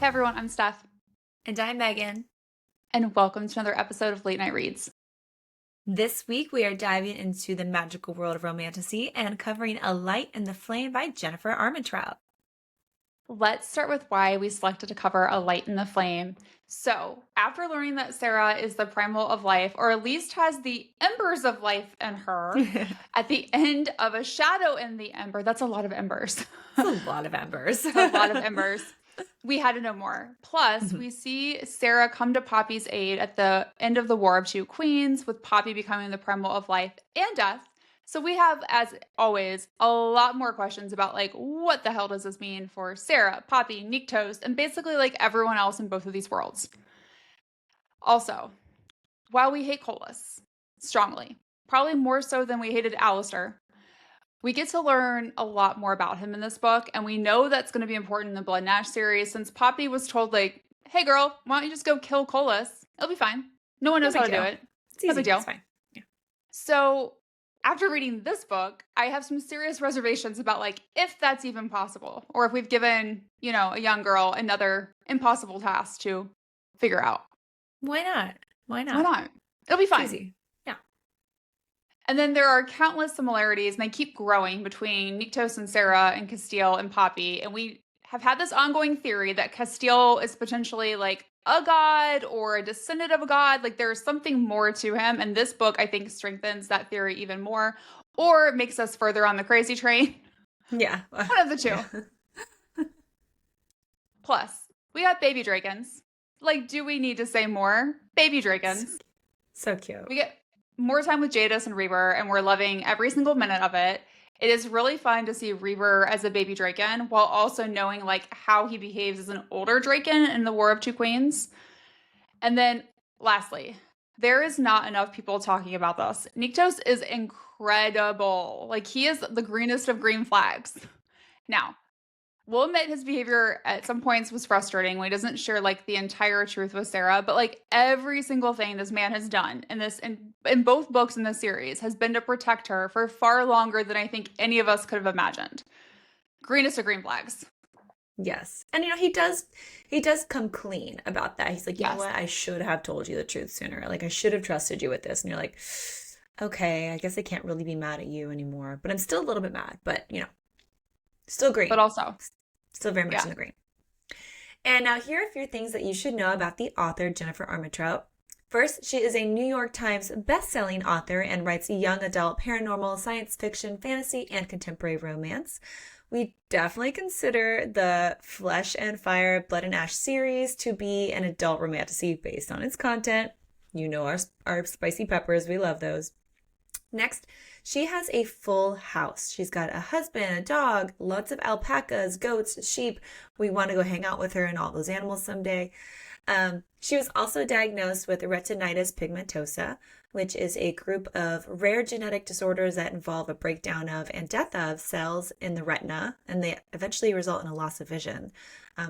Hey everyone, I'm Steph, And I'm Megan. and welcome to another episode of Late Night Reads. This week we are diving into the magical world of romantasy and covering A Light in the Flame by Jennifer Armentrout. Let's start with why we selected to cover A Light in the Flame. So, after learning that Sera is the primal of life, or at least has the embers of life in her, at the end of A Shadow in the Ember, that's a lot of embers. It's a lot of embers. It's a lot of embers. We had to know more. Plus, we see Sera come to Poppy's aid at the end of the War of Two Queens, with Poppy becoming the primal of life and death. So we have, as always, a lot more questions about like what the hell does this mean for Sera, Poppy, Nyktos, and basically like everyone else in both of these worlds. Also, while we hate Colas strongly, probably more so than we hated Alastir, we get to learn a lot more about him in this book, and we know that's going to be important in the Blood and Ash series since Poppy was told, like, hey girl, why don't you just go kill Colas? It'll be fine. No one No knows how big to do deal. it. It's No easy. big deal. It's fine. Yeah. So, after reading this book, I have some serious reservations about, like, if that's even possible, or if we've given, a young girl another impossible task to figure out. Why not? Why Why not? not? It'll be It's fine. easy. Yeah. And then there are countless similarities, and they keep growing between Nyktos and Sera and Casteel and Poppy. And we have had this ongoing theory that Casteel is potentially like a god or a descendant of a god. Like there's something more to him. And this book, I think, strengthens that theory even more or makes us further on the crazy train. Yeah. One of the two. Yeah. Plus, we got baby dragons. Like, do we need to say more? Baby dragons. So cute. We get more time with Jadis and Reaver, and we're loving every single minute of it. It is really fun to see Reaver as a baby Draken while also knowing like how he behaves as an older Draken in the War of Two Queens. And then lastly, there is not enough people talking about this. Nyktos is incredible. Like he is the greenest of green flags. Now, we'll admit his behavior at some points was frustrating when he doesn't share like the entire truth with Sera, but like every single thing this man has done in both books in this series has been to protect her for far longer than I think any of us could have imagined. Greenest of green flags. Yes. And he does come clean about that. He's like, you know Yes. what? I should have told you the truth sooner. Like I should have trusted you with this. And you're like, okay, I guess I can't really be mad at you anymore. But I'm still a little bit mad, but still green. But also, Still very much yeah. in the green. And now here are a few things that you should know about the author, Jennifer Armentrout. First, she is a New York Times best-selling author and writes young adult paranormal, science fiction, fantasy, and contemporary romance. We definitely consider the Flesh and Fire, Blood and Ash series to be an adult romantasy based on its content. You know our spicy peppers, we love those. Next, she has a full house. She's got a husband, a dog, lots of alpacas, goats, sheep. We want to go hang out with her and all those animals someday. She was also diagnosed with retinitis pigmentosa, which is a group of rare genetic disorders that involve a breakdown of and death of cells in the retina, and they eventually result in a loss of vision.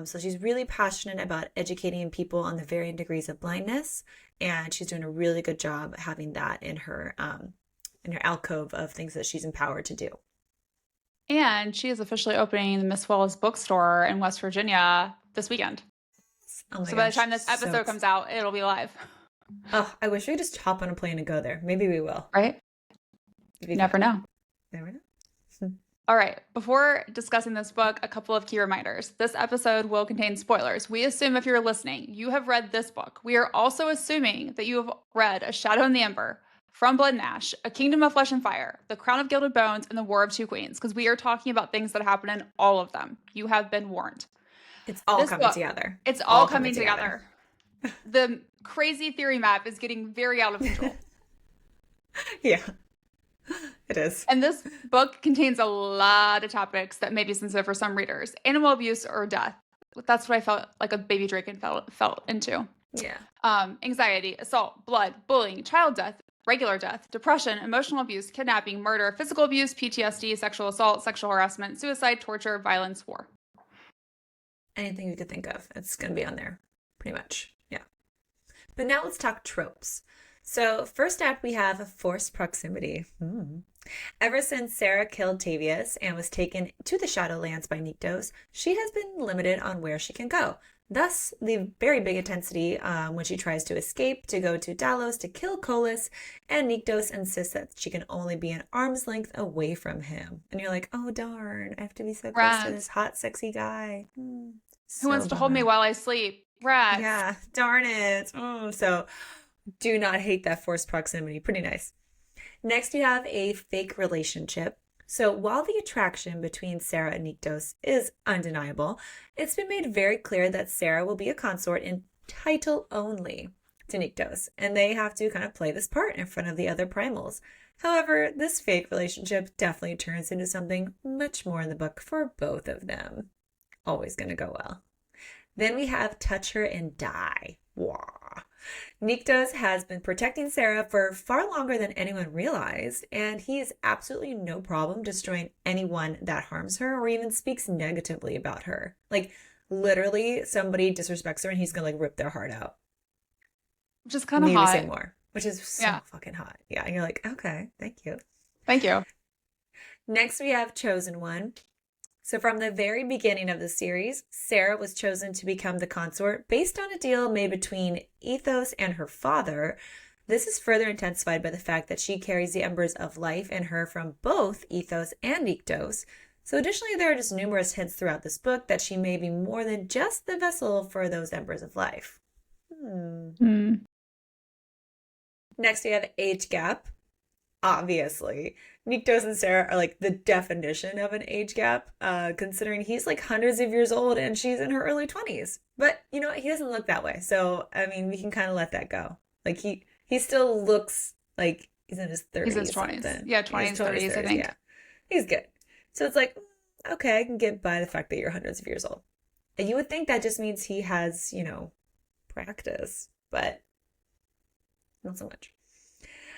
So she's really passionate about educating people on the varying degrees of blindness, and she's doing a really good job having that in her alcove of things that she's empowered to do. And she is officially opening the Miss Wallace bookstore in West Virginia this weekend. Oh my So by the gosh, time this episode comes out, it'll be live. Oh, I wish we could just hop on a plane and go there. Maybe we will. Right? You never know. Never know. All right, before discussing this book, a couple of key reminders. This episode will contain spoilers. We assume if you're listening, you have read this book. We are also assuming that you have read A Shadow in the Ember, From Blood and Ash, A Kingdom of Flesh and Fire, The Crown of Gilded Bones, and The War of Two Queens, because we are talking about things that happen in all of them. You have been warned. It's all This coming book, together. it's all coming together. The crazy theory map is getting very out of control. Yeah, it is. And this book contains a lot of topics that may be sensitive for some readers. Animal abuse or death. That's what I felt like a baby Draken felt into. Yeah. Anxiety, assault, blood, bullying, child death, regular death, depression, emotional abuse, kidnapping, murder, physical abuse, PTSD, sexual assault, sexual harassment, suicide, torture, violence, war. Anything you could think of, it's going to be on there, pretty much. Yeah. But now let's talk tropes. So, first up, we have forced proximity. Ever since Sera killed Tavius and was taken to the Shadowlands by Nyktos, she has been limited on where she can go. Thus, the very big intensity when she tries to escape to go to Dalos to kill Colas, and Nyktos insists that she can only be an arm's length away from him. And you're like, oh darn, I have to be so close to this hot, sexy guy. Who wants to hold me while I sleep? Rats. Yeah, darn it. So do not hate that forced proximity. Pretty nice. Next, you have a fake relationship. So while the attraction between Sera and Nyktos is undeniable, it's been made very clear that Sera will be a consort in title only to Nyktos, and they have to kind of play this part in front of the other primals. However, this fake relationship definitely turns into something much more in the book for both of them. Always going to go well. Then we have Touch Her and Die. Wah. Nyktos has been protecting Sera for far longer than anyone realized, and he has absolutely no problem destroying anyone that harms her or even speaks negatively about her. Like, literally, somebody disrespects her and he's gonna, like, rip their heart out. Which is kind of hot. Need to say more. Which is so fucking hot. Yeah, and you're like, okay, thank you. Thank you. Next, we have Chosen One. So from the very beginning of the series, Sera was chosen to become the consort based on a deal made between Ethos and her father. This is further intensified by the fact that she carries the embers of life in her from both Ethos and Nyktos. So additionally, there are just numerous hints throughout this book that she may be more than just the vessel for those embers of life. Next, we have age gap. Obviously, Nyktos and Sera are like the definition of an age gap, considering he's like hundreds of years old and she's in her early 20s. But you know what? He doesn't look that way. So, I mean, we can kind of let that go. Like, he still looks like he's in his 30s. He's in his 20s. Yeah, 20s, 30s, I think. Yeah, he's good. So it's like, okay, I can get by the fact that you're hundreds of years old. And you would think that just means he has, you know, practice, but not so much.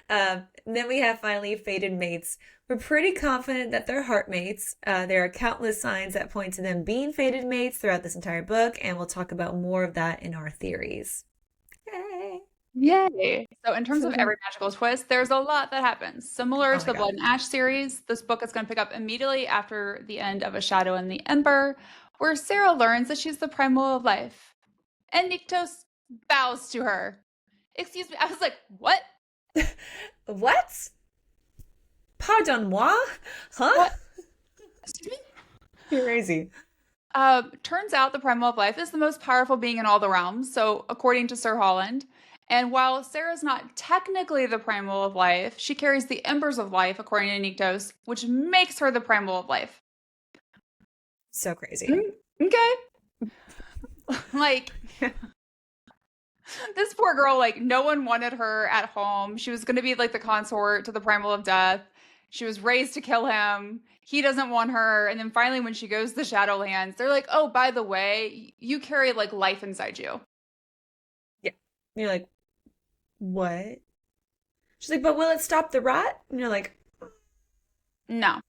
Then we have finally fated mates. We're pretty confident that they're heart mates. There are countless signs that point to them being fated mates throughout this entire book, and we'll talk about more of that in our theories. Yay! Yay! So in terms of every magical twist, there's a lot that happens. Similar to the Blood and Ash series, this book is going to pick up immediately after the end of A Shadow in the Ember, where Sera learns that she's the primal of life. And Nyktos bows to her. Excuse me, I was like, what? What? Pardon moi? Huh? What? Excuse me? You're crazy. Turns out the primal of life is the most powerful being in all the realms, so according to Sir Holland. And while Sera's not technically the primal of life, she carries the embers of life, according to Nyktos, which makes her the primal of life. So crazy. Okay. Like... This poor girl, like, no one wanted her at home. She was going to be, like, the consort to the primal of death. She was raised to kill him. He doesn't want her. And then finally, when she goes to the Shadowlands, they're like, oh, by the way, you carry, like, life inside you. Yeah. And you're like, what? She's like, but will it stop the rot? And you're like, no.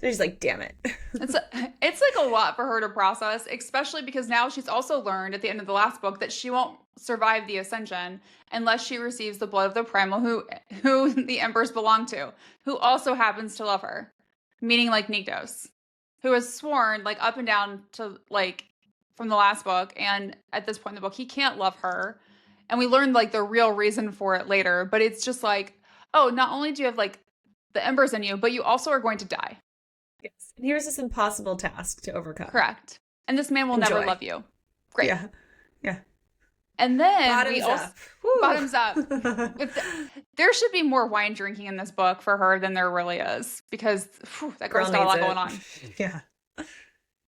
So she's like, damn it. It's like a lot for her to process, especially because now she's also learned at the end of the last book that she won't survive the ascension unless she receives the blood of the primal who the embers belong to, who also happens to love her, meaning like Nyktos, who has sworn like up and down to like from the last book, and at this point in the book he can't love her, and we learned like the real reason for it later. But it's just like, oh, not only do you have like the embers in you, but you also are going to die. Yes. And here's this impossible task to overcome. Correct. And this man will never love you. Great. Yeah. Yeah. And then bottoms up. There should be more wine drinking in this book for her than there really is, because that girl's got a lot going on. Yeah.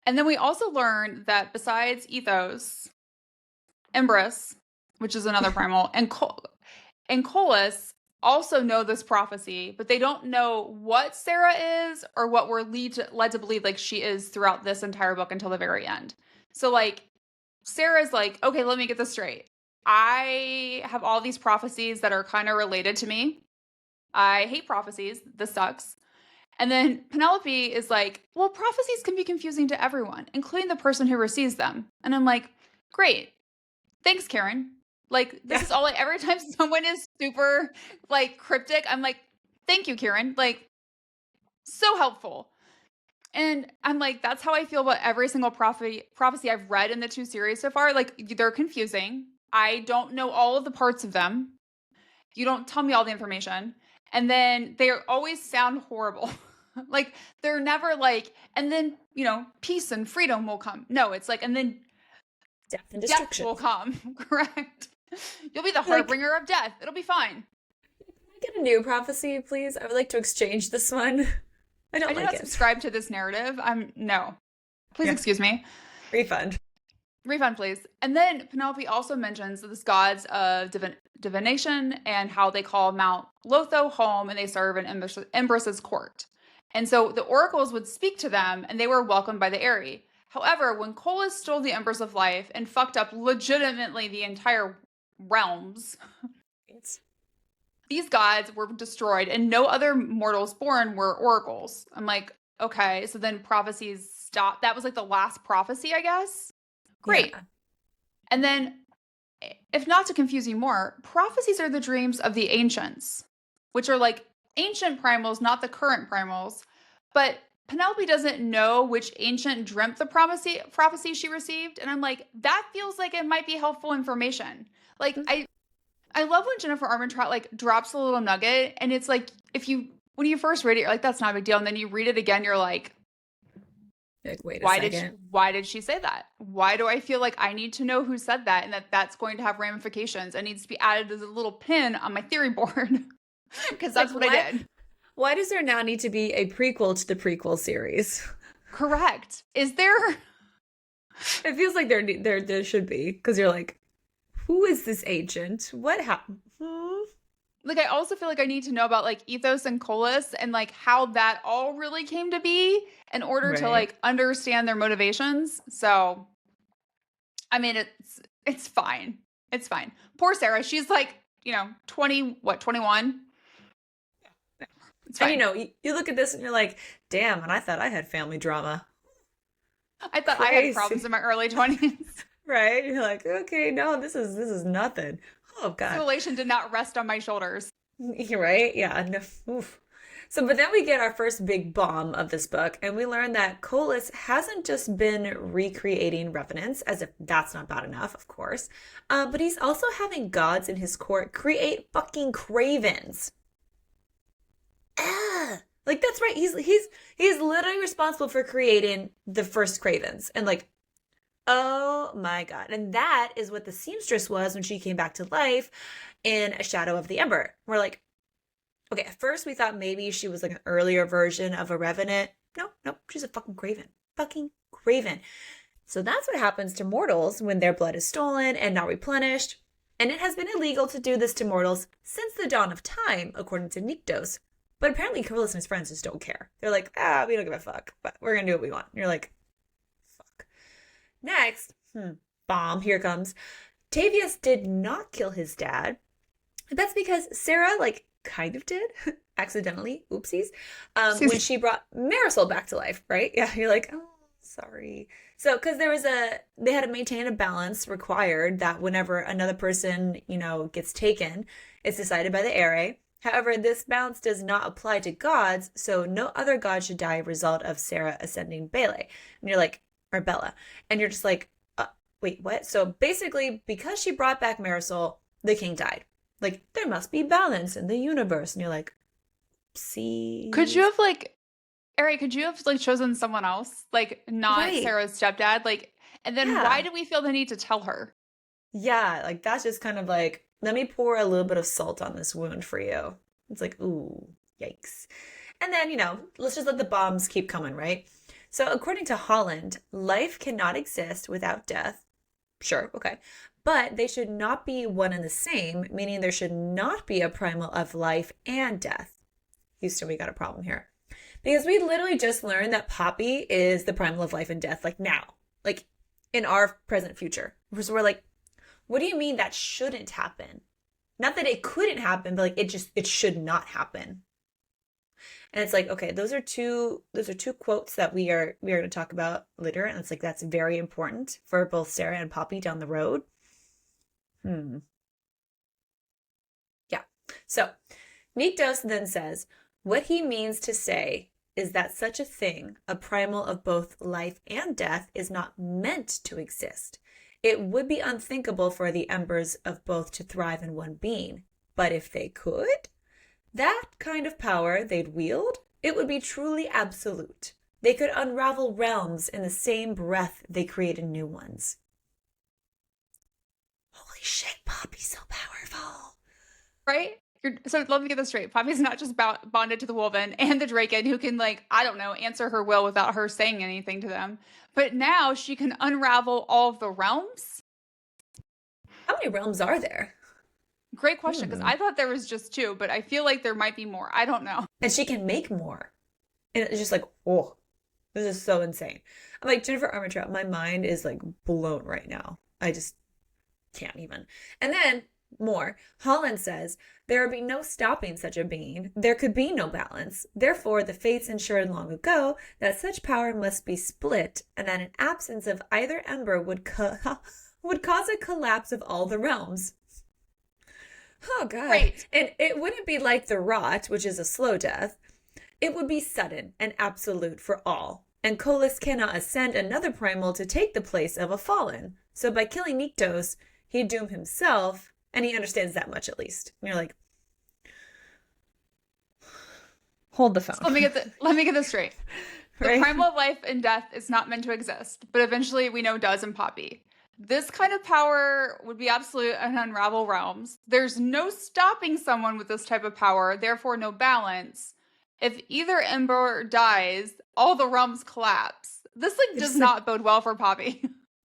And then we also learned that besides Ethos, Empress, which is another primal, and Colas also know this prophecy, but they don't know what Sera is or what we're led to believe like she is throughout this entire book until the very end. So like Sarah's like, okay, let me get this straight. I have all these prophecies that are kind of related to me. I hate prophecies. This sucks. And then Penelope is like, well, prophecies can be confusing to everyone, including the person who receives them. And I'm like, great. Thanks, Karen. Like, this Yeah. is all every time someone is super, like, cryptic, I'm like, "Thank you, Kieran." Like, so helpful. And I'm like, that's how I feel about every single prophecy I've read in the 2 series so far. Like, they're confusing. I don't know all of the parts of them. You don't tell me all the information. And then they always sound horrible. Like, they're never like, and then, peace and freedom will come. No, it's like, and then Death and death destruction. will come. Correct. You'll be the Like, harbinger of death. It'll be fine. can I get a new prophecy, please? I would like to exchange this one. I I don't do like not it. subscribe to this narrative. No. Please Yeah. excuse me. Refund. Refund, please. And then Penelope also mentions this gods of divination and how they call Mount Lotho home and they serve in Empress's court. And so the oracles would speak to them and they were welcomed by the Aerie. However, when Colas stole the Empress of Life and fucked up legitimately the entire realms, these gods were destroyed and no other mortals born were oracles. I'm like, okay, so then prophecies stopped. That was like the last prophecy, I guess. Great. Yeah. And then, if not to confuse you more, prophecies are the dreams of the ancients, which are like ancient primals, not the current primals. But Penelope doesn't know which ancient dreamt the prophecy she received. And I'm like, that feels like it might be helpful information. Like, I love when Jennifer Armentrout like drops a little nugget and it's like, when you first read it, you're like, that's not a big deal. And then you read it again, you're like, wait a why second. why did she say that? Why do I feel like I need to know who said that and that's going to have ramifications and needs to be added as a little pin on my theory board? Because that's what I did. Why does there now need to be a prequel to the prequel series? Correct. Is there? It feels like there should be, because you're like, who is this agent? What happened? Like, I also feel like I need to know about like Ethos and Colas and like how that all really came to be in order to like understand their motivations. So, I mean, it's fine. It's fine. Poor Sera. She's like, 21? It's fine. And you look at this and you're like, damn, and I thought I had family drama. I thought I had problems in my early 20s. Right? You're like, okay, no, this is nothing. Oh God. Isolation did not rest on my shoulders. Right? Yeah. No. Oof. So, but then we get our first big bomb of this book, and we learn that Colas hasn't just been recreating revenants, as if that's not bad enough, of course, but he's also having gods in his court create fucking cravens. Like, that's right. He's literally responsible for creating the first cravens, and like, oh my God. And that is what the seamstress was when she came back to life in A Shadow of the Ember. We're like, okay, at first we thought maybe she was like an earlier version of a revenant. No, she's a fucking craven. Fucking craven. So that's what happens to mortals when their blood is stolen and not replenished. And it has been illegal to do this to mortals since the dawn of time, according to Nyktos. But apparently Colas and his friends just don't care. They're like, we don't give a fuck, but we're going to do what we want. And you're like, fuck. Next, bomb, here comes. Tavius did not kill his dad. That's because Sera, like, kind of did, accidentally, oopsies, when she brought Marisol back to life, right? Yeah, you're like, oh, sorry. So, because they had to maintain a balance required that whenever another person, gets taken, it's decided by the Aerie. However, this balance does not apply to gods, so no other god should die as a result of Sera ascending Bele. And you're like, or Bella. And you're just like, wait, what? So basically, because she brought back Marisol, the king died. Like, there must be balance in the universe. And you're like, see. Could you have chosen someone else? Like, not Sera's stepdad? Like, and then why do we feel the need to tell her? Yeah, like, that's just kind of like, let me pour a little bit of salt on this wound for you. It's like, ooh, yikes. And then, let's just let the bombs keep coming, right? So according to Holland, life cannot exist without death. Sure, okay. But they should not be one and the same, meaning there should not be a primal of life and death. Houston, we got a problem here. Because we literally just learned that Poppy is the primal of life and death, like now. Like, in our present future. So we're like, what do you mean that shouldn't happen? Not that it couldn't happen, but like it should not happen. And it's like, okay, those are two quotes that we are going to talk about later, and it's like that's very important for both Sera and Poppy down the road. So, Nyktos then says, what he means to say is that such a thing, a primal of both life and death, is not meant to exist. It would be unthinkable for the embers of both to thrive in one being. But if they could, that kind of power they'd wield, it would be truly absolute. They could unravel realms in the same breath they created new ones. Holy shit, Poppy's so powerful. Right? So let me get this straight. Poppy's not just bonded to the Wolven and the Draken who can, like, I don't know, answer her will without her saying anything to them. But now she can unravel all of the realms? How many realms are there? Great question, because I thought there was just 2, but I feel like there might be more. I don't know. And she can make more. And it's just like, oh, this is so insane. I'm like, Jennifer Armentrout, my mind is like blown right now. I just can't even. And then more. Holland says, there would be no stopping such a being. There could be no balance. Therefore, the fates ensured long ago that such power must be split, and that an absence of either ember would cause a collapse of all the realms. Oh, God. Right. And it wouldn't be like the rot, which is a slow death. It would be sudden and absolute for all. And Kolis cannot ascend another primal to take the place of a fallen. So by killing Nyktos, he'd doom himself, and he understands that much at least. And you're like, hold the phone. So let me get this straight. The Right? primal of life and death is not meant to exist, but eventually we know does in Poppy. This kind of power would be absolute and unravel realms. There's no stopping someone with this type of power, therefore no balance. If either Ember dies, all the realms collapse. This does not bode well for Poppy.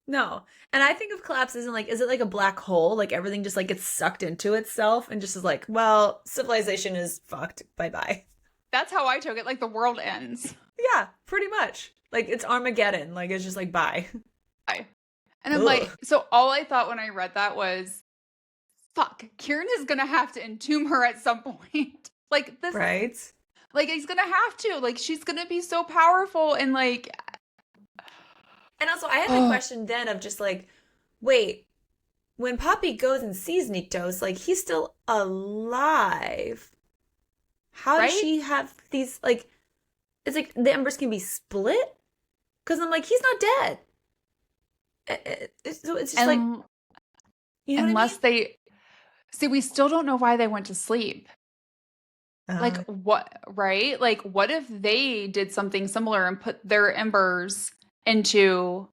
No. And I think of collapse isn't like, is it like a black hole? Like everything just like gets sucked into itself and just is like, well, civilization is fucked. Bye-bye. That's how I took it. Like the world ends. Yeah, pretty much. Like it's Armageddon. Like it's just like, bye. Bye. And I'm like, so all I thought when I read that was, fuck, Kieran is going to have to entomb her at some point. Like this. Right? Like he's going to have to. Like she's going to be so powerful and like. And also, I had the question then of just like, wait, when Poppy goes and sees Nyktos, like, he's still alive. How does she have these, like, it's like the embers can be split? Because I'm like, he's not dead. So it's just like, you know unless they, see, we still don't know why they went to sleep. Like, what, right? Like, what if they did something similar and put their embers into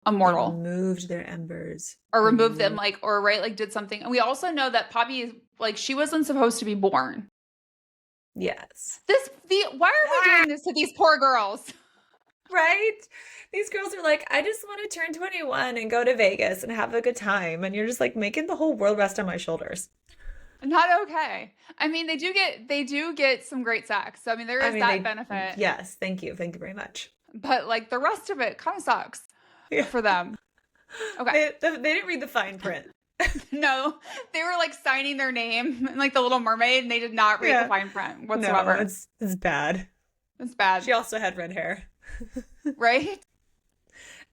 a mortal, removed their embers, or removed them, like, or right, like did something. And we also know that Poppy is like, she wasn't supposed to be born. Yes. Why are we doing this to these poor girls? Right? These girls are like, I just want to turn 21 and go to Vegas and have a good time. And you're just like making the whole world rest on my shoulders. Not okay. I mean, they do get some great sex. So I mean, there is that benefit. Yes, thank you very much. But like the rest of it kind of sucks for them. Okay. They didn't read the fine print. No, they were like signing their name and like the Little Mermaid, and they did not read the fine print whatsoever. No, it's bad. It's bad. She also had red hair. Right?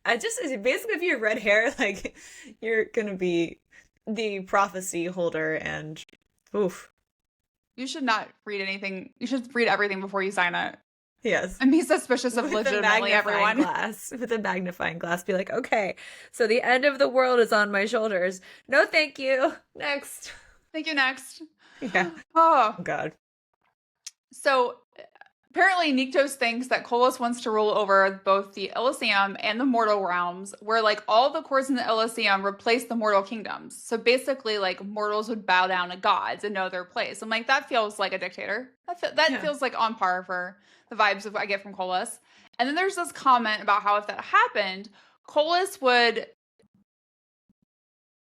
Basically, if you have red hair, like you're gonna be the prophecy holder, and oof. You should not read anything. You should read everything before you sign it. Yes. And be suspicious of legitimately everyone. With a magnifying glass. Be like, okay, so the end of the world is on my shoulders. No, thank you. Next. Thank you, next. Yeah. Oh, God. So apparently Nyktos thinks that Kolis wants to rule over both the Elysium and the mortal realms, where like all the cores in the Elysium replace the mortal kingdoms. So basically like mortals would bow down to gods and know their place. I'm like, that feels like a dictator. That feels like on par for the vibes of I get from Kolis. And then there's this comment about how if that happened, Kolis would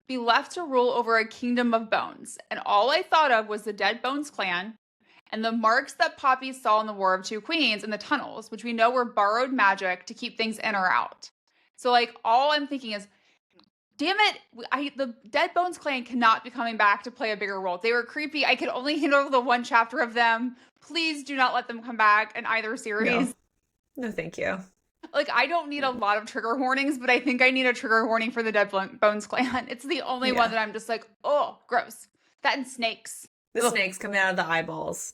be left to rule over a kingdom of bones. And all I thought of was the Dead Bones clan and the marks that Poppy saw in the War of Two Queens in the tunnels, which we know were borrowed magic to keep things in or out. So like all I'm thinking is, damn it, the Dead Bones clan cannot be coming back to play a bigger role. They were creepy. I could only handle the one chapter of them. Please do not let them come back in either series. No, thank you. Like, I don't need a lot of trigger warnings, but I think I need a trigger warning for the Dead Bones clan. It's the only one that I'm just like, oh, gross. That and snakes. The Ugh. snakes coming out of the eyeballs.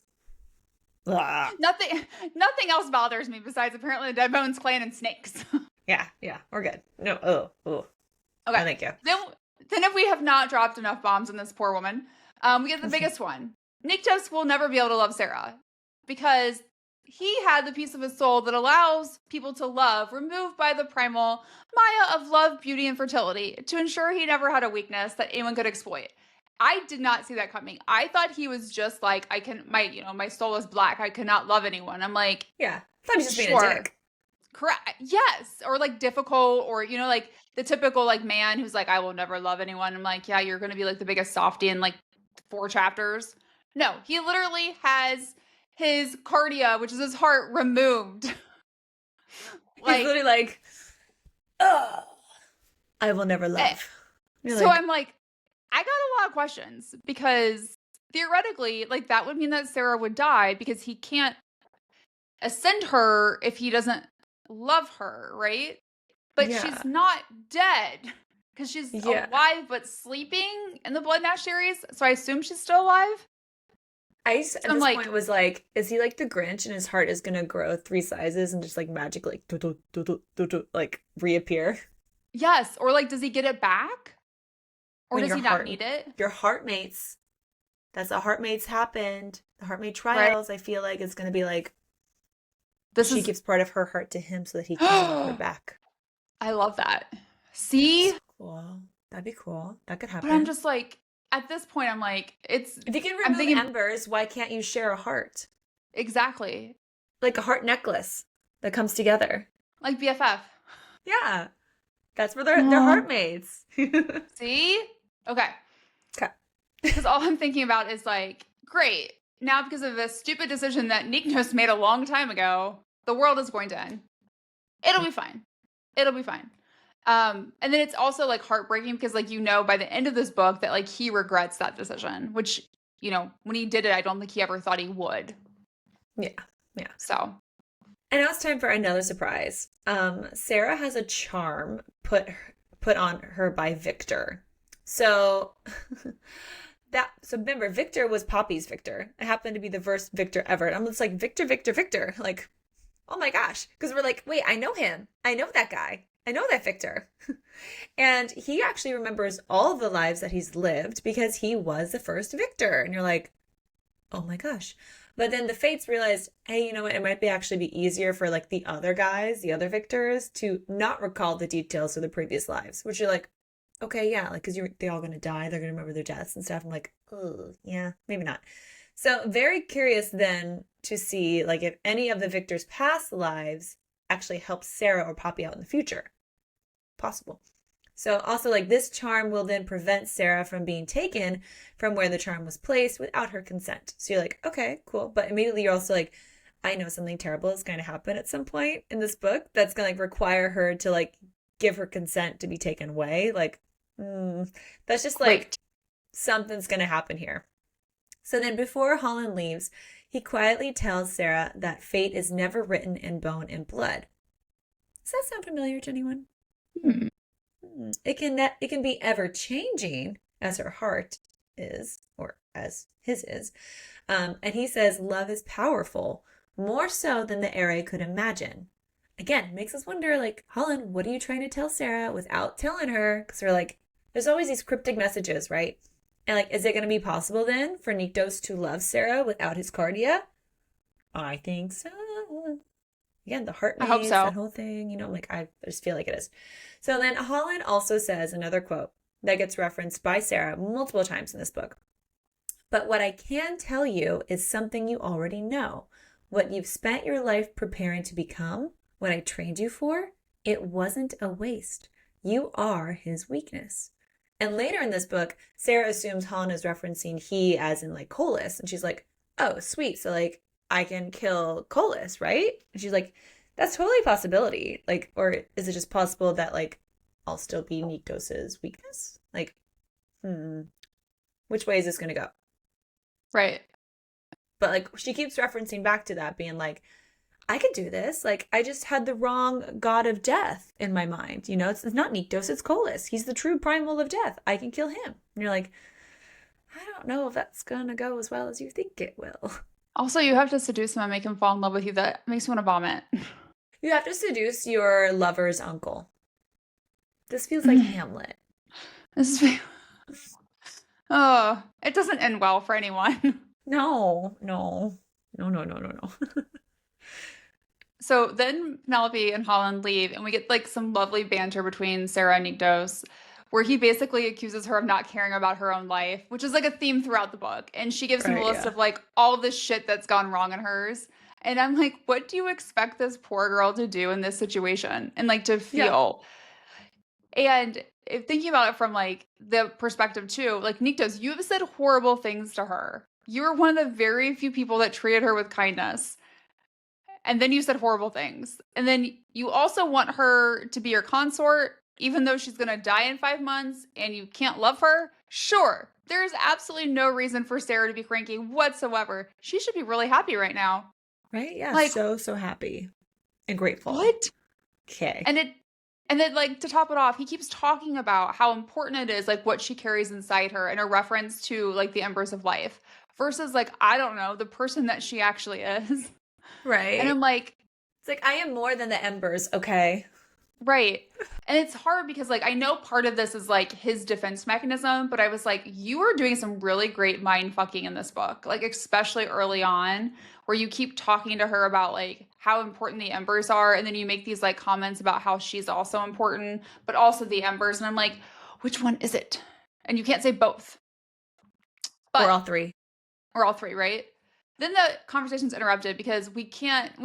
Ugh. Nothing else bothers me besides apparently the Dead Bones clan and snakes. Yeah, we're good. No, oh. No, Okay. thank you. Then if we have not dropped enough bombs on this poor woman, we get the biggest one. Nyktos will never be able to love Sera because he had the piece of his soul that allows people to love, removed by the primal Maya of love, beauty, and fertility, to ensure he never had a weakness that anyone could exploit. I did not see that coming. I thought he was just like, my soul is black. I cannot love anyone. I'm like, yeah, I thought he was just being a dick. Correct. Yes. Or like difficult, or, like the typical like man who's like, I will never love anyone. I'm like, yeah, you're going to be like the biggest softie in like 4 chapters. No, he literally has his cardia, which is his heart, removed. Like, he's literally like, oh, I will never love. So I'm like, I got a lot of questions because theoretically, like that would mean that Sera would die because he can't ascend her if he doesn't love her, right? But she's not dead because she's alive but sleeping in the Blood Nash series. So I assume she's still alive. At this point was like, is he like the Grinch and his heart is gonna grow 3 sizes and just like magically like reappear? Yes. Or like, does he get it back? Or does he not need it? Your heartmates. That's how heartmates happened. The heartmate trials, right. I feel like it's gonna be like she gives part of her heart to him so that he can love her back. I love that. See? That's cool. That'd be cool. That could happen. But I'm just like, at this point, I'm like, if you can remove embers, why can't you share a heart? Exactly. Like a heart necklace that comes together. Like BFF. Yeah. That's where they're heartmates. See? Okay. Because all I'm thinking about is like, great. Now because of this stupid decision that Nyktos made a long time ago, the world is going to end. It'll be fine. It'll be fine. And then it's also like heartbreaking because like, by the end of this book that like he regrets that decision, which, when he did it, I don't think he ever thought he would. Yeah. So. And now it's time for another surprise. Sera has a charm put on her by Victor. So remember, Victor was Poppy's Victor. It happened to be the first Victor ever. And I'm just like, Victor. Like, oh my gosh. Because we're like, wait, I know him. I know that guy. I know that Victor. And he actually remembers all of the lives that he's lived because he was the first Victor. And you're like, oh my gosh. But then the Fates realized, hey, you know what? It might actually be easier for like the other guys, the other Victors, to not recall the details of the previous lives. Which you're like, okay, yeah, like because they're all gonna die, they're gonna remember their deaths and stuff. I'm like, oh, yeah, maybe not. So very curious then to see like if any of the Victors' past lives actually help Sera or Poppy out in the future. Possible. So also like this charm will then prevent Sera from being taken from where the charm was placed without her consent. So you're like, okay, cool. But immediately you're also like, I know something terrible is going to happen at some point in this book that's going to like require her to like give her consent to be taken away. Like, that's just like something's going to happen here. So then before Holland leaves, he quietly tells Sera that fate is never written in bone and blood. Does that sound familiar to anyone? It can be ever changing as her heart is, or as his is. And he says love is powerful, more so than the Ere could imagine. Again, makes us wonder, like, Holland, what are you trying to tell Sera without telling her? Because we're like, there's always these cryptic messages, right? And like, is it going to be possible then for Nyktos to love Sera without his cardia? I think so. Again, the heart maze, so. That whole thing, like, I just feel like it is. So then Holland also says another quote that gets referenced by Sera multiple times in this book. But what I can tell you is something you already know. What you've spent your life preparing to become, what I trained you for, it wasn't a waste. You are his weakness. And later in this book, Sera assumes Holland is referencing he as in like Colas. And she's like, oh, sweet. So like, I can kill Colas, right? And she's like, that's totally a possibility. Like, or is it just possible that like I'll still be Nyktos' weakness? Like, which way is this going to go? Right. But like, she keeps referencing back to that, being like, I could do this. Like, I just had the wrong god of death in my mind. It's not Nyktos, it's Colas. He's the true primal of death. I can kill him. And you're like, I don't know if that's gonna go as well as you think it will. Also, you have to seduce him and make him fall in love with you. That makes me want to vomit. You have to seduce your lover's uncle. This feels like Hamlet. This is oh, it doesn't end well for anyone. No, no, no, no, no, no, no. So then Penelope and Holland leave, and we get like some lovely banter between Sarah and Nyktos, where he basically accuses her of not caring about her own life, which is like a theme throughout the book. And she gives him a Right, list yeah. of like all the shit that's gone wrong in hers. And I'm like, what do you expect this poor girl to do in this situation and like to Yeah. feel? And if thinking about it from like the perspective too, like Nyktos, you have said horrible things to her. You're one of the very few people that treated her with kindness. And then you said horrible things. And then you also want her to be your consort, even though she's going to die in 5 months and you can't love her. Sure, there's absolutely no reason for Sarah to be cranky whatsoever. She should be really happy right now. Right? Yeah. Like, So, so happy and grateful. what? Okay. And then like to top it off, he keeps talking about how important it is, like what she carries inside her in a reference to like the embers of life versus like, I don't know, the person that she actually is. And Right. I'm like, It's like, I am more than the embers, okay? right. And it's hard because like I know part of this is like his defense mechanism, but I was like, you are doing some really great mind fucking in this book, like especially early on, where you keep talking to her about like how important the embers are, and then you make these like comments about how she's also important, but also the embers. And I'm like, which one is it? And you can't say both. Or But all three. or all three, right? Then the conversation's interrupted because we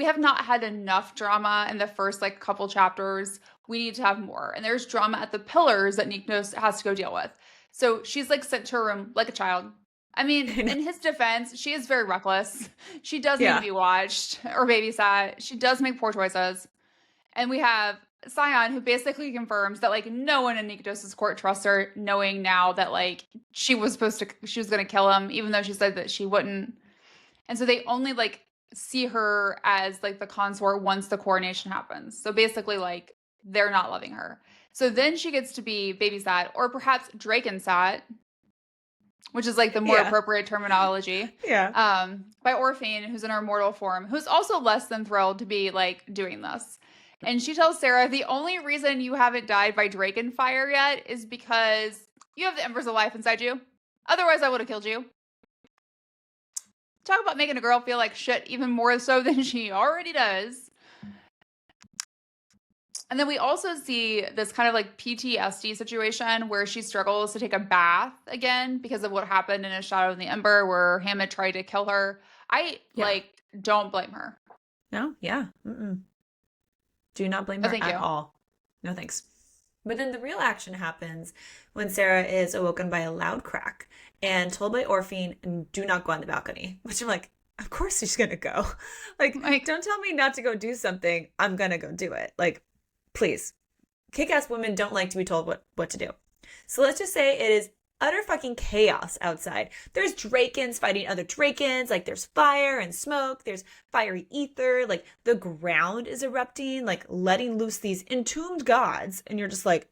have not had enough drama in the first like couple chapters. We need to have more. And there's drama at the pillars that Nyktos has to go deal with. So she's like sent to her room like a child. I mean, in his defense, she is very reckless. She does need to Yeah. be watched or babysat. She does make poor choices. And we have Scion, who basically confirms that like no one in Nyktos' court trusts her, knowing now that like she was gonna kill him, even though she said that she wouldn't. And so they only like see her as like the consort once the coronation happens. So basically, like they're not loving her. So then she gets to be babysat or perhaps Drakensat, which is like the more Yeah. appropriate terminology, Yeah. by Orphine, who's in her mortal form, who's also less than thrilled to be like doing this. And she tells Sarah, the only reason you haven't died by Drakenfire yet is because you have the embers of life inside you. Otherwise, I would have killed you. Talk about making a girl feel like shit even more so than she already does. And then we also see this kind of like PTSD situation where she struggles to take a bath again because of what happened in A Shadow in the Ember where Hammett tried to kill her. I Yeah. like don't blame her. No, yeah. Mm-mm. Do not blame No, her thank at you. all. No thanks. But then the real action happens when Sarah is awoken by a loud crack and told by Orphine, do not go on the balcony. Which I'm like, of course she's gonna go. Like, Like, don't tell me not to go do something. I'm gonna go do it. Like, please. Kick-ass women don't like to be told what to do. So let's just say it is utter fucking chaos outside. There's Drakens fighting other Drakens. Like, there's fire and smoke. There's fiery ether. Like, the ground is erupting, like, letting loose these entombed gods. And you're just like,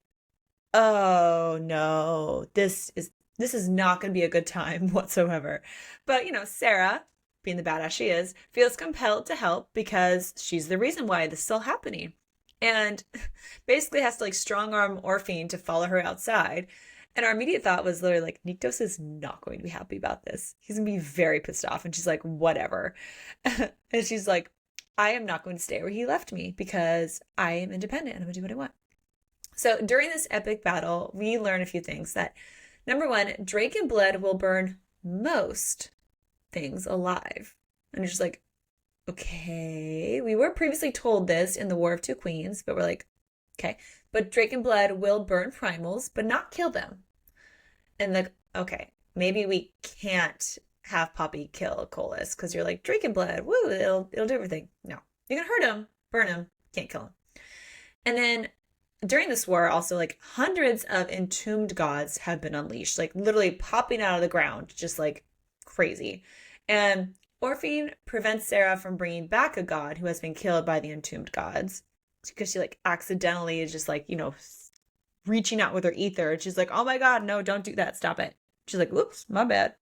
oh no, this is not going to be a good time whatsoever. But, Sarah, being the badass she is, feels compelled to help because she's the reason why this is still happening. And basically has to like strong arm Orphine to follow her outside. And our immediate thought was literally like, Nyktos is not going to be happy about this. He's going to be very pissed off. And she's like, whatever. And she's like, I am not going to stay where he left me because I am independent and I'm going to do what I want. So during this epic battle, we learn a few things that number one, Drake and blood will burn most things alive. And you're just like, okay, we were previously told this in the War of Two Queens, but we're like, okay. But Drake and blood will burn primals, but not kill them. And like, okay, maybe we can't have Poppy kill Colas because you're like, Drake and blood, woo, it'll do everything. No, you can hurt him, burn him, can't kill him. And then during this war, also like hundreds of entombed gods have been unleashed, like literally popping out of the ground, just like crazy. And Orphine prevents Sarah from bringing back a god who has been killed by the entombed gods because she like accidentally is just like, reaching out with her ether. She's like, oh my God, no, don't do that. Stop it. She's like, whoops, my bad.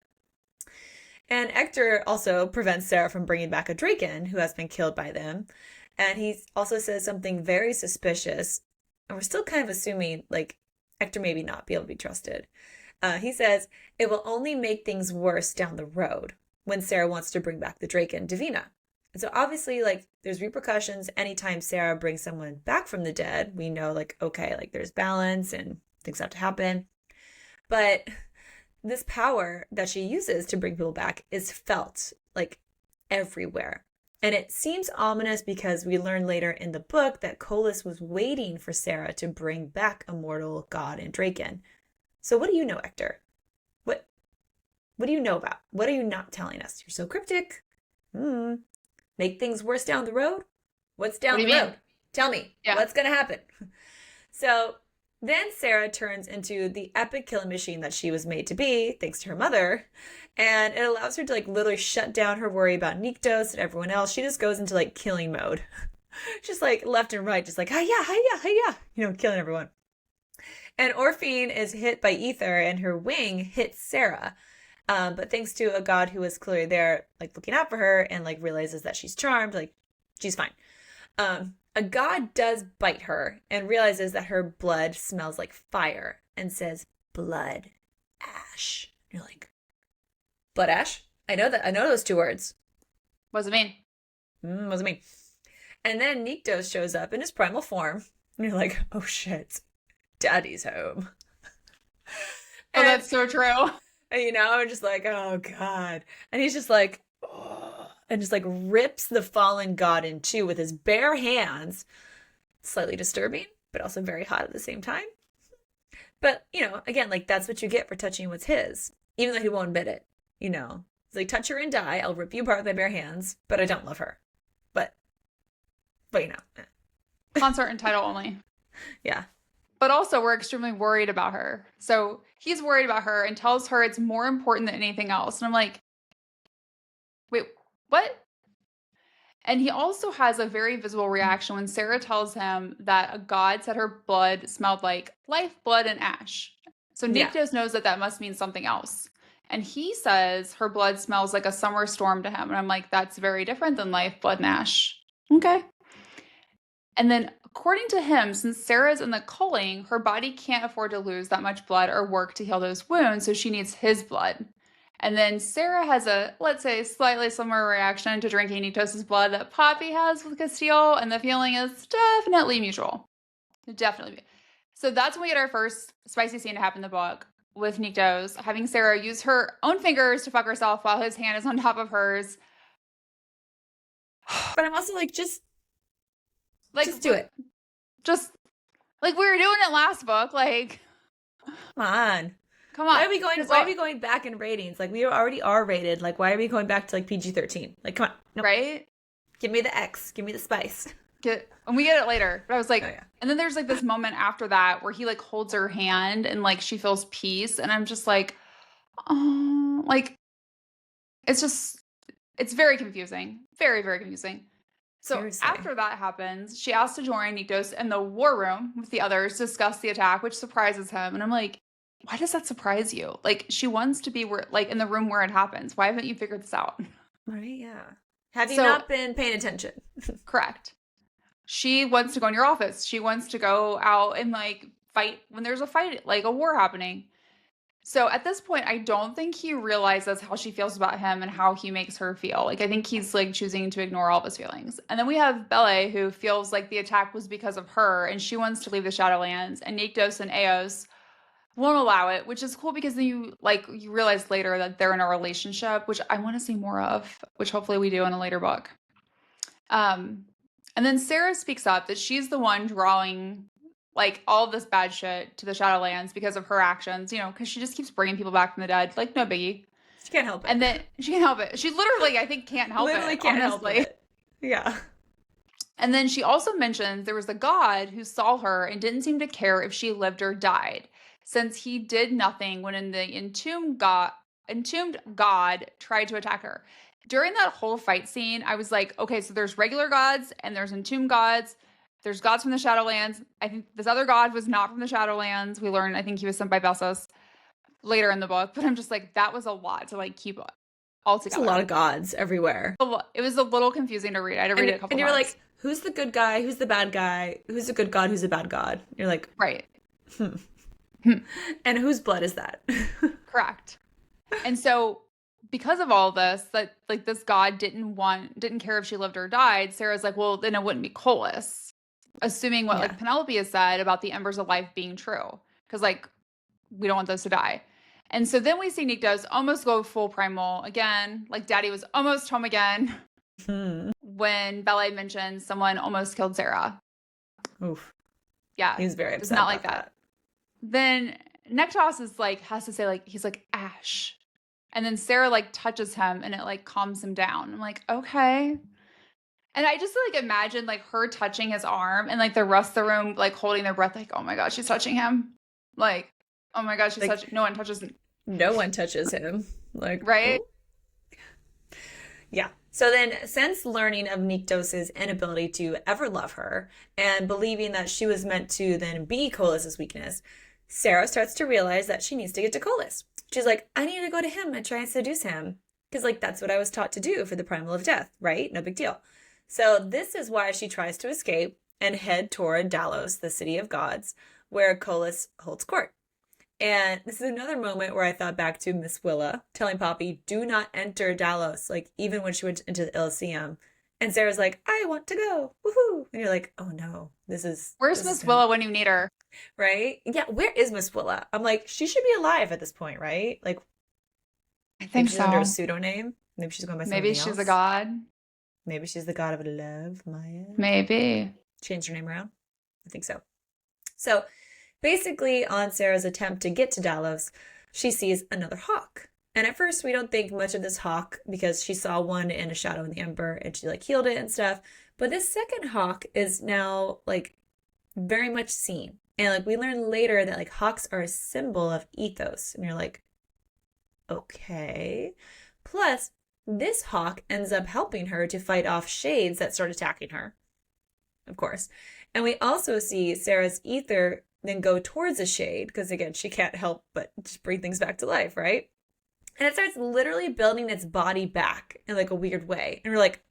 And Ector also prevents Sera from bringing back a Draken who has been killed by them. And he also says something very suspicious. And we're still kind of assuming, like, Ector maybe not be able to be trusted. He says, it will only make things worse down the road when Sera wants to bring back the Draken Divina. And so obviously, like, there's repercussions anytime Sera brings someone back from the dead. We know, like, okay, like, there's balance and things have to happen. But this power that she uses to bring people back is felt, like, everywhere. And it seems ominous because we learn later in the book that Kolis was waiting for Sera to bring back a mortal god and Draken. So what do you know, Ector? What do you know about? What are you not telling us? You're so cryptic. Make things worse down the road? What's down the road? Tell me. Yeah. What's going to happen? So then Sera turns into the epic killing machine that she was made to be, thanks to her mother. And it allows her to, like, literally shut down her worry about Nyktos and everyone else. She just goes into, like, killing mode. Just, like, left and right. Just like, hiya, hiya, hiya. You know, killing everyone. And Orphine is hit by ether and her wing hits Sera. But thanks to a god who was clearly there, like, looking out for her and, like, realizes that she's charmed, like, she's fine. A god does bite her and realizes that her blood smells like fire and says, blood ash. You're like, blood ash? I know that. I know those two words. What does it mean? What does it mean? And then Nyktos shows up in his primal form. And you're like, oh shit, daddy's home. Oh, that's so true. You know, just like, oh god. And he's just like, oh, and just like rips the fallen god in two with his bare hands. Slightly disturbing, but also very hot at the same time. But, you know, again, like, that's what you get for touching what's his, even though he won't admit it. You know, it's like, touch her and die. I'll rip you apart with my bare hands, but I don't love her. But you know, concert and title only. Yeah. But also, we're extremely worried about her. So he's worried about her and tells her it's more important than anything else. And I'm like, wait, what? And he also has a very visible reaction when Sera tells him that a god said her blood smelled like life, blood, and ash. So Nyktos knows that that must mean something else. And he says her blood smells like a summer storm to him. And I'm like, that's very different than life, blood, and ash. Okay. And then, according to him, since Sera's in the culling, her body can't afford to lose that much blood or work to heal those wounds, so she needs his blood. And then Sera has a, let's say, slightly similar reaction to drinking Nyktos' blood that Poppy has with Casteel, and the feeling is definitely mutual. Definitely. So that's when we get our first spicy scene to happen in the book, with Nyktos having Sera use her own fingers to fuck herself while his hand is on top of hers. But I'm also like, just do it. Just, like, we were doing it last book, like, come on. Why are we going back in ratings? Like, we already are rated. Like, why are we going back to, like, PG-13? Like, come on. Nope. Right? Give me the X. Give me the spice. And we get it later. But I was like, And then there's, like, this moment after that where he, like, holds her hand and, like, she feels peace. And I'm just like, oh, like, it's very confusing. Very, very confusing. So seriously. After that happens, she asks to join Nyktos in the war room with the others to discuss the attack, which surprises him. And I'm like, why does that surprise you? Like, she wants to be in the room where it happens. Why haven't you figured this out? Right, yeah. Have you not been paying attention? Correct. She wants to go in your office. She wants to go out and, like, fight when there's a fight, like a war happening. So at this point, I don't think he realizes how she feels about him and how he makes her feel. Like, I think he's, like, choosing to ignore all of his feelings. And then we have Bele, who feels like the attack was because of her, and she wants to leave the Shadowlands. And Nyktos and Eos won't allow it, which is cool because then you realize later that they're in a relationship, which I want to see more of, which hopefully we do in a later book. And then Sera speaks up that she's the one drawing, like, all this bad shit to the Shadowlands because of her actions, you know, because she just keeps bringing people back from the dead. Like, no biggie. She can't help it. And then she can't help it. She literally, I think, can't help literally it. Can't honestly. Help it. Yeah. And then she also mentions there was a god who saw her and didn't seem to care if she lived or died, since he did nothing when the entombed god tried to attack her. During that whole fight scene, I was like, okay, so there's regular gods and there's entombed gods. There's gods from the Shadowlands. I think this other god was not from the Shadowlands. We learned, I think he was sent by Bessos. later in the book, but I'm just like, that was a lot to like keep all There's a lot together. of gods everywhere. It was a little confusing to read. I had to read it a couple And times. you're like, who's the good guy? Who's the bad guy? Who's a good god? Who's a bad god? You're like, right. And whose blood is that? Correct. And so because of all this, that like this god didn't care if she lived or died, Sarah's like, well, then it wouldn't be Colas. Assuming what like Penelope has said about the embers of life being true. Because like we don't want those to die. And so then we see Nyktos almost go full primal again. Like Daddy was almost home again. When Ballet mentioned someone almost killed Sera. Oof. Yeah. He's very upset. It's not like that. Then Nyktos is like, has to say like, he's like, Ash. And then Sera like touches him and it like calms him down. I'm like, okay. And I just like imagine like her touching his arm and like the rest of the room like holding their breath like, oh my God, she's touching him. Like, oh my God, she's like, touching. No one touches him. No one touches him. Like, right? Oh. Yeah. So then, since learning of Nyktos' inability to ever love her and believing that she was meant to then be Colas' weakness, Sera starts to realize that she needs to get to Colas. She's like, I need to go to him and try and seduce him. Because, like, that's what I was taught to do for the Primal of Death, right? No big deal. So this is why she tries to escape and head toward Dalos, the city of gods, where Colas holds court. And this is another moment where I thought back to Miss Willa telling Poppy, do not enter Dalos, like even when she went into the Elysium. And Sarah's like, I want to go. Woohoo. And you're like, oh no, Where's Miss Willa when you need her? Right? Yeah, where is Miss Willa? I'm like, she should be alive at this point, right? Like, I think she's so. under a pseudonym. Maybe she's going by something else. Maybe she's a god. Maybe she's the god of love, Maya. Maybe. Changed her name around? I think so. So, basically, on Sarah's attempt to get to Dalos, she sees another hawk. And at first, we don't think much of this hawk because she saw one in a shadow in the Ember and she like healed it and stuff. But this second hawk is now like very much seen. And like we learn later that like hawks are a symbol of ethos. And you're like, okay. Plus, this hawk ends up helping her to fight off shades that start attacking her. Of course. And we also see Sarah's ether then go towards a shade, because again, she can't help but just bring things back to life, right? And it starts literally building its body back in like a weird way. And we're like,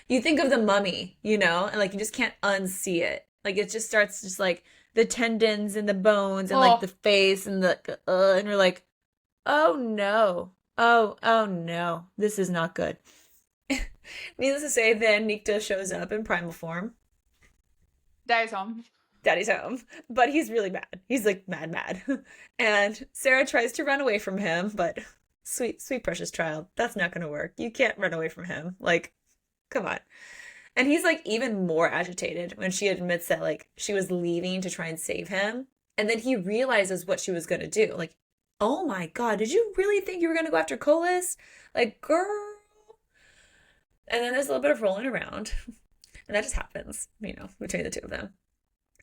you think of the mummy, you know, and like you just can't unsee it. Like it just starts just like the tendons and the bones and like the face and the and we're like, oh no. Oh no. This is not good. Needless to say, then Nyktos shows up in primal form. Daddy's home. Daddy's home, but he's really mad. He's like mad. And Sera tries to run away from him, but sweet precious child, that's not going to work. You can't run away from him. Like, come on. And he's like even more agitated when she admits that like she was leaving to try and save him. And then he realizes what she was going to do. Like, oh my God, did you really think you were going to go after Colas? Like, girl. And then there's a little bit of rolling around. And that just happens, you know, between the two of them.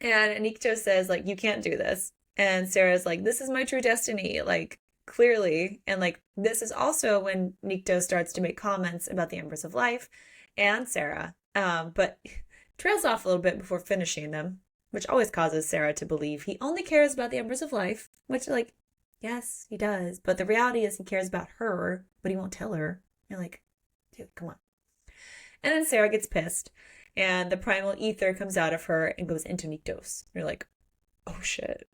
And Nyktos says, like, you can't do this. And Sarah's like, this is my true destiny, like, clearly. And, like, this is also when Nyktos starts to make comments about the Embers of Life and Sera, but trails off a little bit before finishing them, which always causes Sera to believe he only cares about the Embers of Life, which, like, yes, he does. But the reality is he cares about her, but he won't tell her. You're like, dude, come on. And then Sera gets pissed. And the primal ether comes out of her and goes into Nyktos. You're like, oh shit,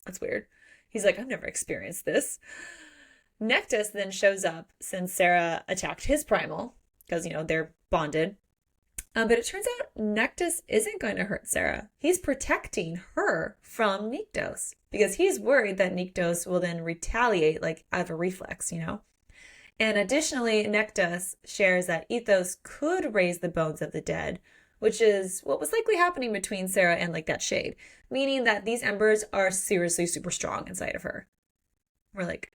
that's weird. He's like, I've never experienced this. Nyktos then shows up since Sera attacked his primal, because, you know, they're bonded. But it turns out Nyktos isn't going to hurt Sera. He's protecting her from Nyktos, because he's worried that Nyktos will then retaliate, like, out of a reflex, you know? And additionally, Nyktos shares that ethos could raise the bones of the dead, which is what was likely happening between Sera and like that shade, meaning that these embers are seriously super strong inside of her. We're like,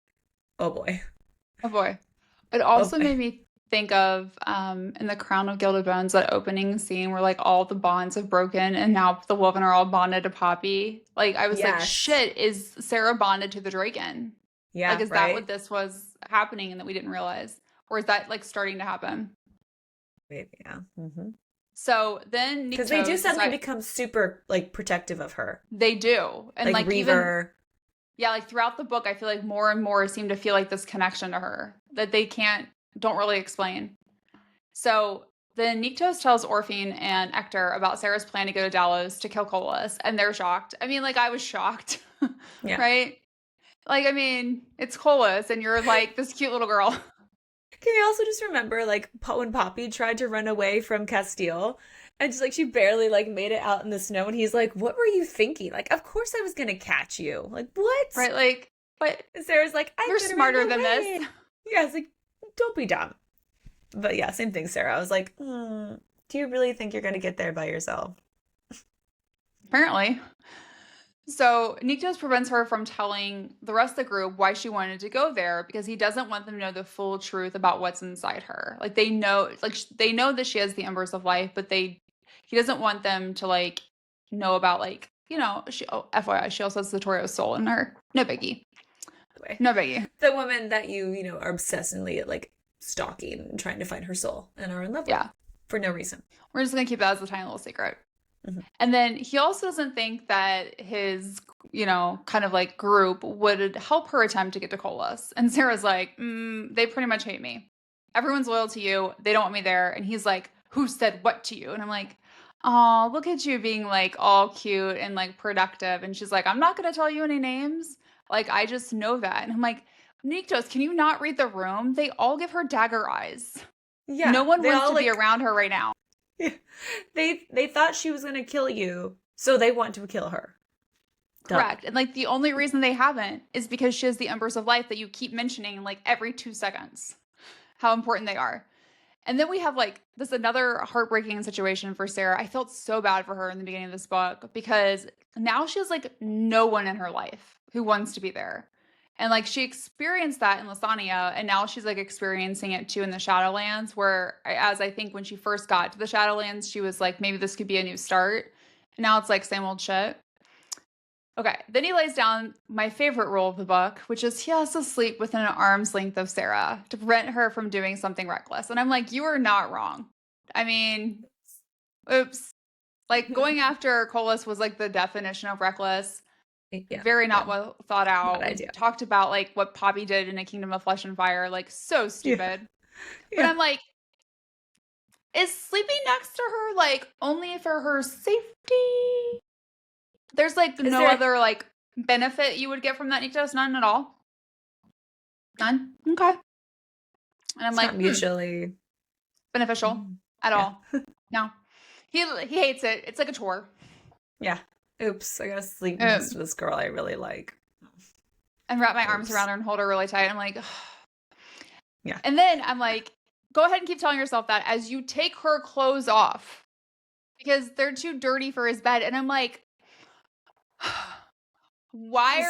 oh boy. Oh boy. It also made me think of in the Crown of Gilded Bones, that opening scene where like all the bonds have broken and now the Wolven are all bonded to Poppy. Like I was like, shit, is Sera bonded to the Draken? Yeah. Like, is that what this was happening and that we didn't realize? Or is that like starting to happen? Maybe, yeah. Mm-hmm. So then because they do suddenly become super like protective of her. They do. And like Reaver. Yeah, like throughout the book, I feel like more and more seem to feel like this connection to her that they don't really explain. So then Nyktos tells Orphine and Ector about Sarah's plan to go to Delos to kill Colas, and they're shocked. I mean, like, I was shocked, Yeah. right? Like, I mean, it's Colas, and you're like this cute little girl. Can you also just remember, like, when Poppy tried to run away from Casteel, and just like she barely like made it out in the snow, and he's like, "What were you thinking? Like, of course I was gonna catch you. Like, what?" Right? Like, but And Sarah's like, "I'm you're gonna smarter run than away." this. Yeah, it's like, don't be dumb. But yeah, same thing, Sarah. I was like, do you really think you're gonna get there by yourself? Apparently. So Nyktos prevents her from telling the rest of the group why she wanted to go there because he doesn't want them to know the full truth about what's inside her. Like they know that she has the embers of life, but he doesn't want them to like know about like, FYI, she also has the Torio's soul in her. No biggie. No biggie. The woman that you are obsessively like stalking and trying to find her soul and are in love with for no reason. We're just gonna keep that as a tiny little secret. And then he also doesn't think that his, kind of like group would help her attempt to get to Colas. And Sarah's like, they pretty much hate me. Everyone's loyal to you. They don't want me there. And he's like, who said what to you? And I'm like, oh, look at you being like all cute and like productive. And she's like, I'm not going to tell you any names. Like, I just know that. And I'm like, Nyktos, can you not read the room? They all give her dagger eyes. Yeah. No one wants to be around her right now. Yeah. They thought she was going to kill you, so they want to kill her. Correct. And like the only reason they haven't is because she has the embers of life that you keep mentioning like every 2 seconds. How important they are. And then we have like this another heartbreaking situation for Sera. I felt so bad for her in the beginning of this book because now she has like no one in her life who wants to be there. And like she experienced that in Lasagna, and now she's like experiencing it too in the Shadowlands, where as I think when she first got to the Shadowlands, she was like, maybe this could be a new start. And now it's like same old shit. Okay, then he lays down my favorite rule of the book, which is he has to sleep within an arm's length of Sera to prevent her from doing something reckless. And I'm like, you are not wrong. I mean, oops. Like going after Colas was like the definition of reckless. Yeah, very not well thought out. Talked about like what Poppy did in A Kingdom of Flesh and Fire, like so stupid. Yeah. But I'm like, is sleeping next to her like only for her safety? There's like no other like benefit you would get from that, Nyktos? None at all? None? Okay. And I'm it's like, not mutually beneficial at all. No. He hates it. It's like a chore. Yeah. Oops, I gotta sleep next to this girl I really like. And wrap my arms around her and hold her really tight. I'm like, ugh. Yeah. And then I'm like, go ahead and keep telling yourself that as you take her clothes off because they're too dirty for his bed. And I'm like, why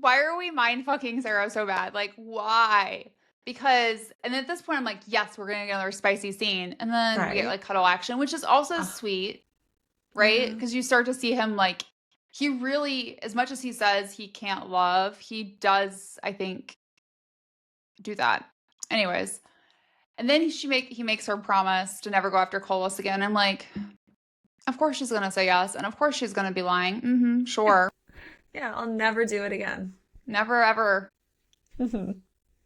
are we mind fucking Sera so bad? Like, why? Because, and at this point, I'm like, yes, we're gonna get another spicy scene, and then we get like cuddle action, which is also sweet. Right? Because you start to see him like, he really, as much as he says he can't love, he does, I think, do that. Anyways. And then he makes her promise to never go after Colas again. I'm like, of course she's going to say yes. And of course she's going to be lying. Mm-hmm, sure. Yeah, I'll never do it again. Never, ever.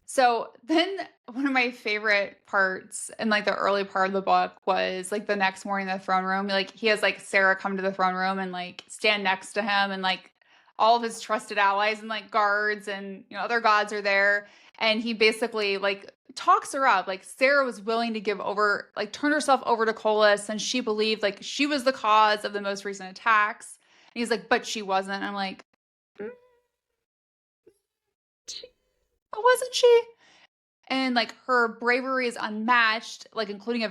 So then one of my favorite parts in like the early part of the book was like the next morning in the throne room. Like he has like Sera come to the throne room and like stand next to him, and like all of his trusted allies and like guards and other gods are there. And he basically like talks her up. Like Sera was willing to turn herself over to Colas, and she believed like she was the cause of the most recent attacks. And he's like, but she wasn't. And I'm like, wasn't she? And like her bravery is unmatched, like including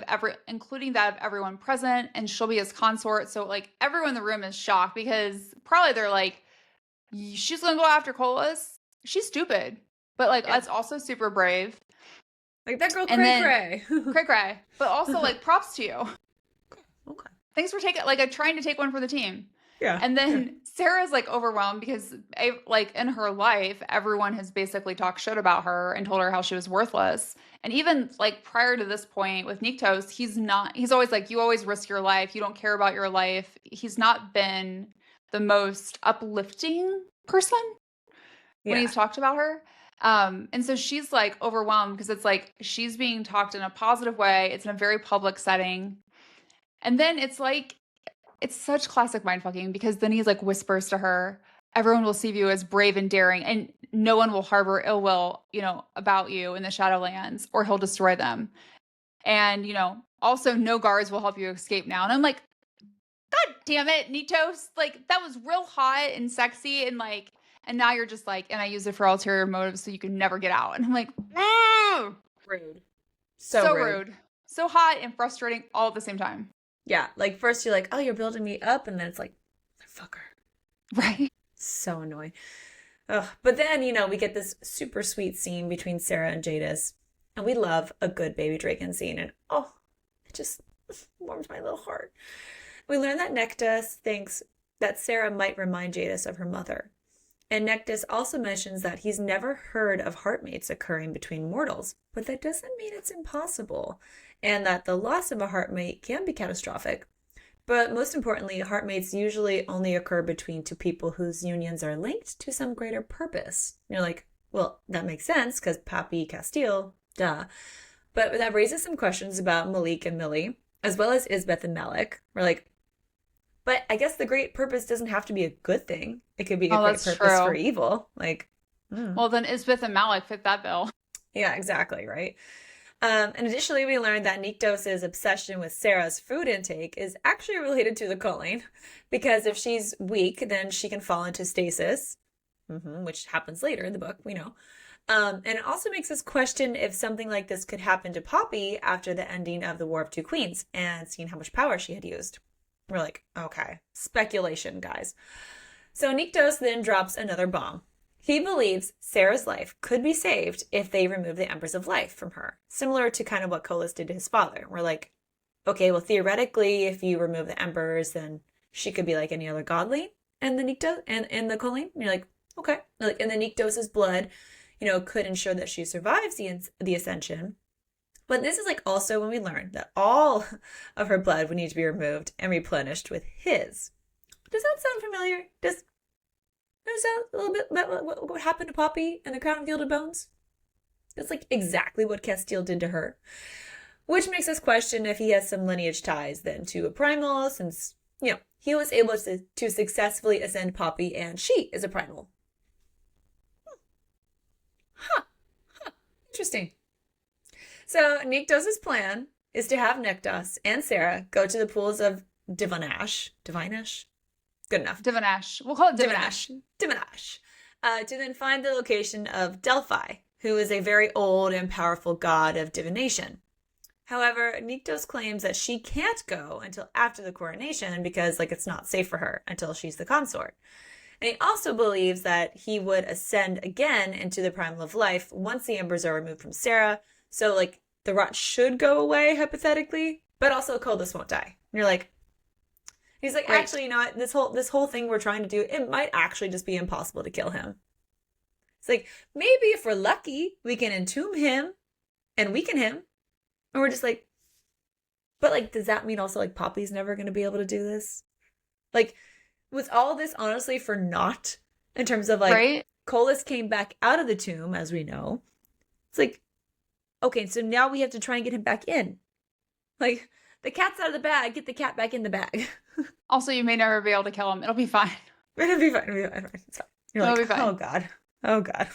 that of everyone present, and she'll be his consort. So like everyone in the room is shocked because probably they're like, she's gonna go after Colas. She's stupid, but like that's also super brave. Like that girl, cray cray. But also like props to you. Okay. Thanks for trying to take one for the team. Yeah. And then Sarah's like overwhelmed because like in her life, everyone has basically talked shit about her and told her how she was worthless. And even like prior to this point with Nyktos, he's always like, you always risk your life. You don't care about your life. He's not been the most uplifting person. when Yeah. he's talked about her. And so she's like overwhelmed because it's like she's being talked in a positive way. It's in a very public setting. And then it's like, it's such classic mindfucking because then he's like whispers to her, everyone will see you as brave and daring, and no one will harbor ill will, about you in the Shadowlands, or he'll destroy them. And, also no guards will help you escape now. And I'm like, God damn it, Nyktos. Like, that was real hot and sexy and like, and now you're just like, and I use it for ulterior motives so you can never get out. And I'm like, Rude. so rude. So hot and frustrating all at the same time. Yeah, like first you're like, oh, you're building me up, and then it's like, fucker. Right. So annoying. Ugh. But then, we get this super sweet scene between Sera and Jadis, and we love a good baby Draken scene, and it just warms my little heart. We learn that Nyktos thinks that Sera might remind Jadis of her mother. And Nyktos also mentions that he's never heard of heartmates occurring between mortals, but that doesn't mean it's impossible, and that the loss of a heartmate can be catastrophic. But most importantly, heartmates usually only occur between two people whose unions are linked to some greater purpose. And you're like, well, that makes sense because Pappy Casteel, duh. But that raises some questions about Malik and Millie, as well as Isbeth and Malik. We're like, but I guess the great purpose doesn't have to be a good thing. It could be a great purpose for evil. Like, well, then Isbeth and Malik fit that bill. Yeah, exactly, right? And additionally, we learned that Nyktos' obsession with Sera's food intake is actually related to the choline, because if she's weak, then she can fall into stasis, which happens later in the book, we know. And it also makes us question if something like this could happen to Poppy after the ending of the War of Two Queens and seeing how much power she had used. We're like, okay, speculation, guys. So Nyktos then drops another bomb. He believes Sera's life could be saved if they remove the Embers of Life from her, similar to kind of what Colas did to his father. We're like, okay, well, theoretically, if you remove the Embers, then she could be like any other godling and the Nyktos and the choline. And you're like, okay. Like, and the Nyktos' blood, could ensure that she survives the ascension. But this is like also when we learn that all of her blood would need to be removed and replenished with his. Does that sound familiar? Does that a little bit about what happened to Poppy and the Crown of Gilded Bones? That's like exactly what Casteel did to her. Which makes us question if he has some lineage ties then to a primal, since, he was able to successfully ascend Poppy and she is a primal. Interesting. So Nyktos' plan is to have Nyktos and Sera go to the pools of Divinash. Divinash? Good enough. Divinash. We'll call it Divinash. Divinash. To then find the location of Delphi, who is a very old and powerful god of divination. However, Nyktos claims that she can't go until after the coronation because, it's not safe for her until she's the consort. And he also believes that he would ascend again into the primal of life once the embers are removed from Sera. So, the rot should go away, hypothetically, but also Colas won't die. And you're like, he's like, right. Actually, you know what? This whole thing we're trying to do, it might actually just be impossible to kill him. It's like, maybe if we're lucky, we can entomb him and weaken him. And we're just like, but does that mean also Poppy's never going to be able to do this? Was all this honestly for naught in terms of right? Colas came back out of the tomb, as we know. It's like, okay, so now we have to try and get him back in. The cat's out of the bag, get the cat back in the bag. Also, you may never be able to kill him. It'll be fine. It'll be fine. You're It'll be fine. Oh, God. Oh, God.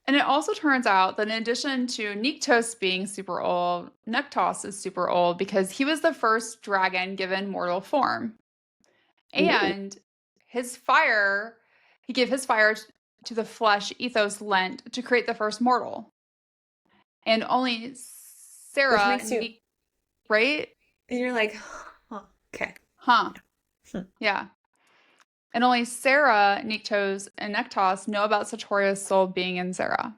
And it also turns out that in addition to Nyktos being super old, Nyktos is super old because he was the first dragon given mortal form. And his fire, he gave his fire to the flesh ethos lent to create the first mortal. And only Sera, right? And you're like, okay. Yeah. And only Sera, Nyktos, and Nyktos know about Sartorius' soul being in Sera.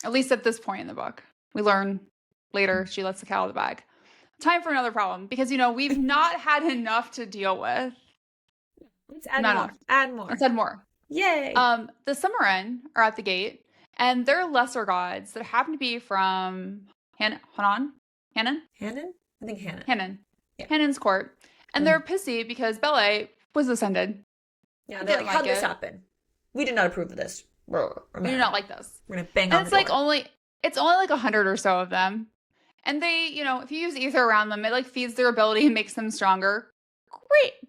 At least at this point in the book. We learn later she lets the cat out of the bag. Time for another problem, because, we've not had enough to deal with. Let's add more. Add more. Let's add more. Yay. The Summoren are at the gate, and they're lesser gods that happen to be from Hannon? I think Hannon. Hannon. Yeah. Hannon's court. And they're pissy because Bele was ascended. Yeah, I they're didn't like, how'd like this it. happen? We did not approve of this. We're We do mad. not like this. We're gonna bang And on the door. it's only like 100 or so of them. And they, if you use ether around them, it like feeds their ability and makes them stronger.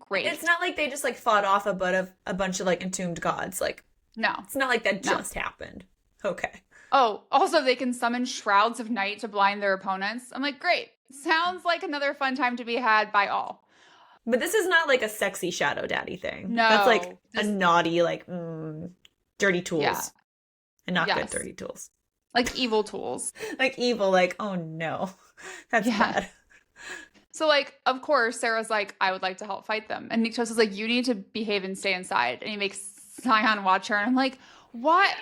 Great. It's not like they just like fought off a bunch of like entombed gods. Like, No, it's not like that no. just happened. Okay. Oh, also they can summon shrouds of night to blind their opponents. I'm like, great. Sounds like another fun time to be had by all. But this is not like a sexy shadow daddy thing. No. That's like a naughty, like, dirty tools. Yeah. And not good Yes. dirty tools. Like evil tools. Like evil, like, oh no. That's bad. So, like, of course, Sarah's like, I would like to help fight them. And Nyktos is like, you need to behave and stay inside. And he makes Scion watch her. And I'm like, what?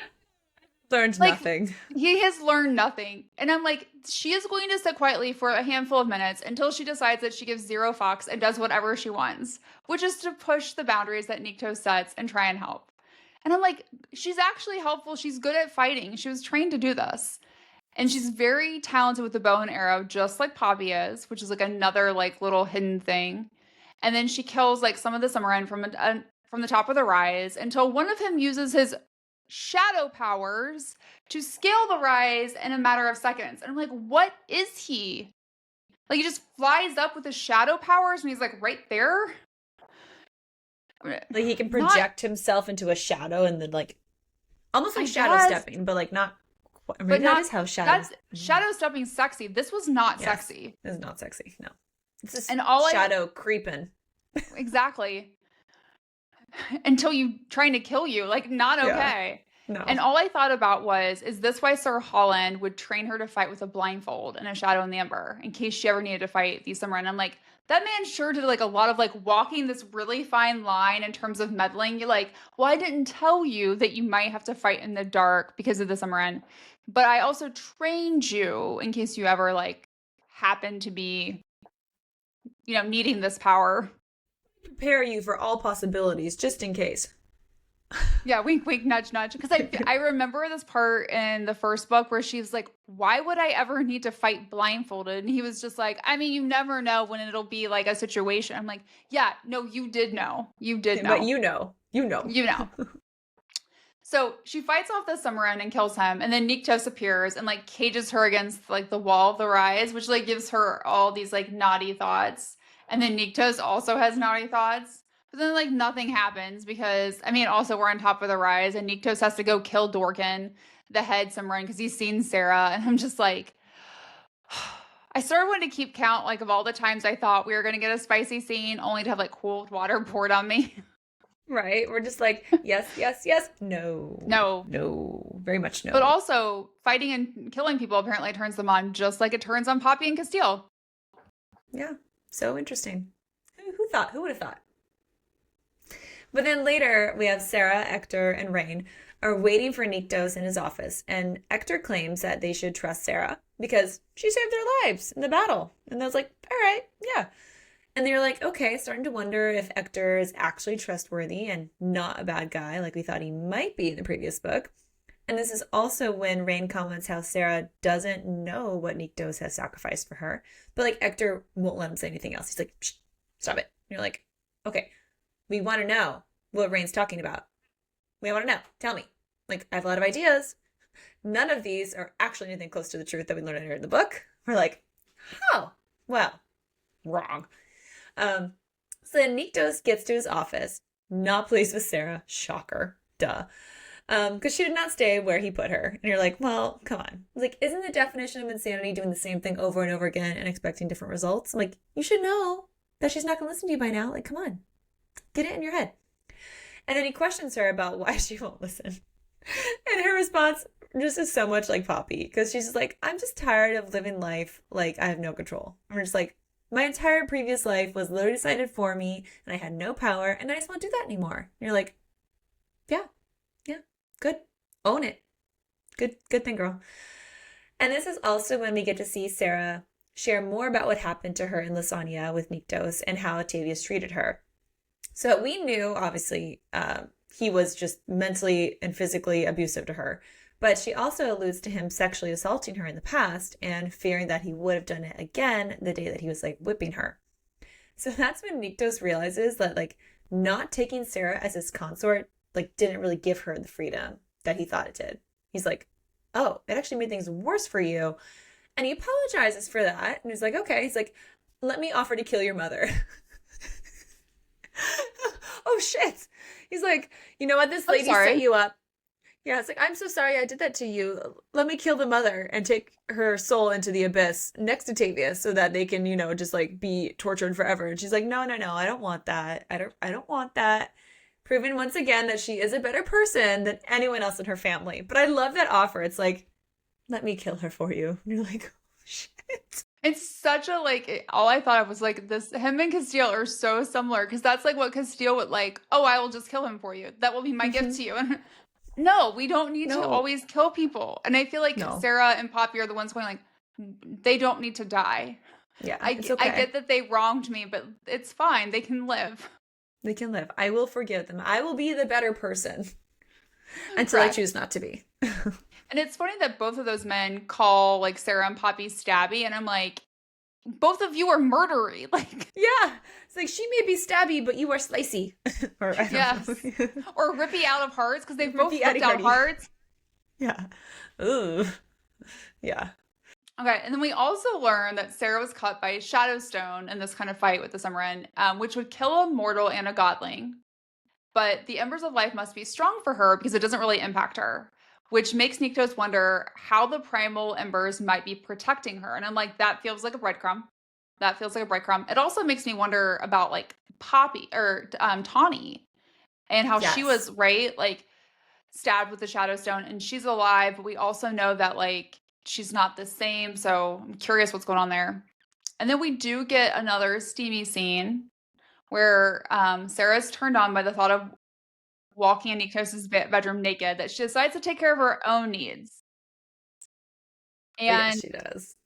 Learned Like, nothing. He has learned nothing. And I'm like, she is going to sit quietly for a handful of minutes until she decides that she gives zero fucks and does whatever she wants, which is to push the boundaries that Nyktos sets and try and help. And I'm like, she's actually helpful. She's good at fighting. She was trained to do this. And she's very talented with the bow and arrow, just like Poppy is, which is like another like little hidden thing. And then she kills like some of the Summoren from the top of the rise until one of him uses his shadow powers to scale the rise in a matter of seconds. And I'm like, what is he? Like he just flies up with his shadow powers and he's like right there. Like he can project himself into a shadow and then like almost like shadow stepping, but like not. I mean, but that is how shadow. Shadow stepping sexy. This was not sexy. It's not sexy. No, it's just shadow creeping. Exactly. Until you trying to kill you, like not okay. Yeah. No. And all I thought about was, is this why Sir Holland would train her to fight with a blindfold and a shadow in the Ember in case she ever needed to fight these Summoren? I'm like, that man sure did like a lot of like walking this really fine line in terms of meddling. You're like, well, I didn't tell you that you might have to fight in the dark because of the Summoren, but I also trained you in case you ever like happen to be, needing this power. Prepare you for all possibilities just in case. Yeah, wink, wink, nudge, nudge. Because I remember this part in the first book where she's like, why would I ever need to fight blindfolded? And he was just like, I mean, you never know when it'll be like a situation. I'm like, yeah, no, you did know. You did know. But you know. So she fights off the Summoren and kills him. And then Nyktos appears and like cages her against like the wall of the rise, which like gives her all these like naughty thoughts. And then Nyktos also has naughty thoughts. But then, like, nothing happens because, I mean, also we're on top of the rise and Nyktos has to go kill Dorkin, the head Summoren, because he's seen Sera. And I'm just like, I sort of wanted to keep count, like, of all the times I thought we were going to get a spicy scene only to have, like, cold water poured on me. Right? We're just like, yes, yes, yes. No. No. No. Very much no. But also, fighting and killing people apparently turns them on just like it turns on Poppy and Casteel. Yeah. So interesting. Who thought? Who would have thought? But then later, we have Sera, Ector, and Rain are waiting for Nyktos in his office, and Ector claims that they should trust Sera because she saved their lives in the battle. And I was like, all right, yeah. And they're like, okay, starting to wonder if Ector is actually trustworthy and not a bad guy like we thought he might be in the previous book. And this is also when Rain comments how Sera doesn't know what Nyktos has sacrificed for her, but like Ector won't let him say anything else. He's like, shh, stop it. And you're like, okay. We want to know what Rain's talking about. We want to know. Tell me. Like, I have a lot of ideas. None of these are actually anything close to the truth that we learned in the book. We're like, oh, well, wrong. So then Nyktos gets to his office, not pleased with Sera. Shocker. Duh. Because she did not stay where he put her. And you're like, well, come on. Like, isn't the definition of insanity doing the same thing over and over again and expecting different results? I'm like, you should know that she's not going to listen to you by now. Like, come on. Get it in your head. And then he questions her about why she won't listen. And her response just is so much like Poppy. Because she's just like, I'm just tired of living life like I have no control. I'm just like, my entire previous life was literally decided for me. And I had no power. And I just won't do that anymore. And you're like, yeah. Good. Own it. Good thing, girl. And this is also when we get to see Sera share more about what happened to her in Lasagna with Nyktos and how Octavius treated her. So we knew, obviously, he was just mentally and physically abusive to her. But she also alludes to him sexually assaulting her in the past and fearing that he would have done it again the day that he was, like, whipping her. So that's when Nyktos realizes that, like, not taking Sera as his consort, like, didn't really give her the freedom that he thought it did. He's like, oh, it actually made things worse for you. And he apologizes for that. And he's like, okay. He's like, let me offer to kill your mother. Oh, shit. He's like, you know what? This lady set you up. Yeah, it's like, I'm so sorry I did that to you. Let me kill the mother and take her soul into the abyss next to Tavia so that they can, just like be tortured forever. And she's like, no, I don't want that. I don't want that. Proving once again that she is a better person than anyone else in her family. But I love that offer. It's like, let me kill her for you. And you're like, oh, shit. It's such a, like, all I thought of was, like, him and Casteel are so similar, because that's, like, what Casteel would, like, oh, I will just kill him for you. That will be my gift to you. And no, we don't need to always kill people. And I feel like Sera and Poppy are the ones going, like, they don't need to die. Yeah, it's okay. I get that they wronged me, but it's fine. They can live. They can live. I will forgive them. I will be the better person until I choose not to be. And it's funny that both of those men call, like, Sera and Poppy stabby, and I'm like, both of you are murdery. Like, yeah, it's like, she may be stabby, but you are slicey. Or or rippy out of hearts, because they've both ripped out hearts. Yeah. Ooh. Yeah. Okay, and then we also learn that Sera was cut by a shadow stone in this kind of fight with the Summorin, which would kill a mortal and a godling. But the Embers of Life must be strong for her because it doesn't really impact her, which makes Nyktos wonder how the primal embers might be protecting her. And I'm like, that feels like a breadcrumb. That feels like a breadcrumb. It also makes me wonder about, like, Poppy or Tawny and how she was, right, like, stabbed with the shadow stone and she's alive. But we also know that, like, she's not the same. So I'm curious what's going on there. And then we do get another steamy scene where Sera's turned on by the thought of walking in Nyktos' bedroom naked, that she decides to take care of her own needs. And she does.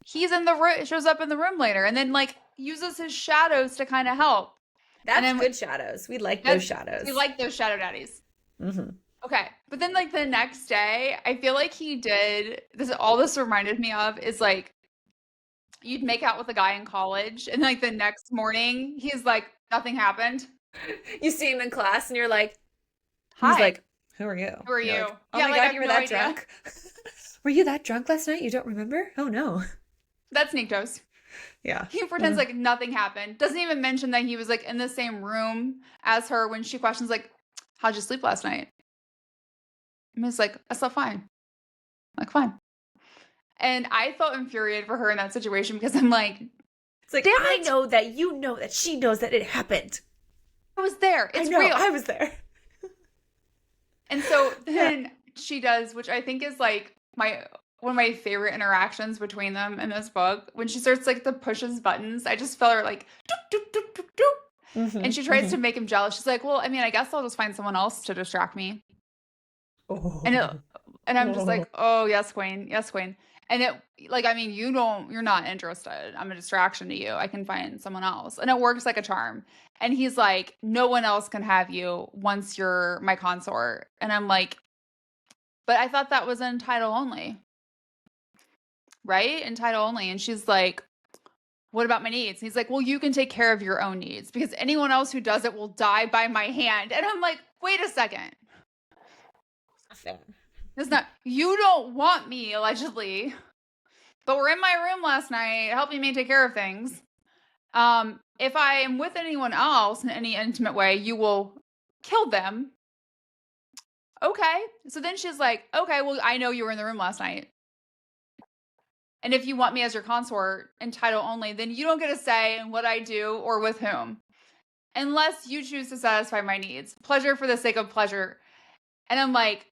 He's in the room, shows up in the room later, and then, like, uses his shadows to kind of help. That's good shadows. We like those shadows. We like those shadow daddies. Mm-hmm. Okay, but then, like, the next day, I feel like he did this. All this reminded me of is, like, you'd make out with a guy in college, and, like, the next morning, he's like, nothing happened. You see him in class, and you're like, hi. He's like, who are you? Who are you? Like, oh my God, you were that drunk? Were you that drunk last night? You don't remember? Oh, no. That's Nyktos. Yeah. He pretends like nothing happened. Doesn't even mention that he was, like, in the same room as her when she questions, like, how'd you sleep last night? And he's like, I slept fine. I'm like, fine. And I felt infuriated for her in that situation because I'm like, it's like, I know that you know that she knows that it happened. I was there. It's real. I was there. And so then she does, which I think is, like, one of my favorite interactions between them in this book. When she starts, like, to push his buttons, I just felt her, like, doop, doop, doop, doop, doop. Mm-hmm, and she tries to make him jealous. She's like, well, I mean, I guess I'll just find someone else to distract me. Oh. And I'm just like, oh, yes, queen. Yes, queen. And it, like, I mean, you're not interested. I'm a distraction to you. I can find someone else. And it works like a charm. And he's like, no one else can have you once you're my consort. And I'm like, but I thought that was in title only. Right? In title only. And she's like, what about my needs? And he's like, well, you can take care of your own needs because anyone else who does it will die by my hand. And I'm like, wait a second. It's not, you don't want me, allegedly, but we're in my room last night helping me take care of things. If I am with anyone else in any intimate way, you will kill them. Okay. So then she's like, okay, well, I know you were in the room last night. And if you want me as your consort in title only, then you don't get a say in what I do or with whom. Unless you choose to satisfy my needs. Pleasure for the sake of pleasure. And I'm like,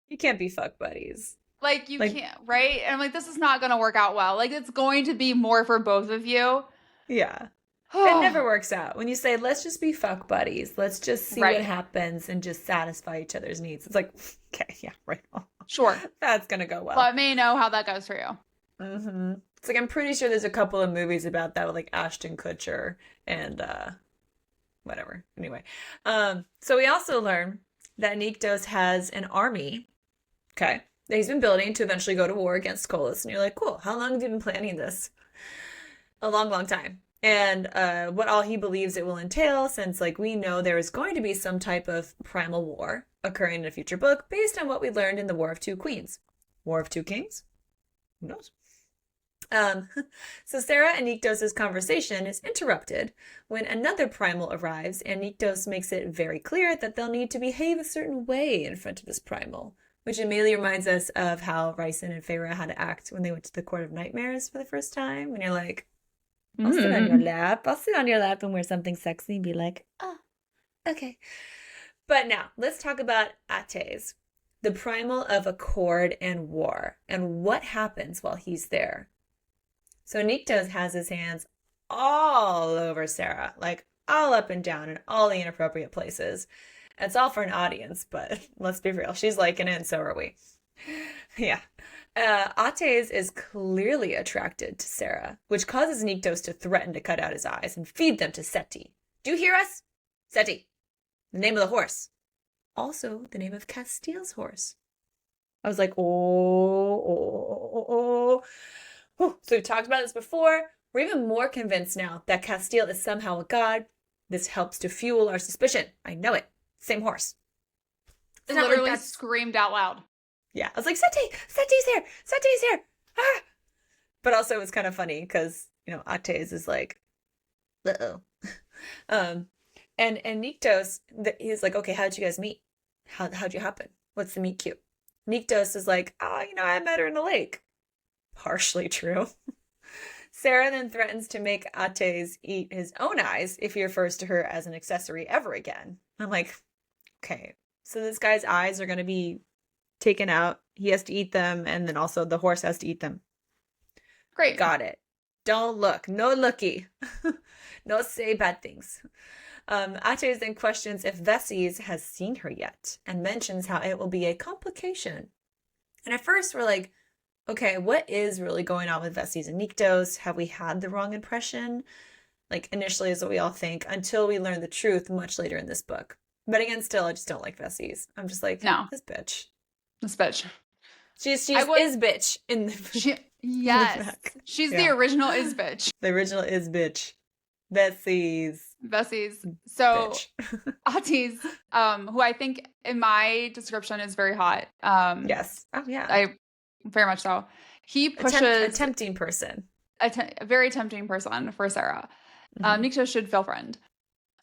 you can't be fuck buddies. Like, you can't, right? And I'm like, this is not going to work out well. Like, it's going to be more for both of you. Yeah. It never works out. When you say, let's just be fuck buddies. Let's just see what happens and just satisfy each other's needs. It's like, okay, yeah, right. Sure. That's going to go well. Let me know how that goes for you. Mm-hmm. It's like, I'm pretty sure there's a couple of movies about that with, like, Ashton Kutcher and whatever. Anyway. So we also learn that Nyktos has an army, okay, that he's been building to eventually go to war against Kolis. And you're like, cool, how long have you been planning this? A long, long time. and what all he believes it will entail, since like we know there is going to be some type of primal war occurring in a future book based on what we learned in the War of Two Queens. War of Two Kings? Who knows? So Sera and Nyktos' conversation is interrupted when another primal arrives, and Nyktos makes it very clear that they'll need to behave a certain way in front of this primal, which immediately reminds us of how Rhysand and Feyre had to act when they went to the Court of Nightmares for the first time. When you're like, I'll sit on your lap. I'll sit on your lap and wear something sexy and be like, oh, okay. But now, let's talk about Ates, the primal of accord and war, and what happens while he's there. So Nyktos has his hands all over Sera, like all up and down in all the inappropriate places. It's all for an audience, but let's be real. She's liking it, and so are we. Yeah. Ates is clearly attracted to Sera, which causes Nyktos to threaten to cut out his eyes and feed them to Seti. Do you hear us? Seti. The name of the horse. Also, the name of Casteel's horse. I was like, oh. So we've talked about this before. We're even more convinced now that Casteel is somehow a god. This helps to fuel our suspicion. I know it. Same horse. It literally screamed out loud. Yeah, I was like, Seti's here! Seti's here! Ah! But also it was kind of funny because, Ates is like, uh-oh. And Nyktos, he's like, okay, how'd you guys meet? How'd you happen? What's the meet cute? Nyktos is like, I met her in the lake. Partially true. Sera then threatens to make Ates eat his own eyes if he refers to her as an accessory ever again. I'm like, okay, so this guy's eyes are going to be taken out. He has to eat them, and then also the horse has to eat them. Great. Got it. Don't look. No looky. No say bad things. Ates then questions if Veses has seen her yet, and mentions how it will be a complication. And at first we're like, okay, what is really going on with Veses and Nyktos? Have we had the wrong impression? Like, initially is what we all think, until we learn the truth much later in this book. But again, still, I just don't like Veses. I'm just like, no. This bitch. She's is bitch in the yes. She's the original is bitch. The original is bitch. Veses. So Ates, who I think in my description is very hot. Yes. Oh yeah. Very much so. He pushes a tempting person. A very tempting person for Sera. Nyktos should feel friend.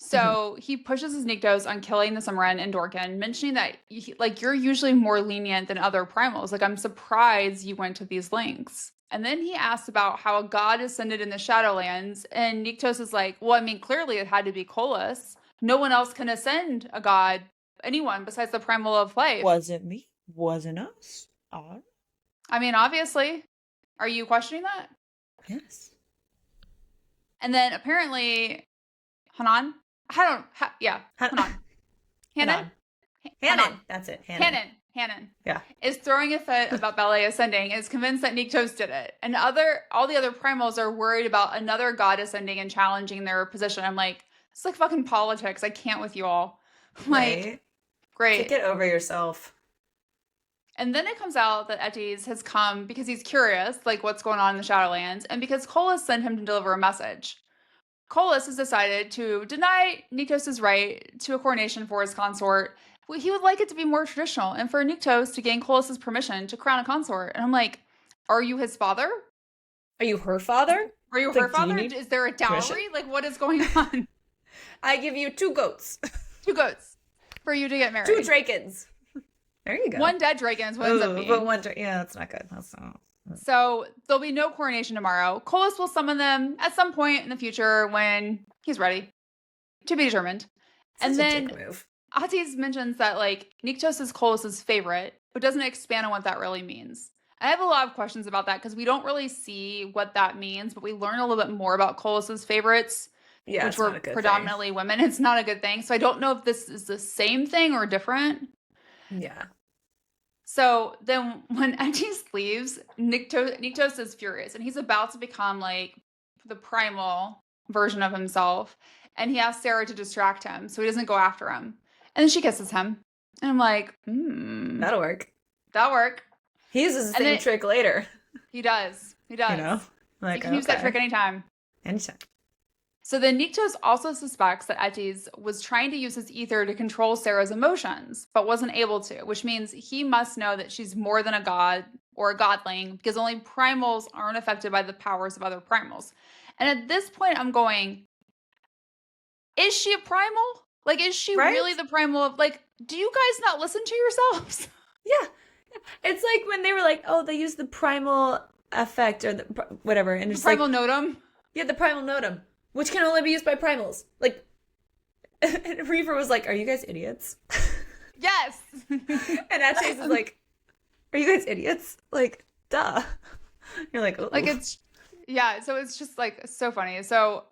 So he pushes his Nyktos on killing the Summerin and Dorkin, mentioning that you're usually more lenient than other primals. Like, I'm surprised you went to these lengths. And then he asks about how a god ascended in the Shadowlands, and Nyktos is like, well, I mean, clearly it had to be Kolis. No one else can ascend a god, anyone besides the primal of life. Wasn't me. Wasn't us. I mean, obviously. Are you questioning that? Yes. And then apparently, Hanan? Hannan. That's it. Hannan. Yeah. Is throwing a fit about ballet ascending and is convinced that Nyktos did it. And all the other primals are worried about another god ascending and challenging their position. I'm like, it's like fucking politics. I can't with you all. Like, great. Get over yourself. And then it comes out that Ates has come because he's curious, like what's going on in the Shadowlands, and because Kolis sent him to deliver a message. Kolis has decided to deny Nyktos' right to a coronation for his consort. He would like it to be more traditional, and for Nyktos to gain Kolis' permission to crown a consort. And I'm like, are you his father? Are you her father? Are you her father? Is there a dowry? Permission? Like, what is going on? I give you 2 goats. 2 goats for you to get married. 2 drakens. There you go. 1 dead dragon is what ends up being. But 1 yeah, that's not good. That's not. So there'll be no coronation tomorrow. Kolis will summon them at some point in the future when he's ready. To be determined. Such and then move. Ates mentions that like Nyktos is Kolis' favorite, but doesn't expand on what that really means. I have a lot of questions about that because we don't really see what that means, but we learn a little bit more about Kolis' favorites, which were predominantly women. It's not a good thing. So I don't know if this is the same thing or different. Yeah. So then when Ates leaves, Nyktos is furious, and he's about to become like the primal version of himself. And he asks Sera to distract him so he doesn't go after him. And then she kisses him. And I'm like, That'll work. That'll work. He uses the same trick later. He does. Like, he can use that trick anytime. Anytime. So then Nyktos also suspects that Etis was trying to use his ether to control Sera's emotions, but wasn't able to, which means he must know that she's more than a god or a godling because only primals aren't affected by the powers of other primals. And at this point, I'm going, is she a primal? Like, is she really the primal of, like, do you guys not listen to yourselves? Yeah. It's like when they were like, oh, they use the primal effect or the whatever. And it's primal notum? Yeah, the primal notum, which can only be used by primals. Like, and Reaver was like, are you guys idiots? Yes. And Atchis is like, are you guys idiots? Like, duh. You're like, ooh. Like, so it's just like so funny. So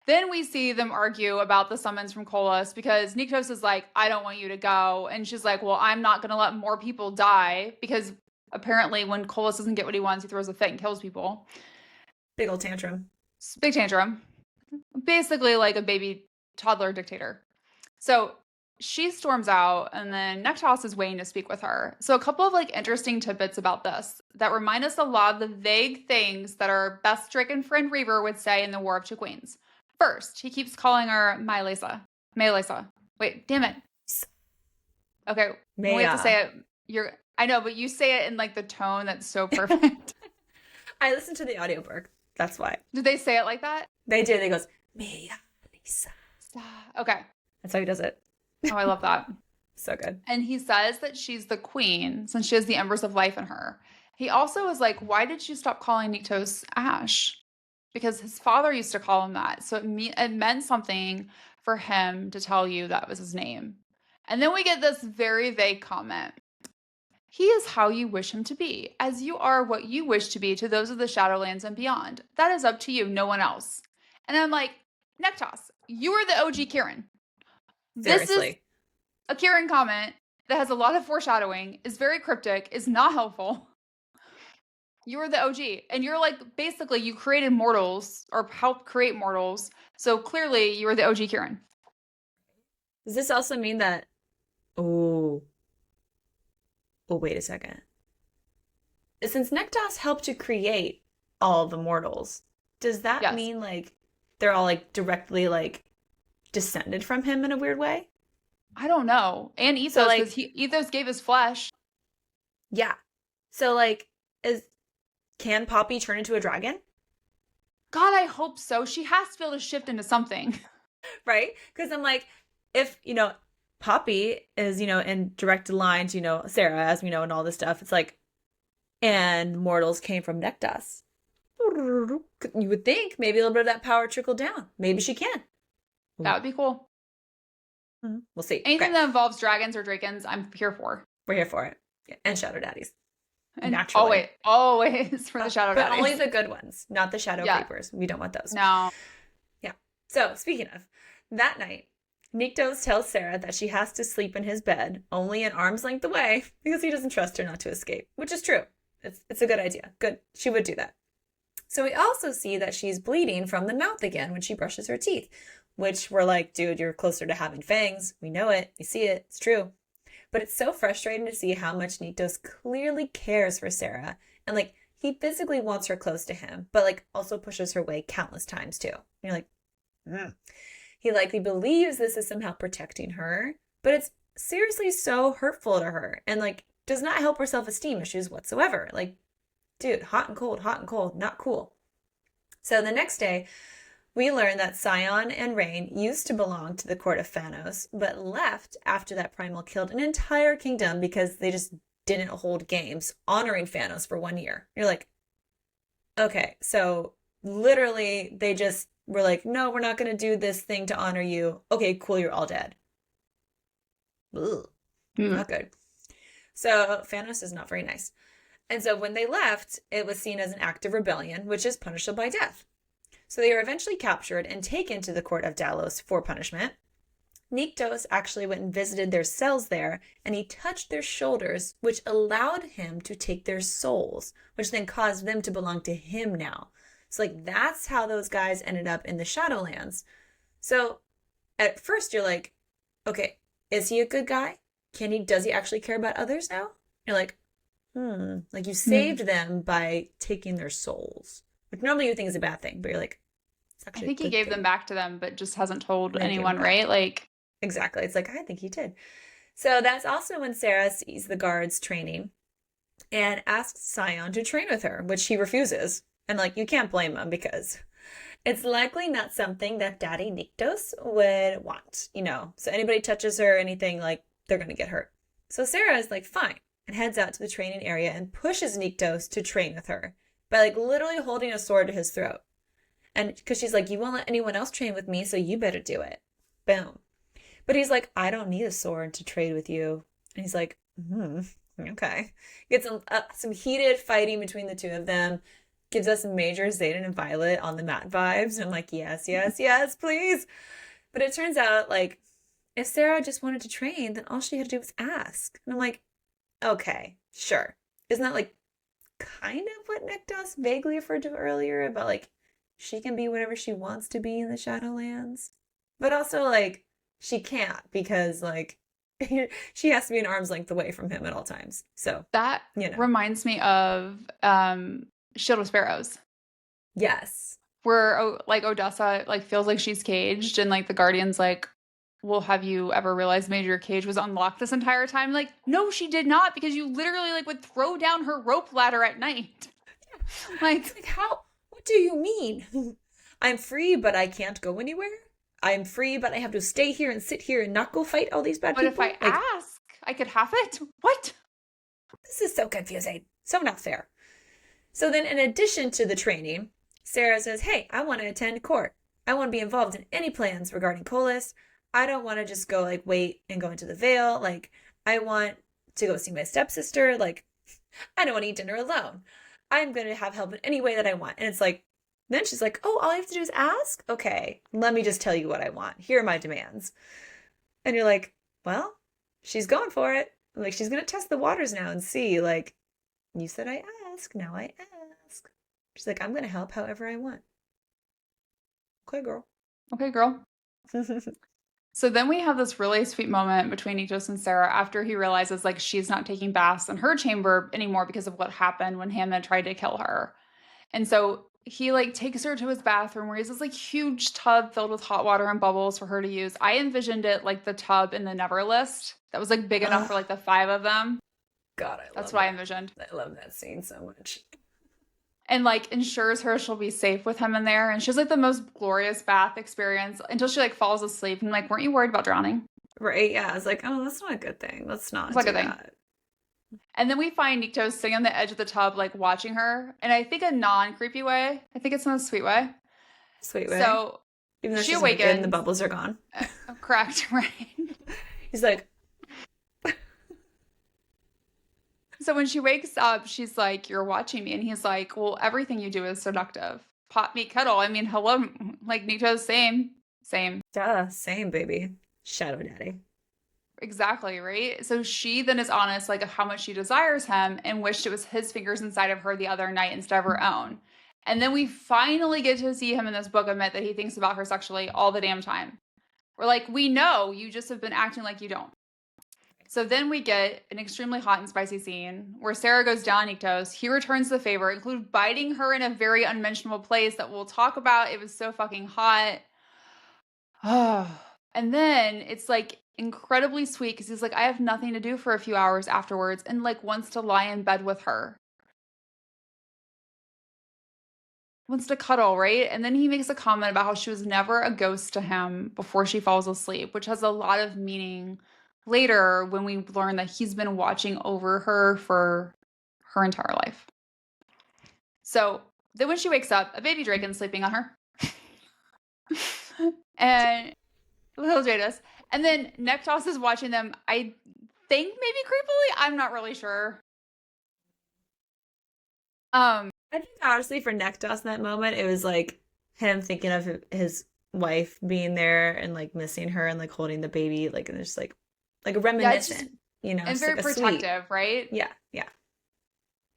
then we see them argue about the summons from Kolos because Nyktos is like, I don't want you to go. And she's like, well, I'm not going to let more people die because apparently when Kolos doesn't get what he wants, he throws a fit and kills people. Big old tantrum. Big tantrum. Basically like a baby toddler dictator. So she storms out and then Nyktos is waiting to speak with her. So a couple of like interesting tidbits about this that remind us a lot of the vague things that our best Draken friend Reaver would say in the War of Two Queens. First, he keeps calling her Mylesa. Wait, damn it. Okay, when we have to say it, I know, but you say it in like the tone that's so perfect. I listened to the audiobook. That's why. Did they say it like that? They did. They goes, Mia Lisa. Okay. That's how he does it. Oh, I love that. So good. And he says that she's the queen since she has the embers of life in her. He also is like, why did you stop calling Nyktos Ash? Because his father used to call him that. So it meant something for him to tell you that was his name. And then we get this very vague comment. He is how you wish him to be, as you are what you wish to be to those of the Shadowlands and beyond. That is up to you, no one else. And I'm like, Nyktos, you are the OG Kieran. Seriously. This is a Kieran comment that has a lot of foreshadowing, is very cryptic, is not helpful. You are the OG. And you're like, basically, you created mortals or helped create mortals. So clearly, you are the OG Kieran. Does this also mean that... Oh, wait a second. Since Nyktos helped to create all the mortals, does that mean like they're all like directly like descended from him in a weird way? I don't know. And Ethos, because Ethos gave his flesh. Yeah. So like, can Poppy turn into a dragon? God, I hope so. She has to be able to shift into something. Right? Because I'm like, if, Poppy is, in direct line to, Sera, as we know, and all this stuff, it's like, and mortals came from Nyktos. You would think maybe a little bit of that power trickled down. Maybe she can. That would be cool. We'll see. Anything that involves dragons or drakens, I'm here for. We're here for it. Yeah. And shadow daddies. And naturally. Always for the shadow daddies. But only the good ones, not the shadow creepers. We don't want those. No. Yeah. So, speaking of, that night, Nyktos tells Sera that she has to sleep in his bed, only an arm's length away, because he doesn't trust her not to escape, which is true. It's a good idea. Good. She would do that. So we also see that she's bleeding from the mouth again when she brushes her teeth, which we're like, dude, you're closer to having fangs. We know it. We see it. It's true. But it's so frustrating to see how much Nyktos clearly cares for Sera. And like, he physically wants her close to him, but like also pushes her away countless times too. And you're like, He likely believes this is somehow protecting her, but it's seriously so hurtful to her and like does not help her self-esteem issues whatsoever. Like, dude, hot and cold, not cool. So the next day, we learn that Sion and Rain used to belong to the court of Phanos, but left after that primal killed an entire kingdom because they just didn't hold games honoring Phanos for 1 year. You're like, okay, so literally they just were like, no, we're not going to do this thing to honor you. Okay, cool, you're all dead. Ugh, not good. So Phanos is not very nice. And so when they left, it was seen as an act of rebellion, which is punishable by death. So they were eventually captured and taken to the court of Dalos for punishment. Nyktos actually went and visited their cells there, and he touched their shoulders, which allowed him to take their souls, which then caused them to belong to him now. So like that's how those guys ended up in the Shadowlands. So at first you're like, okay, is he a good guy? Does he actually care about others now? You're like, like you saved them by taking their souls, which normally you think is a bad thing, but you're like, It's I actually a think he good gave them thing. back to them, but just hasn't told And they gave them anyone, back. right? Like, Exactly. It's like, I think he did. So that's also when Sarah sees the guards training and asks Scion to train with her, which he refuses. And like, you can't blame him because it's likely not something that Daddy Nyktos would want, you know. So anybody touches her or anything, like, they're going to get hurt. So Sarah is like, fine, and heads out to the training area and pushes Nyktos to train with her by like literally holding a sword to his throat. And because she's like, you won't let anyone else train with me, so you better do it. Boom. But he's like, I don't need a sword to trade with you. And he's like, okay. Gets some heated fighting between the two of them. Gives us major Zayden and Violet on the mat vibes. And I'm like, yes, yes, yes, please. But it turns out, like, if Sarah just wanted to train, then all she had to do was ask. And I'm like, okay, sure. Isn't that like kind of what Nyktos vaguely referred to earlier about like she can be whatever she wants to be in the Shadowlands? But also like she can't because like she has to be an arm's length away from him at all times. So, that you know. reminds me of Shield of Sparrows, Yes. where like Odessa like feels like she's caged, and like the Guardian's like, well, have you ever realized Major Cage was unlocked this entire time? Like, no, she did not, because you literally like would throw down her rope ladder at night. It's like, how? What do you mean? I'm free, but I can't go anywhere? I'm free, but I have to stay here and sit here and not go fight all these bad but if people? I Like, ask, I could have it? What? this is so confusing. So not fair. So then, in addition to the training, Sarah says, hey, I want to attend court. I want to be involved in any plans regarding Colas. I don't want to just go, like, wait and go into the Vale. Like, I want to go see my stepsister. Like, I don't want to eat dinner alone. I'm going to have help in any way that I want. And it's like, then she's like, oh, all I have to do is ask? Okay, let me just tell you what I want. Here are my demands. And you're like, well, she's going for it. Like, she's going to test the waters now and see, like, you said I ask, now I ask. She's like, I'm going to help however I want. Okay, girl. Okay, girl. So then we have this really sweet moment between Nyktos and Sera after he realizes like she's not taking baths in her chamber anymore because of what happened when Hannah tried to kill her. And so he like takes her to his bathroom where he has this like huge tub filled with hot water and bubbles for her to use. I envisioned it like the tub in the Never List that was like big enough for like the 5 of them. God, I That's love what I that. envisioned. I love that scene so much. And like ensures her she'll be safe with him in there. And she has like the most glorious bath experience until she like falls asleep. And like, weren't you worried about drowning? Right? Yeah, I was like, oh, that's not a good thing. Let's It's not like a do thing. that. And then we find Nyktos sitting on the edge of the tub, like watching her. And I think a non-creepy way. I think it's in a sweet way. Sweet way. So Even though she she's naked and the awakens. bubbles are gone. Correct, right? He's like, So when she wakes up, she's like, you're watching me. And he's like, well, everything you do is seductive. Pot, meat, kettle. I mean, hello. Like Nyktos, same. Same. duh, same baby. Shadow daddy. Exactly, right? So she then is honest, like, of how much she desires him and wished it was his fingers inside of her the other night instead of her own. And then we finally get to see him in this book admit that he thinks about her sexually all the damn time. We're like, we know you just have been acting like you don't. So then we get an extremely hot and spicy scene where Sera goes down on Nyktos. He returns the favor, include biting her in a very unmentionable place that we'll talk about. It was so fucking hot. And then it's like incredibly sweet because he's like, I have nothing to do for a few hours afterwards, and like wants to lie in bed with her. Wants to cuddle, right? And then he makes a comment about how she was never a ghost to him before she falls asleep, which has a lot of meaning later when we learn that he's been watching over her for her entire life. So then when she wakes up, a baby dragon's sleeping on her. And little Jadis. And then Nyktos is watching them, I think maybe creepily. I'm not really sure. I think honestly for Nyktos in that moment, it was like him thinking of his wife being there and like missing her and like holding the baby, like and just like reminiscent, just, you know, and it's very like protective, right? Yeah, yeah.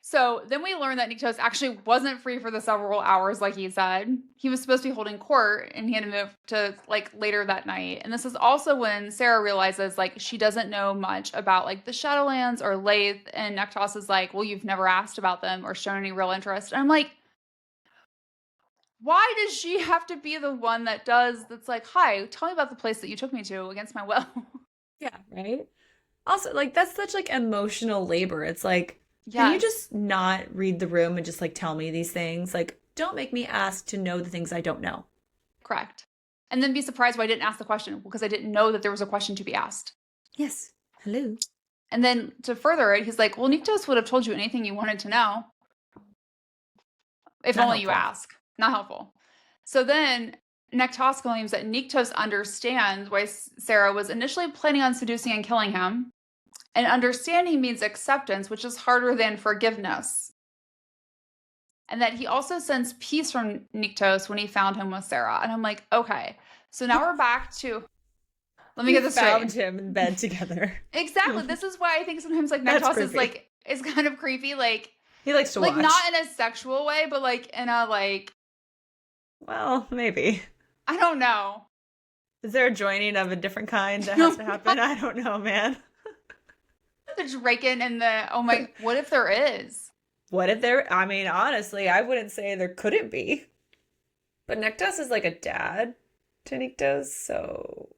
So then we learn that Nyktos actually wasn't free for the several hours, like he said. He was supposed to be holding court, and he had to move to like later that night. And this is also when Sera realizes like she doesn't know much about like the Shadowlands or Lathe, and Nyktos is like, well, you've never asked about them or shown any real interest. And I'm like, Why does she have to be the one that's like, hi, tell me about the place that you took me to against my will? Yeah, right? Also, like, that's such, like, emotional labor. It's like, can you Yes, just not read the room and just, like, tell me these things? Like, don't make me ask to know the things I don't know. correct. And then be surprised why I didn't ask the question because I didn't know that there was a question to be asked. Yes. Hello. And then to further it, he's like, well, Nyktos would have told you anything you wanted to know if Not only you helpful. ask. Not helpful. So then Nyktos claims that Nyktos understands why Sarah was initially planning on seducing and killing him. And understanding means acceptance, which is harder than forgiveness. And that he also sensed peace from Nyktos when he found him with Sarah. And I'm like, okay. So now we're back to, let me You get this found straight. him in bed together. Exactly. This is why I think sometimes like That's Nyktos is creepy. like, is kind of creepy. He likes to watch. Not in a sexual way, but like in a Well, maybe. I don't know. Is there a joining of a different kind that has to happen? I don't know, man. The Draken and the, oh my, what if there is? What if there, I mean, honestly, I wouldn't say there couldn't be. But Nyktos is like a dad to Nyktos, so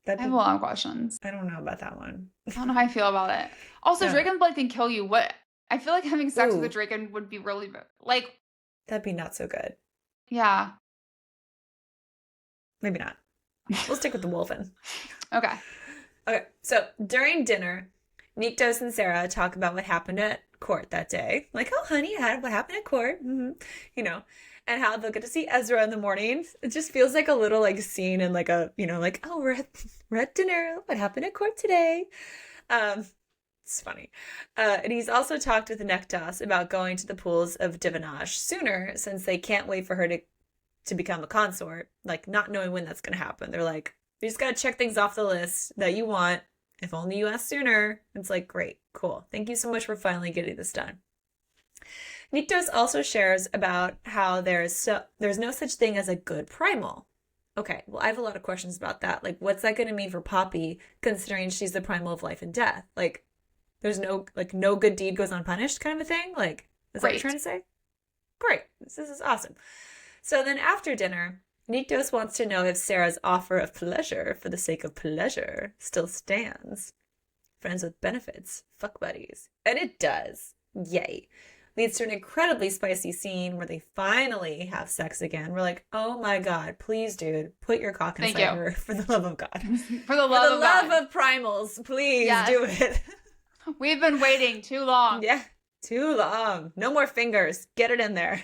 I have a lot of questions. I don't know about that one. I don't know how I feel about it. Also, No. Draken Blood can kill you. What? I feel like having sex with Ooh. a Draken would be really, like, That'd be not so good. yeah. Maybe not. We'll stick with the wolfen. Okay. Okay, so during dinner, Nyktos and Sera talk about what happened at court that day. Like, oh, honey, what happened at court? You know, and how they'll get to see Ezra in the morning. It just feels like a little like scene in like a, like, oh, we're at dinner. What happened at court today? It's funny. And he's also talked with Nyktos about going to the pools of divinage sooner, since they can't wait for her to become a consort, like not knowing when that's going to happen. They're like, you just got to check things off the list that you want. If only you asked sooner. It's like, great, cool. Thank you so much for finally getting this done. Nyktos also shares about how there's no such thing as a good primal. Okay, well, I have a lot of questions about that. Like, what's that going to mean for Poppy, considering she's the primal of life and death? Like, there's no good deed goes unpunished kind of a thing? Like, is that what you're trying to say? Great. This is awesome. So then after dinner, Nyktos wants to know if Sarah's offer of pleasure for the sake of pleasure still stands. Friends with benefits, fuck buddies. And it does. Yay. Leads to an incredibly spicy scene where they finally have sex again. We're like, oh my God, please, dude, put your cock inside her for the love of God. For the love of primals, please do it. We've been waiting too long. Yeah, too long. No more fingers. Get it in there.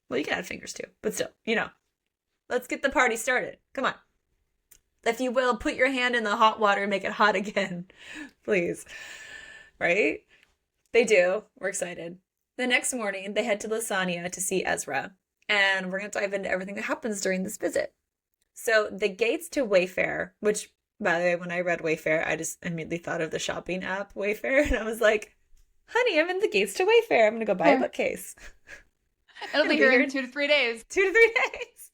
Well, you can add fingers too, but still, let's get the party started. Come on. If you will, put your hand in the hot water and make it hot again, please. Right? They do. We're excited. The next morning, they head to Lasagna to see Ezra, and we're going to dive into everything that happens during this visit. So the gates to Wayfair, which, by the way, when I read Wayfair, I just immediately thought of the shopping app Wayfair, and I was like, honey, I'm in the gates to Wayfair. I'm going to go buy a bookcase. It'll be here in 2 to 3 days. 2 to 3 days.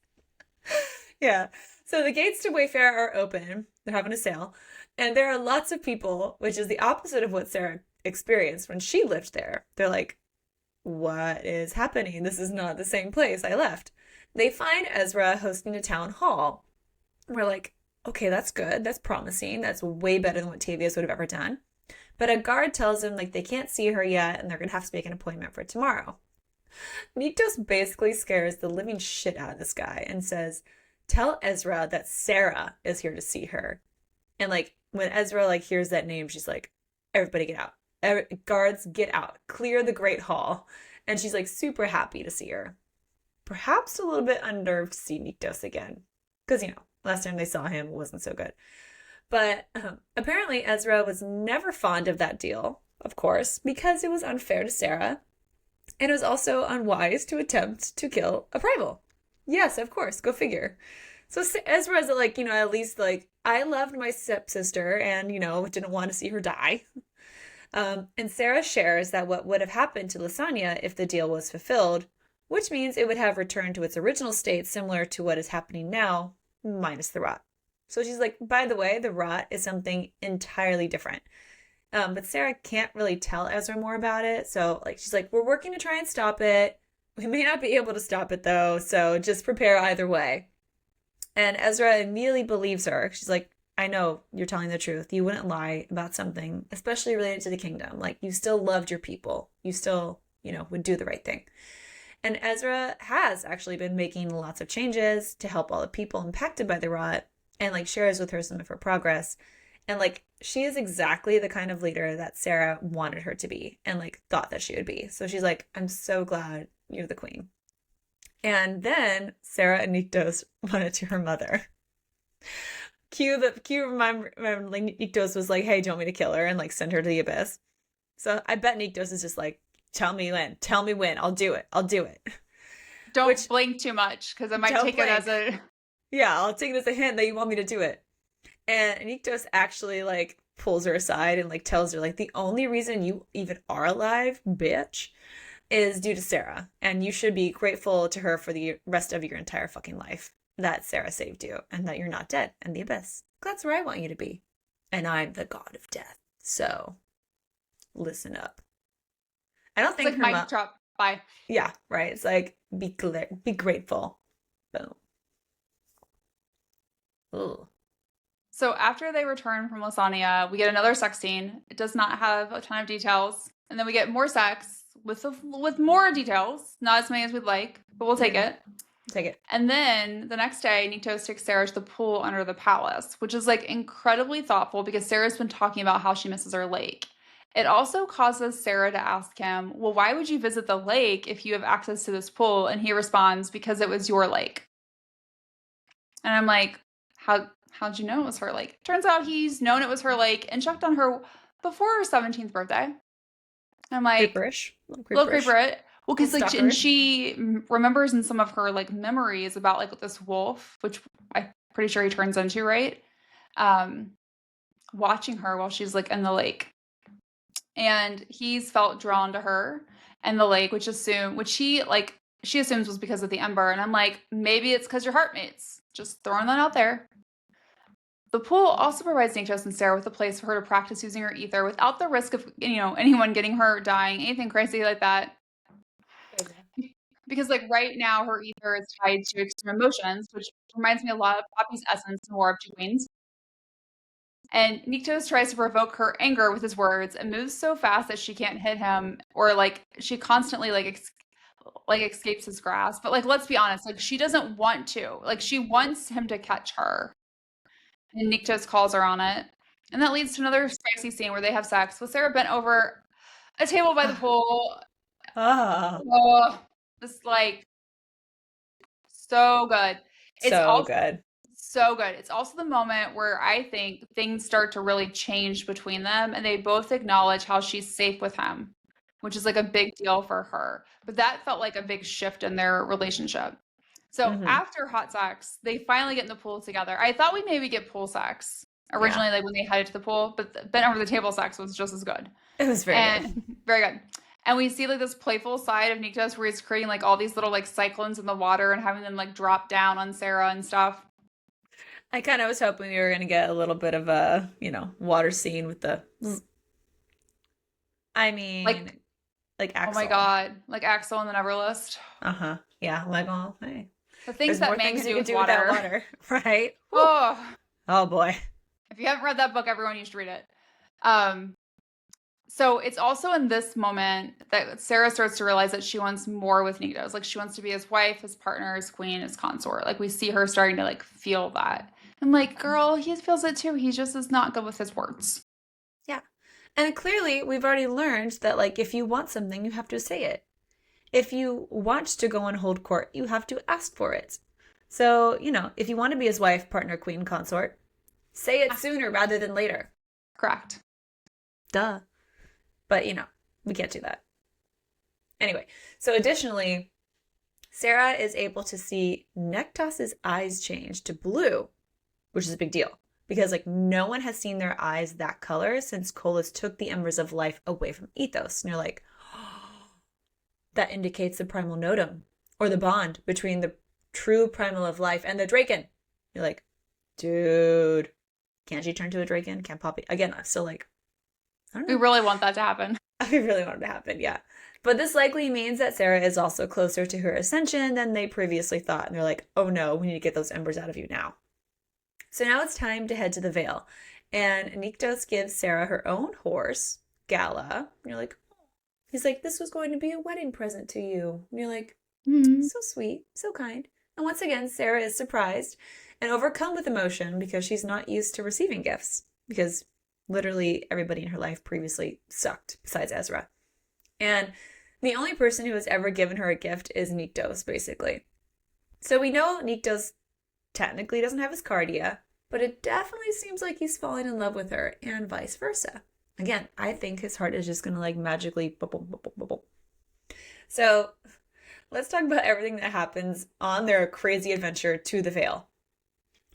Yeah. So the gates to Wayfair are open. They're having a sale. And there are lots of people, which is the opposite of what Sarah experienced when she lived there. They're like, what is happening? This is not the same place I left. They find Ezra hosting a town hall. We're like, okay, that's good. That's promising. That's way better than what Tavius would have ever done. But a guard tells him like they can't see her yet and they're going to have to make an appointment for tomorrow. Nyktos basically scares the living shit out of this guy and says, tell Ezra that Sarah is here to see her. And like when Ezra like hears that name, she's like, everybody get out. Guards, get out. Clear the Great Hall. And she's like super happy to see her. Perhaps a little bit unnerved to see Nyktos again. Because, last time they saw him, it wasn't so good. But apparently Ezra was never fond of that deal, of course, because it was unfair to Sarah. And it was also unwise to attempt to kill a primal. Yes, of course, go figure. So Ezra is like, at least like, I loved my stepsister and, didn't want to see her die. And Sarah shares that what would have happened to Lasagna if the deal was fulfilled, which means it would have returned to its original state similar to what is happening now, minus the rot. So she's like, by the way, the rot is something entirely different. But Sarah can't really tell Ezra more about it. So like she's like, we're working to try and stop it. We may not be able to stop it though, so just prepare either way. And Ezra immediately believes her. She's like, I know you're telling the truth. You wouldn't lie about something, especially related to the kingdom. Like, you still loved your people. You still, would do the right thing. And Ezra has actually been making lots of changes to help all the people impacted by the rot and like shares with her some of her progress. And like, she is exactly the kind of leader that Sera wanted her to be and like thought that she would be. So she's like, I'm so glad you're the queen. And then Sera and Nyktos went to her mother. Remember like Nyktos was like, hey, do you want me to kill her and like send her to the abyss? So I bet Nyktos is just like, tell me when, I'll do it. Don't blink too much, because I might take it as a... Yeah, I'll take it as a hint that you want me to do it. And Nyktos actually like pulls her aside and like tells her like, the only reason you even are alive, bitch, is due to Sera. And you should be grateful to her for the rest of your entire fucking life that Sera saved you and that you're not dead in the abyss. That's where I want you to be. And I'm the god of death. So listen up. I don't think it's like mic drop. Bye. Yeah, right. It's like, be grateful. Boom. Ooh. So after they return from Lasagna, we get another sex scene. It does not have a ton of details. And then we get more sex with more details. Not as many as we'd like, but we'll take it. Take it. And then the next day, Nyktos takes Sera to the pool under the palace, which is like incredibly thoughtful because Sera's been talking about how she misses her lake. It also causes Sera to ask him, well, why would you visit the lake if you have access to this pool? And he responds, because it was your lake. And I'm like, how'd you know it was her lake? Turns out he's known it was her lake and checked on her before her 17th birthday. And I'm like, creeperish. Little creeper. Well, because like, and she remembers in some of her like memories about like this wolf, which I'm pretty sure he turns into, right? Watching her while she's like in the lake. And he's felt drawn to her and the lake, which she assumes was because of the Ember. And I'm like, maybe it's because your heart mates. Just throwing that out there. The pool also provides Nyktos and Sera with a place for her to practice using her ether without the risk of, anyone getting hurt, dying, anything crazy like that. Because like right now her ether is tied to extreme emotions, which reminds me a lot of Poppy's essence in War of Two Queens. And Nyktos tries to provoke her anger with his words and moves so fast that she can't hit him, or like she constantly like escapes his grasp. But like, let's be honest, like she doesn't want to. Like she wants him to catch her. And Nyktos calls her on it. And that leads to another spicy scene where they have sex with Sera bent over a table by the pool. Oh, this like so good. Good. So good. It's also the moment where I think things start to really change between them and they both acknowledge how she's safe with him, which is like a big deal for her. But that felt like a big shift in their relationship. So after hot sex, they finally get in the pool together. I thought we'd maybe get pool sex originally, like when they headed to the pool, but bent over the table sex was just as good. It was very good. Very good. And we see like this playful side of Nyktos where he's creating like all these little like cyclones in the water and having them like drop down on Sera and stuff. I kind of was hoping we were going to get a little bit of a, water scene with the... I mean, like Axel. Oh my God. Like Axel in the Neverlist. Uh-huh. Yeah. Like, well, hey. The things that man can do with water. Without water. Right? Oh boy. If you haven't read that book, everyone, you should read it. So it's also in this moment that Sera starts to realize that she wants more with Nyktos. Like she wants to be his wife, his partner, his queen, his consort. Like we see her starting to like feel that. I'm like, girl, he feels it too. He just is not good with his words. Yeah. And clearly we've already learned that like if you want something, you have to say it. If you want to go and hold court, you have to ask for it. So, if you want to be his wife, partner, queen, consort, say it sooner rather than later. Correct. Duh. But, we can't do that. Anyway, so additionally, Sera is able to see Nyktos' eyes change to blue, which is a big deal. Because, like, no one has seen their eyes that color since Kolis took the embers of life away from Ethos. And you're like, oh, that indicates the primal notum, or the bond between the true primal of life and the Draken. You're like, dude, can't she turn to a Draken? Can't Poppy? Again, I'm still like, I don't know. We really want that to happen. I really want it to happen, yeah. But this likely means that Sera is also closer to her ascension than they previously thought. And they're like, oh no, we need to get those embers out of you now. So now it's time to head to the Vale. And Nyktos gives Sera her own horse, Gala. And you're like, oh. He's like, this was going to be a wedding present to you. And you're like, Mhm. so sweet, so kind. And once again, Sera is surprised and overcome with emotion because she's not used to receiving gifts. Because literally everybody in her life previously sucked, besides Ezra. And the only person who has ever given her a gift is Nyktos, basically. So we know Nyktos technically doesn't have his cardia, but it definitely seems like he's falling in love with her, and vice versa. Again, I think his heart is just gonna like magically bubble, bubble, bubble. So let's talk about everything that happens on their crazy adventure to the Vale.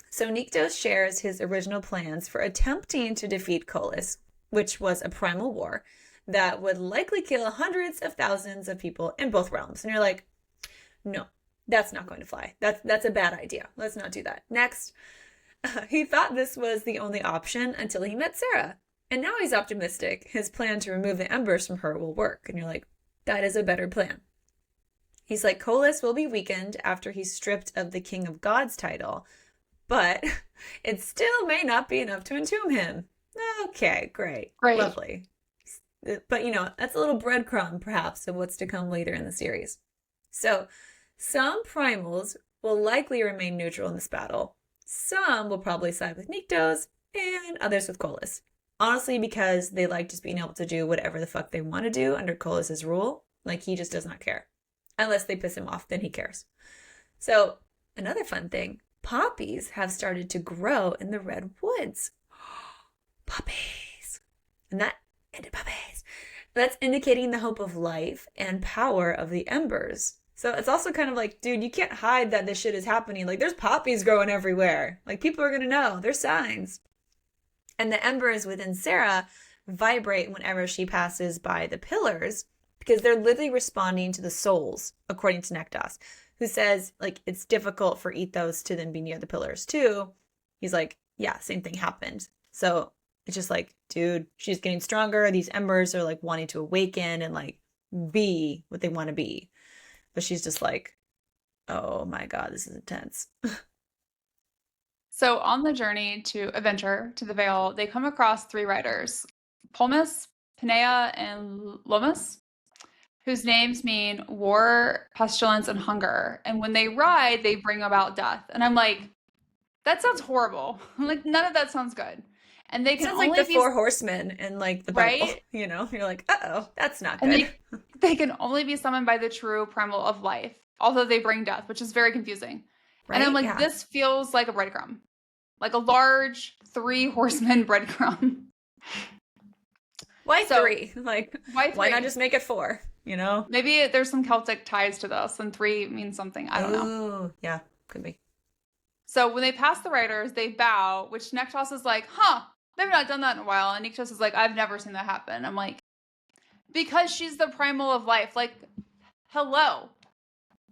So Nyktos shares his original plans for attempting to defeat Colas, which was a primal war that would likely kill hundreds of thousands of people in both realms. And you're like, no, that's not going to fly. That's a bad idea. Let's not do that. Next, he thought this was the only option until he met Sera. And now he's optimistic. His plan to remove the embers from her will work. And you're like, that is a better plan. He's like, Colas will be weakened after he's stripped of the King of Gods title, but it still may not be enough to entomb him. Okay, great. Great. Lovely. But, that's a little breadcrumb, perhaps, of what's to come later in the series. So, some primals will likely remain neutral in this battle. Some will probably side with Nyktos, and others with Colas. Honestly, because they like just being able to do whatever the fuck they want to do under Colas' rule. Like, he just does not care. Unless they piss him off, then he cares. So, another fun thing, poppies have started to grow in the Red Woods. Poppies. And that ended puppies. That's indicating the hope of life and power of the embers. So it's also kind of like, dude, you can't hide that this shit is happening. Like, there's poppies growing everywhere. Like, people are going to know. There's signs. And the embers within Sera vibrate whenever she passes by the pillars because they're literally responding to the souls, according to Nyktos, who says, like, it's difficult for ethos to then be near the pillars too. He's like, yeah, same thing happened. So it's just like, dude, she's getting stronger. These embers are like wanting to awaken and like be what they want to be. But she's just like, oh my God, this is intense. So on the journey to adventure to the Vale, they come across 3 riders, Pulmus, Pinea, and Lomus, whose names mean war, pestilence, and hunger. And when they ride, they bring about death. And I'm like, that sounds horrible. Like, none of that sounds good. And they It can sounds only like the be 4 horsemen in like the Bible, right. You're like, uh-oh, that's not And good. they can only be summoned by the true primal of life, although they bring death, which is very confusing. Right? And I'm like, Yeah. this feels like a breadcrumb, like a large 3 horsemen breadcrumb. Why So, 3? Like, why why not 3? just make it 4? Maybe there's some Celtic ties to this, and 3 means something. I don't know. Oh, yeah, could be. So when they pass the riders, they bow, which Nyktos is like, huh, they've not done that in a while. And Nyktos is like, I've never seen that happen. I'm like, because she's the primal of life. Like, hello.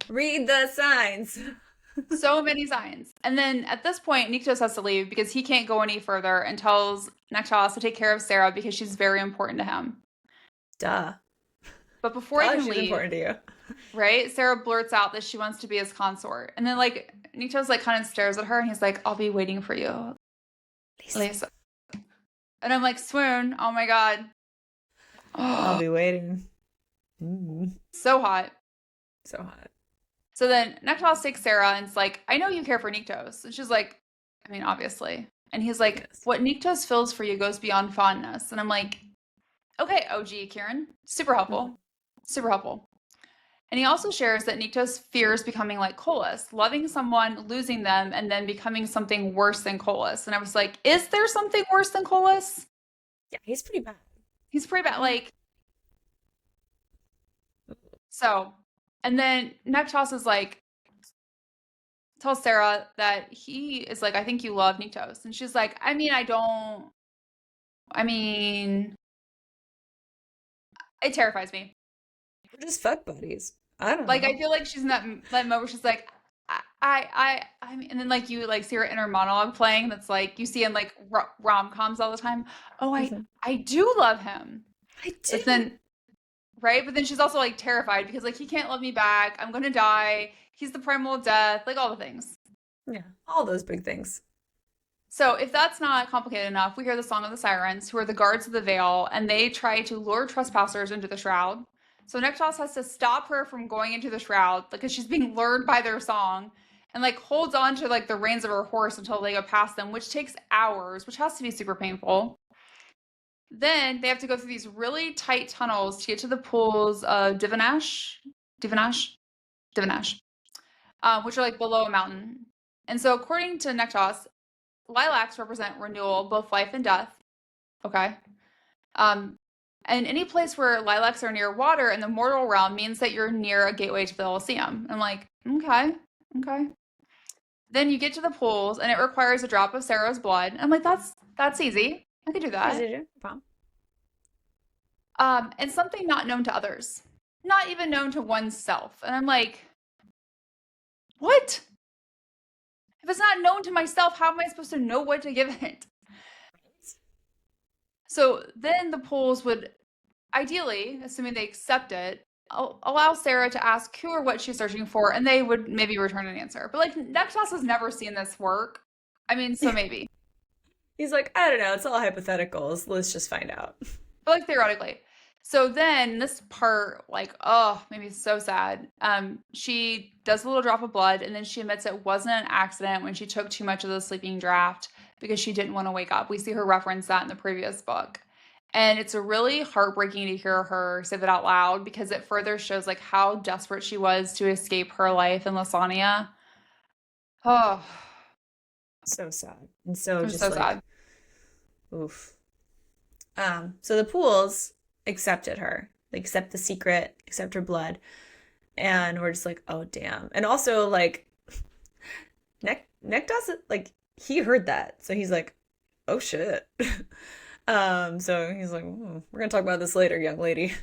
Read the signs. So many signs. And then at this point, Nyktos has to leave because he can't go any further and tells Nyktos to take care of Sera because she's very important to him. Duh. But before he can she's leave, important to you. right? Sera blurts out that she wants to be his consort. And then like Nyktos like kind of stares at her and he's like, I'll be waiting for you, Lisa. And I'm like, swoon. Oh my God. I'll be waiting. So hot. So hot. So then Nyktos takes Sera and it's like, I know you care for Nyktos. And she's like, I mean, obviously. And he's like, Yes. what Nyktos feels for you goes beyond fondness. And I'm like, okay, OG Kieran. Super helpful. Super helpful. And he also shares that Nyktos fears becoming like Colas, loving someone, losing them, and then becoming something worse than Colas. And I was like, is there something worse than Colas? Yeah, he's pretty bad. He's pretty bad. Like, so, and then Nyktos is like, tells Sera that he is like, I think you love Nyktos. And she's like, I mean, I don't. I mean, it terrifies me. We're just fuck buddies. I don't Like, know. I feel like she's in that moment where she's like, I mean, and then like you like see her inner monologue playing. That's like you see in like rom-coms all the time. Oh, I do love him. I But didn't. then, right? But then she's also like terrified because like he can't love me back. I'm gonna die. He's the primal of death, like all the things. Yeah, all those big things. So if that's not complicated enough, we hear the Song of the Sirens, who are the guards of the veil, and they try to lure trespassers into the shroud. So Nyktos has to stop her from going into the shroud because she's being lured by their song, and like holds on to like the reins of her horse until they go past them, which takes hours, which has to be super painful. Then they have to go through these really tight tunnels to get to the pools of Divanash, Divanash, which are like below a mountain. And so, according to Nyktos, lilacs represent renewal, both life and death. Okay. Um, and any place where lilacs are near water in the mortal realm means that you're near a gateway to the Elysium. I'm like, okay, okay. Then you get to the pools, and it requires a drop of Sarah's blood. I'm like, that's easy. I could do Easy that. to do. Problem. And something not known to others, not even known to oneself. And I'm like, what? If it's not known to myself, how am I supposed to know what to give it? So then the pools would ideally, assuming they accept it, allow Sarah to ask who or what she's searching for, and they would maybe return an answer. But like Nexus has never seen this work. I mean, so maybe. He's like, I don't know. It's all hypotheticals. Let's just find out. But like theoretically. So then this part, like, oh, made me so sad. She does a little drop of blood, and then she admits it wasn't an accident when she took too much of the sleeping draft because she didn't want to wake up. We see her reference that in the previous book. And it's really heartbreaking to hear her say that out loud because it further shows like how desperate she was to escape her life in Lasagna. Oh, So sad. And so I'm just so like, sad. oof. So the pools accepted her. They accept the secret, accept her blood. And we're just like, oh damn. And also like Neck doesn't like he heard that. So he's like, oh shit. So he's like, we're gonna talk about this later, young lady.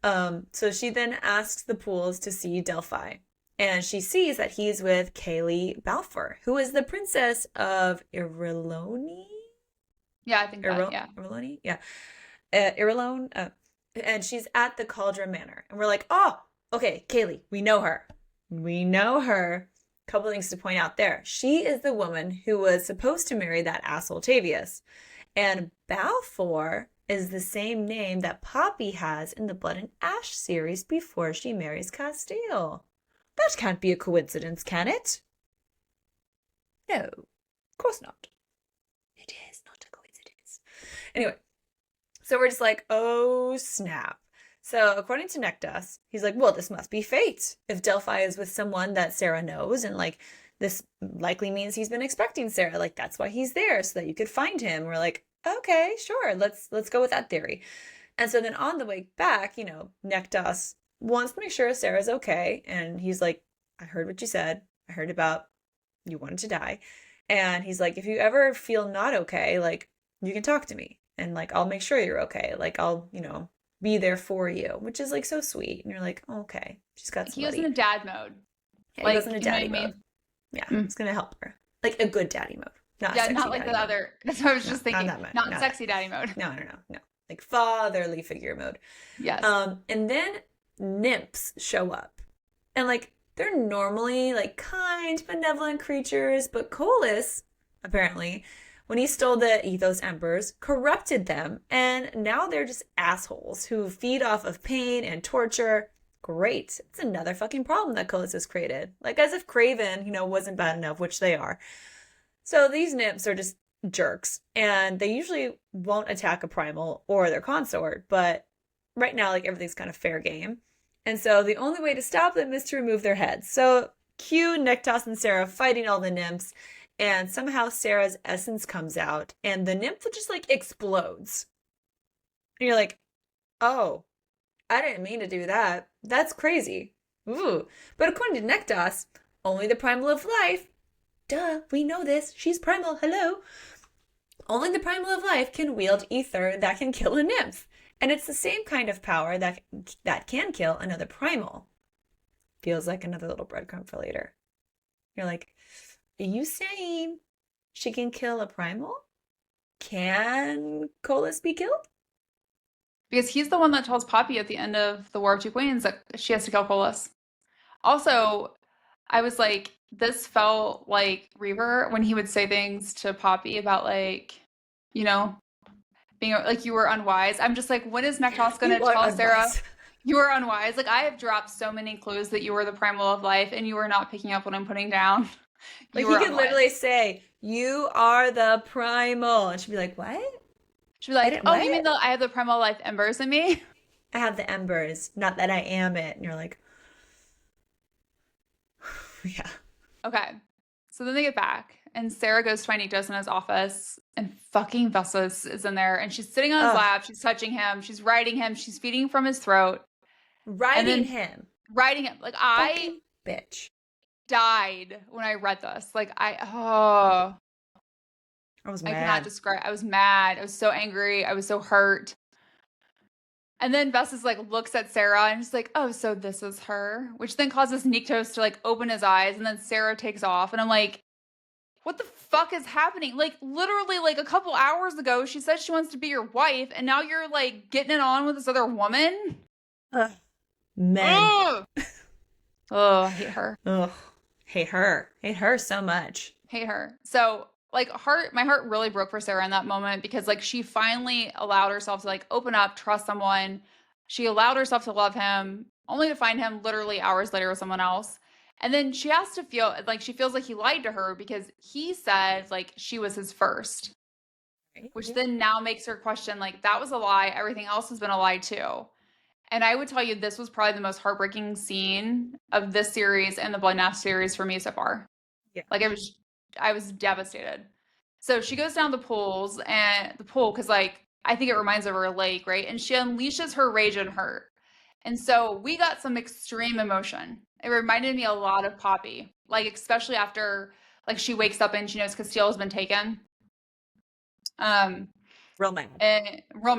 So she then asks the pools to see Delphi. And she sees that he's with Kaylee Balfour, who is the princess of Irilone. Yeah, I think that. Yeah. Irilone? Yeah. Irilone. And she's at the Cauldron Manor. And we're like, oh, okay, Kaylee, we know her. We know her. Couple things to point out there. She is the woman who was supposed to marry that asshole Tavius. And Balfour is the same name that Poppy has in the Blood and Ash series before she marries Casteel. That can't be a coincidence, can it? No, of course not. It is not a coincidence. Anyway, so we're just like, oh snap. So according to Nyktos, he's like, well, this must be fate. If Delphi is with someone that Sera knows, and like this likely means he's been expecting Sera, like that's why he's there, so that you could find him. We're like, okay, sure, let's go with that theory. And so then on the way back, Nyktos wants to make sure Sarah's okay, and he's like, I heard what you said. I heard about you wanted to die. And he's like, if you ever feel not okay, like you can talk to me and like I'll make sure you're okay. Like I'll, be there for you, which is like so sweet. And you're like, oh, okay, she's got He was somebody. in a dad mode. Yeah, he Like, goes in a you know what daddy I mean? mode. Yeah, it's gonna help her. Like a good daddy mode, not a Yeah, sexy not like daddy the mode. other. That's what I was No, just not thinking. that mode. Not Not sexy daddy mode. no. Like fatherly figure mode. Yes. And then nymphs show up, and like they're normally like kind, benevolent creatures, but Colas apparently, when he stole the Ethos Embers, corrupted them, and now they're just assholes who feed off of pain and torture. Great. It's another fucking problem that Colas has created. Like, as if Craven, wasn't bad enough, which they are. So these nymphs are just jerks, and they usually won't attack a primal or their consort, but right now, like, everything's kind of fair game. And so the only way to stop them is to remove their heads. So cue Nyktos and Sera fighting all the nymphs, and somehow Sarah's essence comes out, and the nymph just like explodes. And you're like, oh, I didn't mean to do that. That's crazy. Ooh. But according to Nyktos, only the primal of life, duh, we know this, she's primal, hello. Only the primal of life can wield ether that can kill a nymph. And it's the same kind of power that can kill another primal. Feels like another little breadcrumb for later. You're like, are you saying she can kill a primal? Can Colas be killed? Because he's the one that tells Poppy at the end of the War of Two Queens that she has to kill Colas. Also, I was like, this felt like Reaver when he would say things to Poppy about like, you know, being like you were unwise. I'm just like, when is Nyktos You gonna are tell Sera unwise. you were unwise? Like I have dropped so many clues that you were the primal of life and you are not picking up what I'm putting down. Like You he were could unwise. literally say, "You are the primal," and she'd be like, "What? She'd be I like, didn't oh, you mean what? the I have the primal life embers in me? I have the embers, not that I am it." And you're like, "Yeah, Okay. So then they get back, and Sera goes to find Nyktos in his office, and fucking Vessus is in there, and she's sitting on his ugh, lap, she's touching him, she's riding him, she's feeding from his throat, and riding then him, riding him. Like I fucking bitch." died when I read this. Oh, I was I cannot mad. describe. I was mad. I was so angry. I was so hurt. And then Vessus like looks at Sera and is like, oh, so this is her, which then causes Nyktos to like open his eyes, and then Sera takes off, and I'm like, what the fuck is happening? Like literally like a couple hours ago she said she wants to be your wife and now you're like getting it on with this other woman? Ugh. Men. Ugh. Oh, I hate her. Ugh. Hate her. Hate her so much. Hate her. So like my heart really broke for Sera in that moment because like she finally allowed herself to like open up, trust someone. She allowed herself to love him only to find him literally hours later with someone else. And then she has to feel like she feels like he lied to her because he said like she was his first, which then now makes her question like that was a lie. Everything else has been a lie too. And I would tell you this was probably the most heartbreaking scene of this series and the Blood Nest series for me so far. Yeah. Like I was devastated. So she goes down the pool because like I think it reminds her of a lake, right? And she unleashes her rage and hurt. And so we got some extreme emotion. It reminded me a lot of Poppy, like especially after like she wakes up and she knows Casteel has been taken. Real mad. And real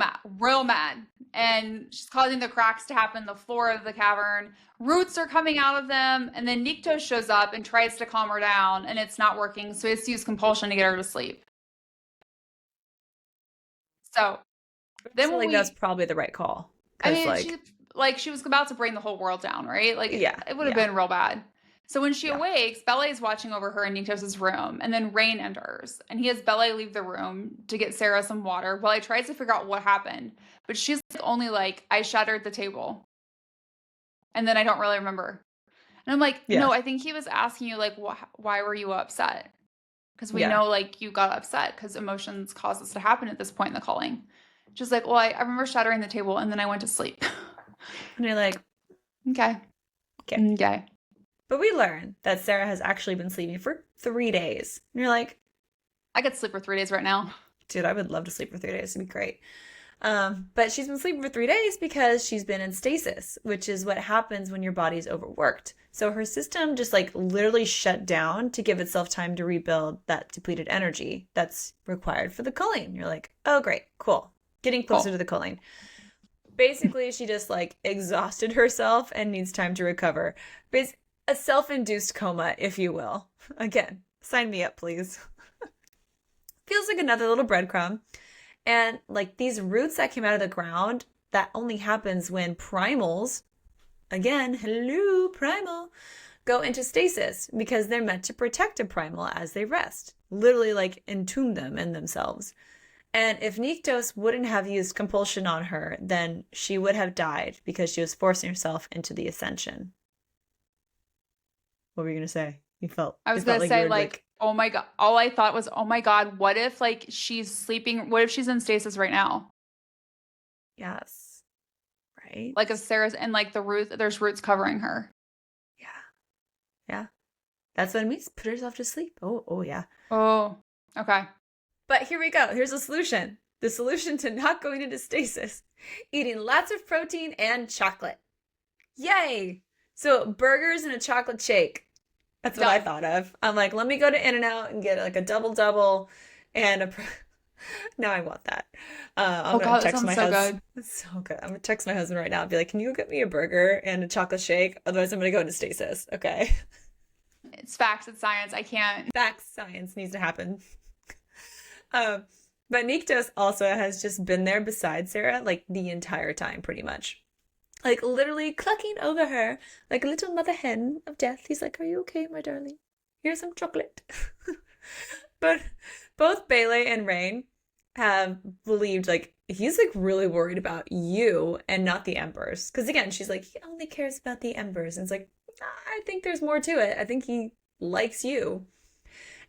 mad. And she's causing the cracks to happen in the floor of the cavern. Roots are coming out of them, and then Nyktos shows up and tries to calm her down, and it's not working, so he has to use compulsion to get her to sleep. So I then feel when like that's probably the right call. I Because mean, she was about to bring the whole world down, right? Like yeah, it would have yeah, been real bad. So when she yeah. awakes, Bele is watching over her in Nyktos' room, and then Rain enters, and he has Bele leave the room to get Sera some water while he tries to figure out what happened. But she's like, only like, I shattered the table. And then I don't really remember. And I'm like, Yeah. no, I think he was asking you, like, why were you upset? Because we Yeah. know, like, you got upset because emotions cause this to happen at this point in the calling. Just like, well, I remember shattering the table and then I went to sleep. And you're like, Okay. okay. Okay. But we learn that Sera has actually been sleeping for 3 days. And you're like, I could sleep for 3 days right now. dude, I would love to sleep for 3 days. It'd be great. But she's been sleeping for 3 days because she's been in stasis, which is what happens when your body's overworked. So her system just like literally shut down to give itself time to rebuild that depleted energy that's required for the culling. You're like, oh, great, cool. Getting closer to the culling. Basically, she just like exhausted herself and needs time to recover. A self-induced coma, if you will. Again, sign me up, please. Feels like another little breadcrumb. And like these roots that came out of the ground, that only happens when primals, again, hello, primal, go into stasis because they're meant to protect a primal as they rest. Literally like entomb them in themselves. And if Nyktos wouldn't have used compulsion on her, then she would have died because she was forcing herself into the ascension. What were you going to say? I was going to say, like, oh my God. All I thought was, oh my God, what if, like, she's sleeping? What if she's in stasis right now? Yes. Right? Like, if Sera's, and, like, there's roots covering her. Yeah. Yeah. That's what it means. Put herself to sleep. Oh, yeah. Oh, okay. But here we go. Here's a solution. The solution to not going into stasis. Eating lots of protein and chocolate. Yay! So burgers and a chocolate shake. That's what I thought of. I'm like, let me go to In-N-Out and get like a double and now I want that. I'm gonna text my husband. It's so good. I'm gonna text my husband right now and be like, can you go get me a burger and a chocolate shake? Otherwise I'm gonna go into stasis. Okay. It's facts, it's science. I can't. Facts, science needs to happen. But Nyktos also has just been there beside Sera like the entire time, pretty much. Like literally clucking over her like a little mother hen of death. He's like, "Are you okay, my darling? Here's some chocolate." But both Bele and Rain have believed like he's like really worried about you and not the Embers. Because again, she's like, he only cares about the Embers. And it's like, I think there's more to it. I think he likes you.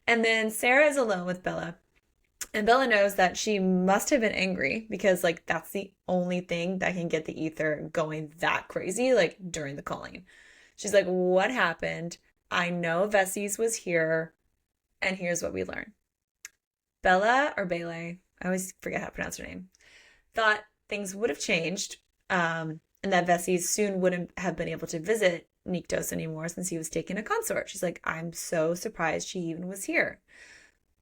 And then Sera is alone with Bella. And Bella knows that she must have been angry because, like, that's the only thing that can get the ether going that crazy, like, during the calling. She's like, what happened? I know Veses was here, and here's what we learn. Bella, or Bele, I always forget how to pronounce her name, thought things would have changed, and that Veses soon wouldn't have been able to visit Nyktos anymore since he was taking a consort. She's like, I'm so surprised she even was here,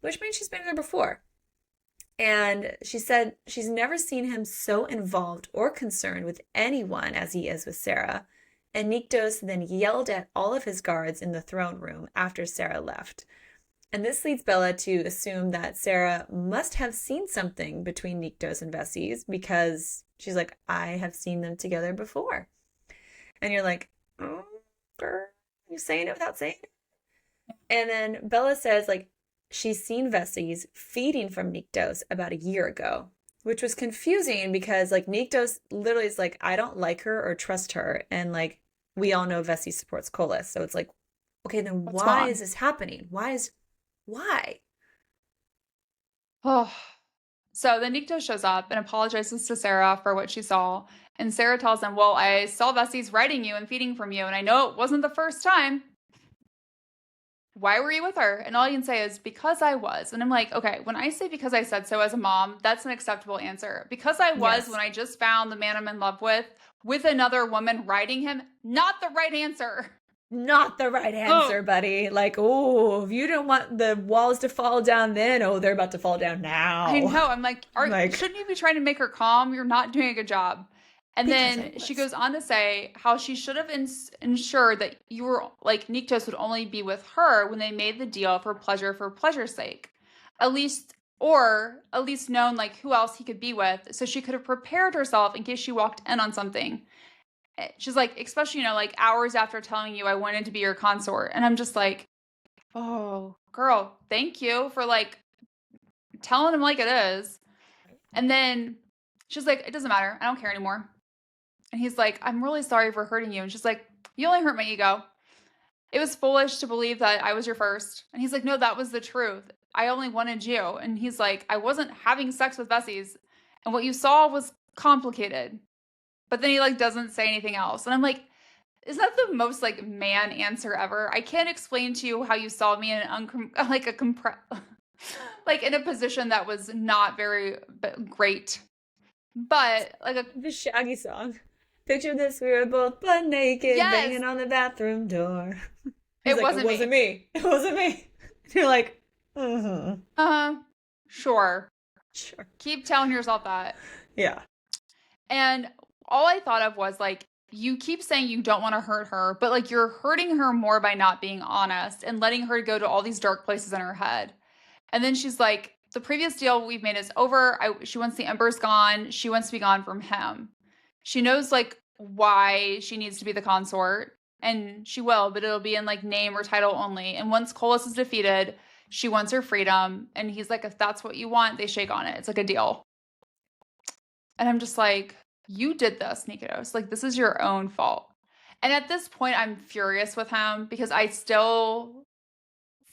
which means she's been there before. And she said she's never seen him so involved or concerned with anyone as he is with Sera. And Nyktos then yelled at all of his guards in the throne room after Sera left. And this leads Bella to assume that Sera must have seen something between Nyktos and Veses because she's like, I have seen them together before. And you're like, oh, girl, you saying it without saying it? And then Bella says, like, she's seen Veses feeding from Nyktos about a year ago, which was confusing because, like, Nyktos literally is like, I don't like her or trust her. And, like, we all know Veses supports Kolis. So it's like, okay, then why is this happening? Why? Oh. So then Nyktos shows up and apologizes to Sera for what she saw. And Sera tells him, well, I saw Veses riding you and feeding from you, and I know it wasn't the first time. Why were you with her? And all you can say is, because I was. And I'm like, okay, when I say because I said so as a mom, that's an acceptable answer. Because I was, when I just found the man I'm in love with another woman riding him, not the right answer. Not the right answer, buddy. Like, oh, if you don't want the walls to fall down then, oh, they're about to fall down now. I know. I'm like, shouldn't you be trying to make her calm? You're not doing a good job. And then she goes on to say how she should have ensured that you were like Nyktos would only be with her when they made the deal for pleasure's sake. At least known like who else he could be with, so she could have prepared herself in case she walked in on something. She's like, especially, like hours after telling you I wanted to be your consort. And I'm just like, oh, girl, thank you for like telling him like it is. And then she's like, it doesn't matter. I don't care anymore. And he's like, I'm really sorry for hurting you. And she's like, you only hurt my ego. It was foolish to believe that I was your first. And he's like, no, that was the truth. I only wanted you. And he's like, I wasn't having sex with Veses. And what you saw was complicated. But then he like doesn't say anything else. And I'm like, is that the most like man answer ever? I can't explain to you how you saw me in like in a position that was not very great. But like the Shaggy song. Picture this, we were both butt naked, banging on the bathroom door. It wasn't me. It wasn't me. You're like, sure. Keep telling yourself that. Yeah. And all I thought of was like, you keep saying you don't want to hurt her, but like you're hurting her more by not being honest and letting her go to all these dark places in her head. And then she's like, the previous deal we've made is over. She wants the Embers gone. She wants to be gone from him. She knows like why she needs to be the consort, and she will, but it'll be in like name or title only. And once Kolis is defeated, she wants her freedom. And he's like, if that's what you want, they shake on it. It's like a deal. And I'm just like, you did this, Nyktos. Like, this is your own fault. And at this point, I'm furious with him because I still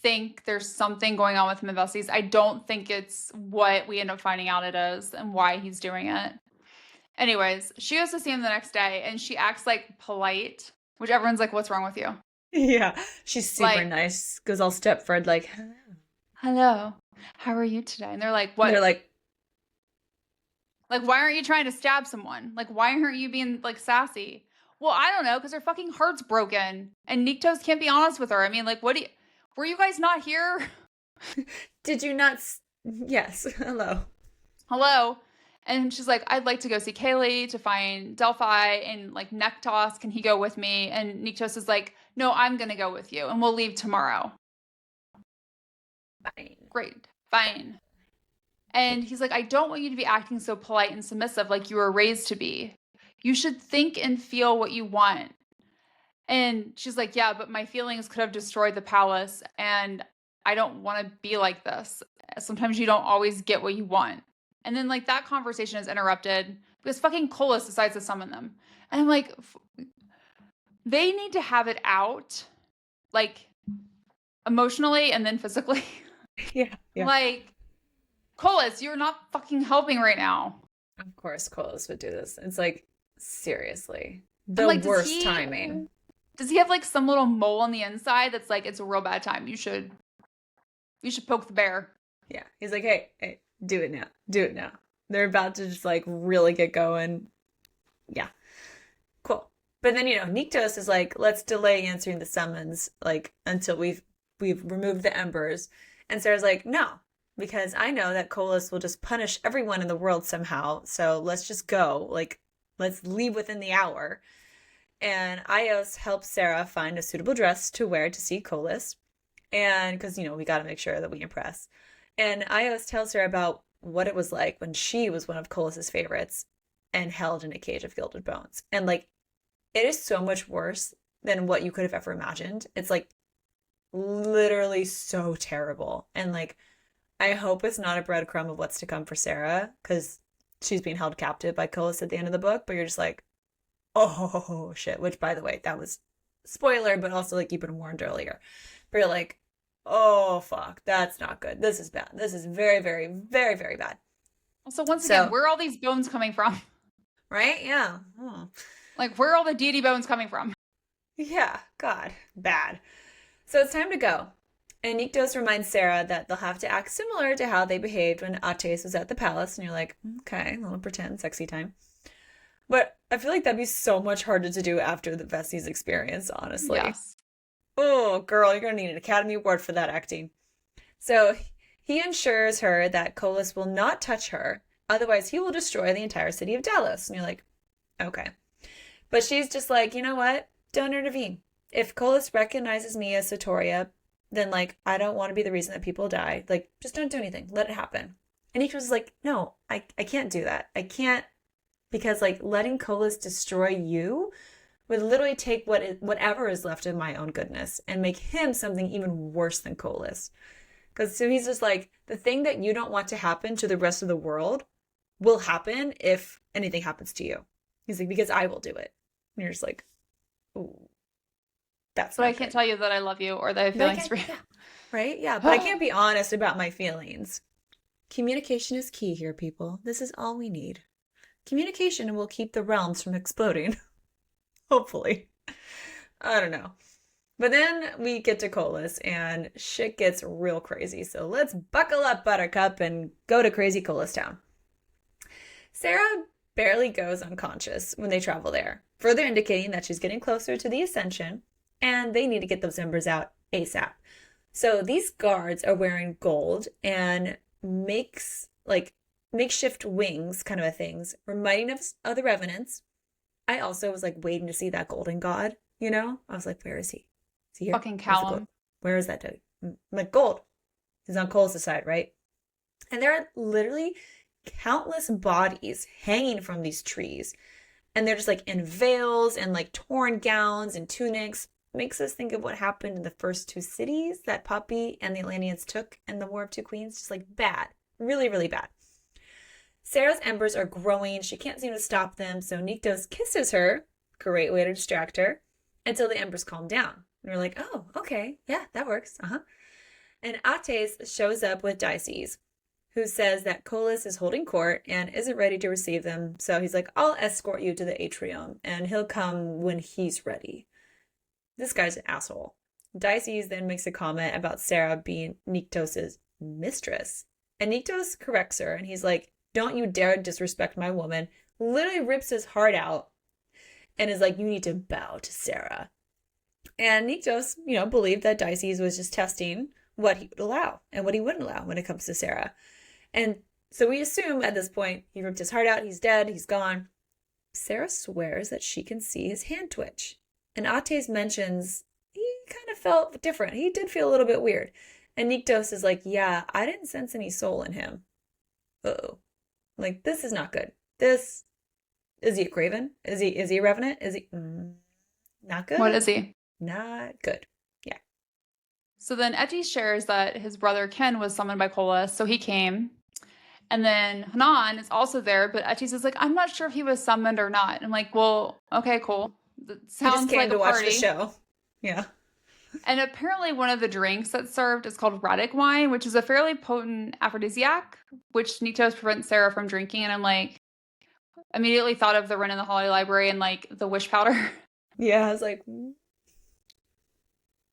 think there's something going on with him and Veses. I don't think it's what we end up finding out it is and why he's doing it. Anyways, she goes to see him the next day and she acts like polite, which everyone's like, what's wrong with you? Yeah, she's super like, nice. Goes all Stepford like, hello, how are you today? And they're like, what? And they're like, why aren't you trying to stab someone? Like, why aren't you being like sassy? Well, I don't know, because her fucking heart's broken and Nyktos can't be honest with her. I mean, like, were you guys not here? Did you not? Yes. Hello. And she's like, I'd like to go see Kaylee to find Delphi and like Nyktos. Can he go with me? And Nyktos is like, no, I'm going to go with you and we'll leave tomorrow. Fine. Great. Fine. And he's like, I don't want you to be acting so polite and submissive like you were raised to be. You should think and feel what you want. And she's like, yeah, but my feelings could have destroyed the palace. And I don't want to be like this. Sometimes you don't always get what you want. And then, like, that conversation is interrupted because fucking Colas decides to summon them. And I'm like, they need to have it out, like, emotionally and then physically. Yeah. Like, Colas, you're not fucking helping right now. Of course, Colas would do this. It's like, seriously, I'm the like, worst timing. Does he have like some little mole on the inside that's like, it's a real bad time? You should poke the bear. Yeah. He's like, hey, do it now. Do it now. They're about to just like really get going. Yeah. Cool. But then, Nyktos is like, let's delay answering the summons, like, until we've removed the embers. And Sera's like, no, because I know that Colas will just punish everyone in the world somehow. So let's just go. Like, let's leave within the hour. And Ios helps Sera find a suitable dress to wear to see Colas. And because, we got to make sure that we impress. And Ios tells her about what it was like when she was one of Colas's favorites and held in a cage of gilded bones. And like, it is so much worse than what you could have ever imagined. It's like literally so terrible. And like, I hope it's not a breadcrumb of what's to come for Sera, because she's being held captive by Colas at the end of the book, but you're just like, oh shit. Which, by the way, that was spoiler, but also like you've been warned earlier. But you're like, oh fuck, that's not good. This is bad. This is very, very, very, very bad. Also, once again, where are all these bones coming from? Right? Yeah. Like, where are all the deity bones coming from? Yeah. God. Bad. So it's time to go. And Nyktos reminds Sera that they'll have to act similar to how they behaved when Ates was at the palace. And you're like, okay, a little pretend, sexy time. But I feel like that'd be so much harder to do after the Vessies experience, honestly. Yes. Oh, girl, you're going to need an Academy Award for that acting. So he ensures her that Colas will not touch her. Otherwise, he will destroy the entire city of Delos. And you're like, okay. But she's just like, you know what? Don't intervene. If Colas recognizes me as Sotoria, then, like, I don't want to be the reason that people die. Like, just don't do anything. Let it happen. And Nyktos was like, no, I can't do that. I can't, because, like, letting Colas destroy you would literally take whatever is left of my own goodness and make him something even worse than Colas. Because so he's just like, the thing that you don't want to happen to the rest of the world will happen if anything happens to you. He's like, because I will do it. And you're just like, ooh, that's so I can't tell you that I love you or that I have feelings for you. Yeah. Right? Yeah, but I can't be honest about my feelings. Communication is key here, people. This is all we need. Communication will keep the realms from exploding. Hopefully. I don't know. But then we get to Colas and shit gets real crazy. So let's buckle up, Buttercup, and go to crazy Colas Town. Sera barely goes unconscious when they travel there, further indicating that she's getting closer to the Ascension and they need to get those embers out ASAP. So these guards are wearing gold and makeshift wings kind of a things, reminding us of the Revenants. I also was like waiting to see that golden god, I was like, where is he? Is he here? Fucking Callum. Where is that dude? I'm like, gold. He's on Colas' side, right? And there are literally countless bodies hanging from these trees. And they're just like in veils and like torn gowns and tunics. Makes us think of what happened in the first two cities that Poppy and the Atlanteans took in the War of Two Queens. Just like bad. Really, really bad. Sera's embers are growing. She can't seem to stop them. So Nyktos kisses her. Great way to distract her. Until the embers calm down. And we're like, oh, okay. Yeah, that works. And Ates shows up with Dices, who says that Colas is holding court and isn't ready to receive them. So he's like, I'll escort you to the atrium and he'll come when he's ready. This guy's an asshole. Dices then makes a comment about Sera being Nyktos' mistress. And Nyktos corrects her and he's like, don't you dare disrespect my woman. Literally rips his heart out and is like, you need to bow to Sera. And Nyktos, believed that Dices was just testing what he would allow and what he wouldn't allow when it comes to Sera. And so we assume at this point, he ripped his heart out, he's dead, he's gone. Sera swears that she can see his hand twitch. And Ates mentions he kind of felt different. He did feel a little bit weird. And Nyktos is like, yeah, I didn't sense any soul in him. uh-oh. Like, this is not good. This, is he a craven? Is he a revenant? Is he, not good? What is he? Not good. Yeah. So then Etty shares that his brother Ken was summoned by Kolis, so he came. And then Hanan is also there, but Etty's is like, I'm not sure if he was summoned or not. And I'm like, well, okay, cool. That He just sounds came like to a watch party. the show. Yeah. And apparently one of the drinks that's served is called Radic wine, which is a fairly potent aphrodisiac, which Nyktos prevents Sera from drinking. And I'm like, immediately thought of the Ren in the Holly Library and like the wish powder. Yeah, I was like,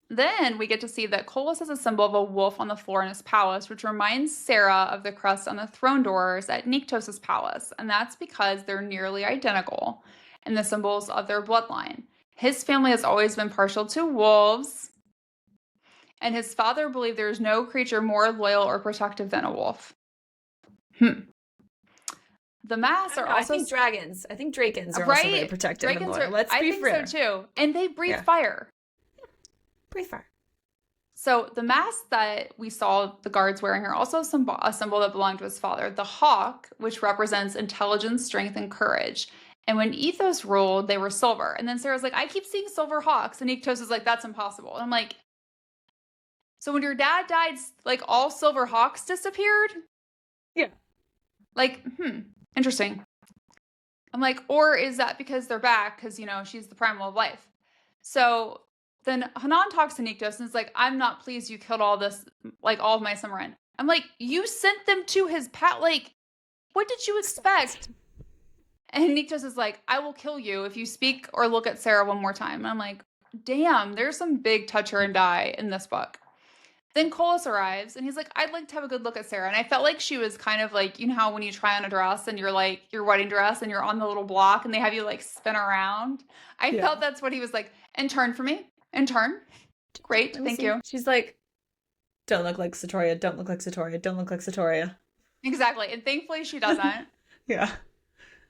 Then we get to see that Kolis has a symbol of a wolf on the floor in his palace, which reminds Sera of the crest on the throne doors at Nyktos' palace. And that's because they're nearly identical in the symbols of their bloodline. His family has always been partial to wolves, and his father believed there is no creature more loyal or protective than a wolf. The masks are also... I think dragons. I think drakens are also very protective and loyal. Let's be fair. I think so too. And they breathe fire. Breathe fire. So the mask that we saw the guards wearing are also a symbol that belonged to his father. The hawk, which represents intelligence, strength, and courage. And when Ethos ruled, they were silver. And then Sarah's like, I keep seeing silver hawks. And Nyktos is like, that's impossible. And I'm like, so when your dad died, like all silver hawks disappeared? Yeah. Like, interesting. I'm like, or is that because they're back? Because, she's the primal of life. So then Hanan talks to Nyktos and is like, I'm not pleased you killed all this, like all of my Summerin. I'm like, you sent them to his like, what did you expect? And Nyktos is like, I will kill you if you speak or look at Sera one more time. And I'm like, damn, there's some big touch her and die in this book. Then Kolis arrives and he's like, I'd like to have a good look at Sera. And I felt like she was kind of like, you know how when you try on a dress and you're like, your wedding dress and you're on the little block and they have you like spin around. I felt that's what he was like, and turn for me, and turn. Great, thank you. She's like, don't look like Satoria, don't look like Satoria, don't look like Satoria. Exactly, and thankfully she doesn't. Yeah.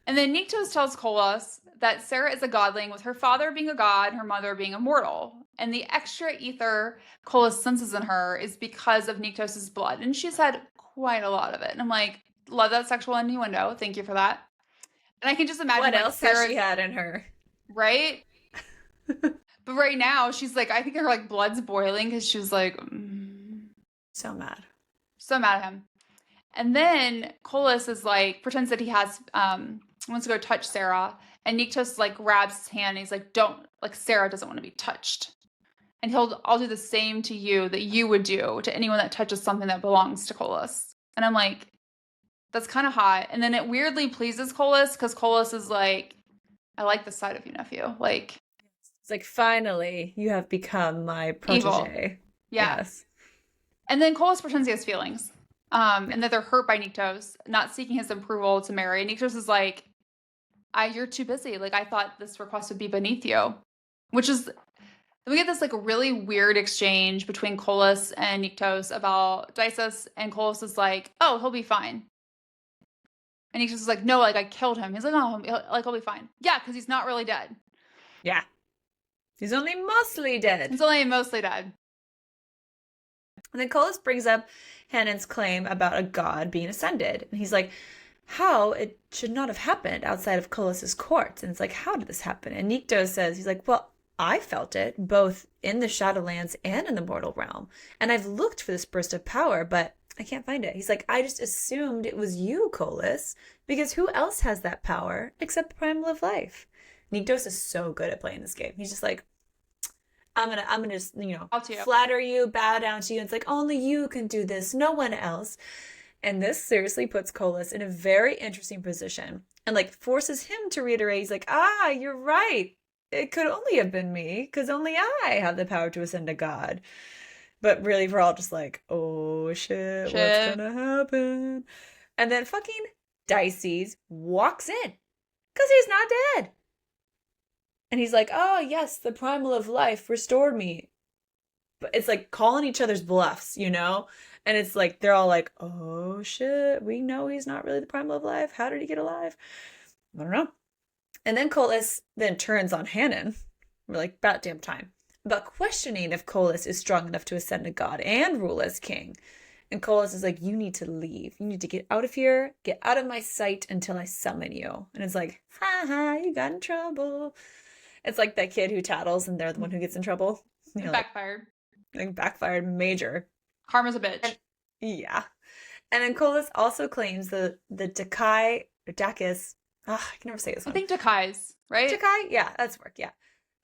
And then Nyktos tells Kolis that Sera is a godling, with her father being a god, her mother being immortal. And the extra ether Kolis senses in her is because of Nyktos' blood. And she's had quite a lot of it. And I'm like, love that sexual innuendo. Thank you for that. And I can just imagine what like, else has she had in her. Right? But right now, she's like, I think her like blood's boiling because she was like... So mad. So mad at him. And then Kolis is like, pretends that he has... wants to go touch Sera, and Nyktos like grabs his hand and he's like, don't, like Sera doesn't want to be touched. And I'll do the same to you that you would do to anyone that touches something that belongs to Kolis. And I'm like, that's kind of hot. And then it weirdly pleases Kolis because Kolis is like, I like the side of you, nephew. Like, it's like, finally, you have become my protege. Evil. Yeah. Yes. And then Kolis pretends he has feelings. And that they're hurt by Nyktos, not seeking his approval to marry. And Nyktos is like, you're too busy. Like, I thought this request would be beneath you. Which is, we get this like really weird exchange between Kolis and Nyktos about Dices, and Kolis is like, oh, he'll be fine. And Nyktos is like, no, like I killed him. He's like, oh, like he'll be fine. Yeah, because he's not really dead. Yeah. He's only mostly dead. He's only mostly dead. And then Kolis brings up Hanan's claim about a god being ascended. And he's like, how? It should not have happened outside of Kolis' court. And it's like, how did this happen? And Nyktos says, he's like, well, I felt it, both in the Shadowlands and in the mortal realm. And I've looked for this burst of power, but I can't find it. He's like, I just assumed it was you, Kolis, because who else has that power except the primal of life? Nyktos is so good at playing this game. He's just like, I'm gonna just, flatter you, bow down to you. And it's like, only you can do this, no one else. And this seriously puts Kolis in a very interesting position and like forces him to reiterate. He's like, you're right. It could only have been me because only I have the power to ascend a god. But really, we're all just like, oh shit. What's gonna happen? And then fucking Dices walks in because he's not dead. And he's like, oh, yes, the primal of life restored me. But it's like calling each other's bluffs, And it's like, they're all like, oh, shit, we know he's not really the primal of life. How did he get alive? I don't know. And then Kolis then turns on Hanan. We're like, about damn time. About questioning if Kolis is strong enough to ascend a god and rule as king. And Colas is like, you need to leave. You need to get out of here. Get out of my sight until I summon you. And it's like, ha ha, you got in trouble. It's like that kid who tattles and they're the one who gets in trouble. It backfired. Like backfired major. Karma's a bitch. And, yeah. And then Colas also claims the Dakai, or Dacus, I can never say this one. I think Dakai's, right? Dakai? Yeah, that's work, yeah.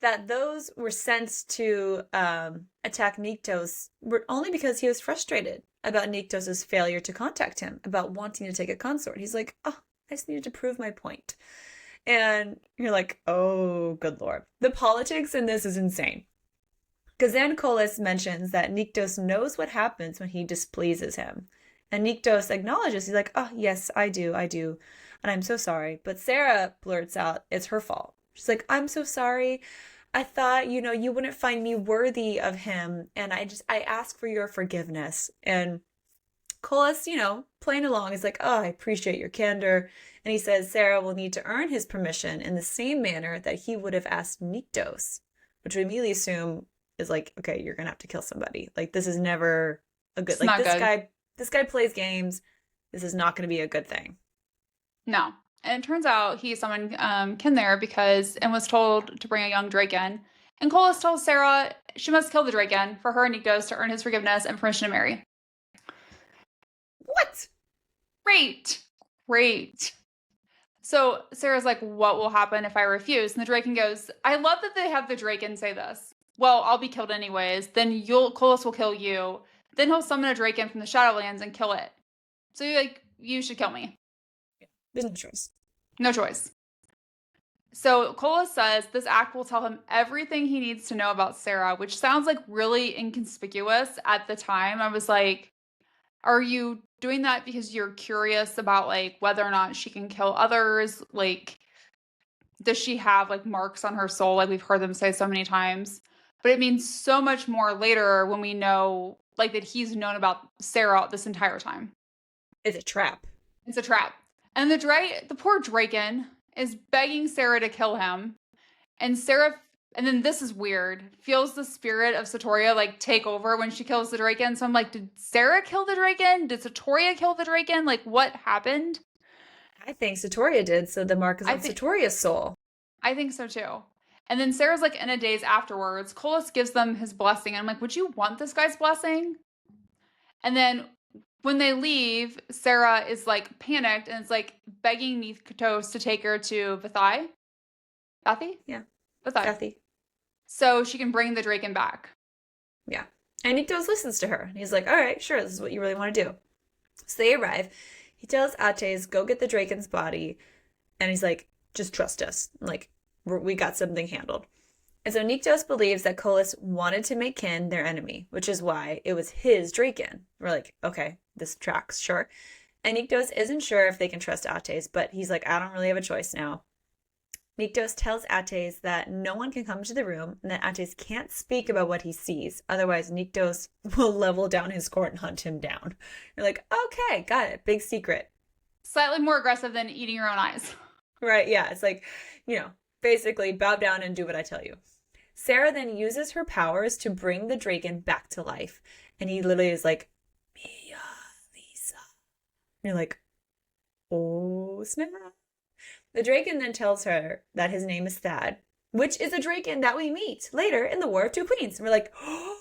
That those were sent to attack Nyktos only because he was frustrated about Nyktos' failure to contact him, about wanting to take a consort. He's like, oh, I just needed to prove my point. And you're like, oh, good lord. The politics in this is insane. Because then Colas mentions that Nyktos knows what happens when he displeases him. And Nyktos acknowledges, he's like, oh, yes, I do. And I'm so sorry. But Sera blurts out, it's her fault. She's like, I'm so sorry. I thought, you wouldn't find me worthy of him. And I ask for your forgiveness. And Colas, playing along is like, oh, I appreciate your candor. And he says Sera will need to earn his permission in the same manner that he would have asked Nyktos, which we immediately assume is like, okay, you're going to have to kill somebody. Like, this is never a good, it's like, this guy plays games. This is not going to be a good thing. No. And it turns out he summoned Kin there and was told to bring a young Draken. And Colas tells Sera she must kill the Draken for her and Nyktos to earn his forgiveness and permission to marry. What? Great. So Sera's like, what will happen if I refuse? And the Draken goes, I love that they have the Draken say this. Well, I'll be killed anyways. Then Colas will kill you. Then he'll summon a Draken from the Shadowlands and kill it. So you should kill me. There's no choice. No choice. So Colas says this act will tell him everything he needs to know about Sera, which sounds like really inconspicuous at the time. I was like, are you doing that because you're curious about whether or not she can kill others? Does she have marks on her soul? We've heard them say so many times. But it means so much more later when we know that he's known about Sera this entire time. It's a trap. It's a trap. And the poor Draken is begging Sera to kill him. And Sera, and then this is weird, feels the spirit of Satoria take over when she kills the Draken. So I'm like, did Sera kill the Draken? Did Satoria kill the Draken? What happened? I think Satoria did, so the mark is on Satoria's soul. I think so too. And then Sera's in a daze afterwards. Colas gives them his blessing. And I'm like, would you want this guy's blessing? And then when they leave, Sera is panicked and is begging Nyktos to take her to Vathai. Vathi? Yeah. Vathai. So she can bring the Draken back. Yeah. And Nyktos listens to her. And he's like, all right, sure, this is what you really want to do. So they arrive. He tells Ates, go get the Draken's body. And he's like, just trust us. We got something handled. And so Nyktos believes that Colas wanted to make Kin their enemy, which is why it was his Draken. We're like, okay, this tracks, sure. And Nyktos isn't sure if they can trust Ates, but he's like, I don't really have a choice now. Nyktos tells Ates that no one can come to the room and that Ates can't speak about what he sees. Otherwise, Nyktos will level down his court and hunt him down. You're like, okay, got it. Big secret. Slightly more aggressive than eating your own eyes. Right, yeah. It's basically bow down and do what I tell you. Sera then uses her powers to bring the Draken back to life. And he literally is like, Mia Lisa. And you're like, oh, snap. The Draken then tells her that his name is Thad, which is a Draken that we meet later in the War of Two Queens. And we're like, oh,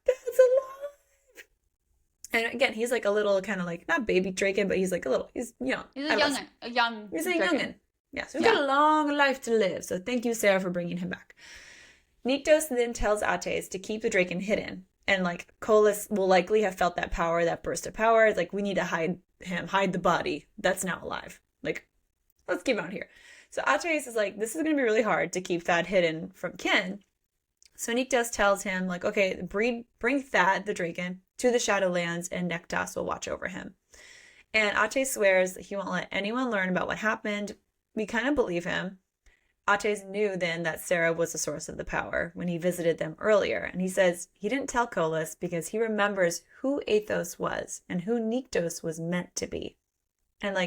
Thad's alive. And again, he's a little kind of not baby Draken, but he's he's young. He's a young He's a Draken. youngin'. Yeah, so he's got a long life to live. So thank you, Sera, for bringing him back. Nyktos then tells Ates to keep the Draken hidden. And Colas will likely have felt that power, that burst of power. It's we need to hide him, hide the body that's now alive. Let's keep him out here. So Ates is this is going to be really hard to keep Thad hidden from Kin. So Nyktos tells him, okay, bring Thad, the Draken, to the Shadowlands and Nyktos will watch over him. And Ates swears that he won't let anyone learn about what happened. We kind of believe him. Ates knew then that Sera was the source of the power when he visited them earlier. And he says he didn't tell Colas because he remembers who Athos was and who Nyktos was meant to be. And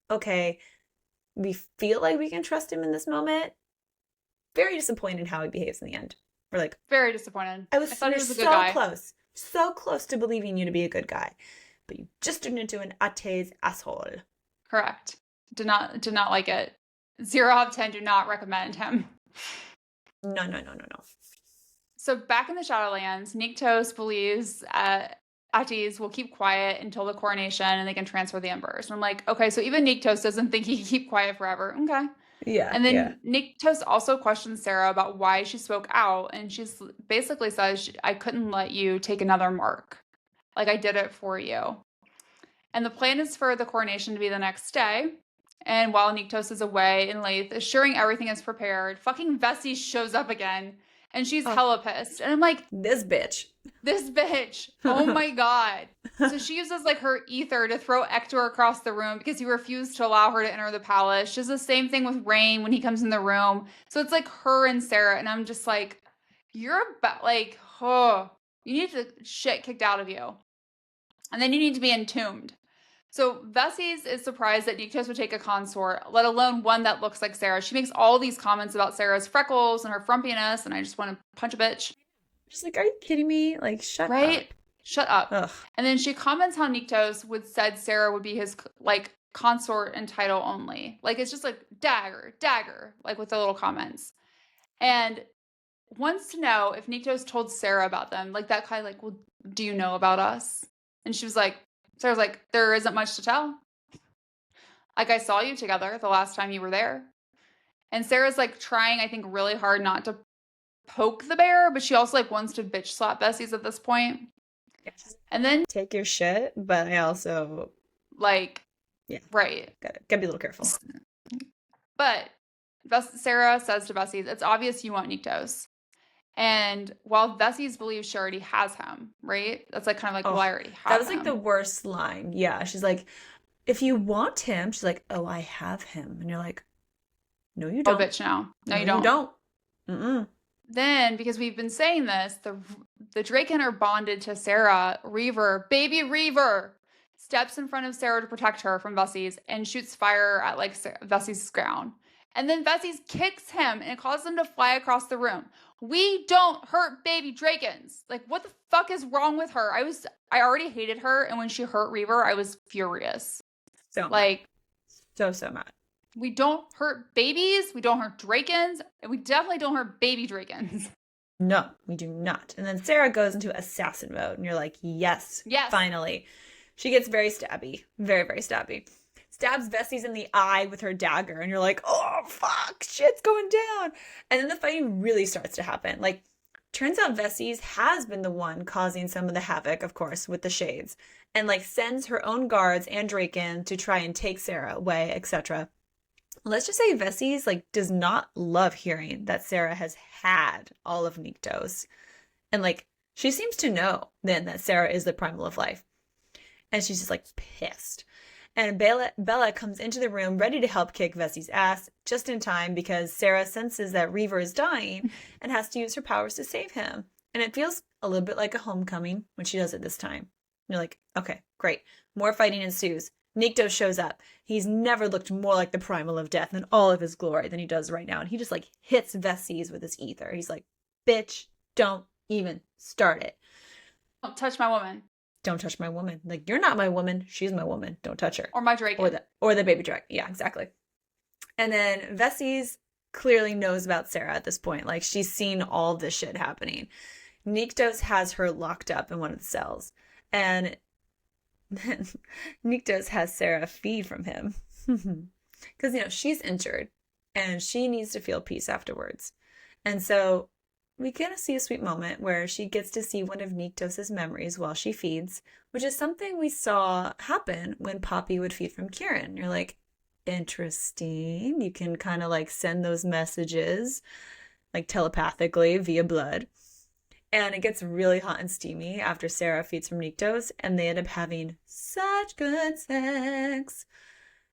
okay, we feel like we can trust him in this moment. Very disappointed how he behaves in the end. We're very disappointed. I thought he was a good guy. So close to believing you to be a good guy. but you just turned into an Ate's asshole. Correct. Did not like it. 0 out of 10 do not recommend him. No. So back in the Shadowlands, Nyktos believes Ates will keep quiet until the coronation and they can transfer the Embers. And I'm like, okay, so even Nyktos doesn't think he can keep quiet forever. Okay. Yeah. And then Nyktos also questions Sera about why she spoke out. And she's basically says, I couldn't let you take another mark. Like, I did it for you. And the plan is for the coronation to be the next day. And while Nyktos is away in Leith, assuring everything is prepared, fucking Vessi shows up again. And she's hella pissed. And I'm like, This bitch. Oh my God. So she uses like her ether to throw Ector across the room because he refused to allow her to enter the palace. She does the same thing with Rain when he comes in the room. So it's like her and Sera. And I'm just like, you're about like, oh, you need the shit kicked out of you. And then you need to be entombed. So Vessis is surprised that Nyktos would take a consort, let alone one that looks like Sera. She makes all these comments about Sera's freckles and her frumpiness, and I just want to punch a bitch. She's like, are you kidding me? Like, shut right? up. Shut up. Ugh. And then she comments how Nyktos would said Sera would be his like consort and title only. Like it's just like dagger, like with the little comments. And wants to know if Nyktos told Sera about them. Like that kind of like, well, do you know about us? And she was like, Sera's like, there isn't much to tell. Like I saw you together the last time you were there. And Sera's like trying, I think, really hard not to poke the bear, but she also like wants to bitch slap Vessis at this point. Yes. And then take your shit, but I also like, yeah, right. Gotta be a little careful. But Sera says to Vessis, it's obvious you want Nyktos. And while Vessis believes she already has him, right? That's like kind of like, well, I already have him. That was like the worst line. Yeah. She's like, if you want him, she's like, oh, I have him. And you're like, no, you don't. Oh, bitch, no. No, you don't. You don't. Mm-mm. Then, because we've been saying this, the Draken are bonded to Sera. Reaver, baby Reaver, steps in front of Sera to protect her from Vessis and shoots fire at like Vessis' ground. And then Vessis kicks him and it causes him to fly across the room. We don't hurt baby Drakens. Like, what the fuck is wrong with her? I already hated her, and when she hurt Reaver, I was furious. So like, so mad. We don't hurt babies, we don't hurt Drakens, and we definitely don't hurt baby Drakens. No, we do not. And then Sera goes into assassin mode, and you're like, yes, finally. She gets very stabby, very, very stabby. Stabs Vessis in the eye with her dagger, and you're like, oh, fuck, shit's going down. And then the fighting really starts to happen. Like, turns out Vessis has been the one causing some of the havoc, of course, with the shades, and, like, sends her own guards and Draken to try and take Sera away, etc. Let's just say Vessis, like, does not love hearing that Sera has had all of Nyktos. And, like, she seems to know, then, that Sera is the primal of life. And she's just, like, pissed. And Bella comes into the room ready to help kick Vessis' ass just in time because Sera senses that Reaver is dying and has to use her powers to save him. And it feels a little bit like a homecoming when she does it this time. And you're like, okay, great. More fighting ensues. Nyktos shows up. He's never looked more like the primal of death in all of his glory than he does right now. And he just like hits Vessis with his ether. He's like, bitch, don't even start it. Don't touch my woman. Don't touch my woman. Like, you're not my woman. She's my woman. Don't touch her. Or my Draken. Or the baby Draken. Yeah, exactly. And then Vessis clearly knows about Sera at this point. Like, she's seen all this shit happening. Nyktos has her locked up in one of the cells. And then Nyktos has Sera feed from him. Because, you know, she's injured. And she needs to feel peace afterwards. And so we get to see a sweet moment where she gets to see one of Nyktos' memories while she feeds, which is something we saw happen when Poppy would feed from Kieran. You're like, interesting. You can kind of like send those messages like telepathically via blood. And it gets really hot and steamy after Sera feeds from Nyktos, and they end up having such good sex.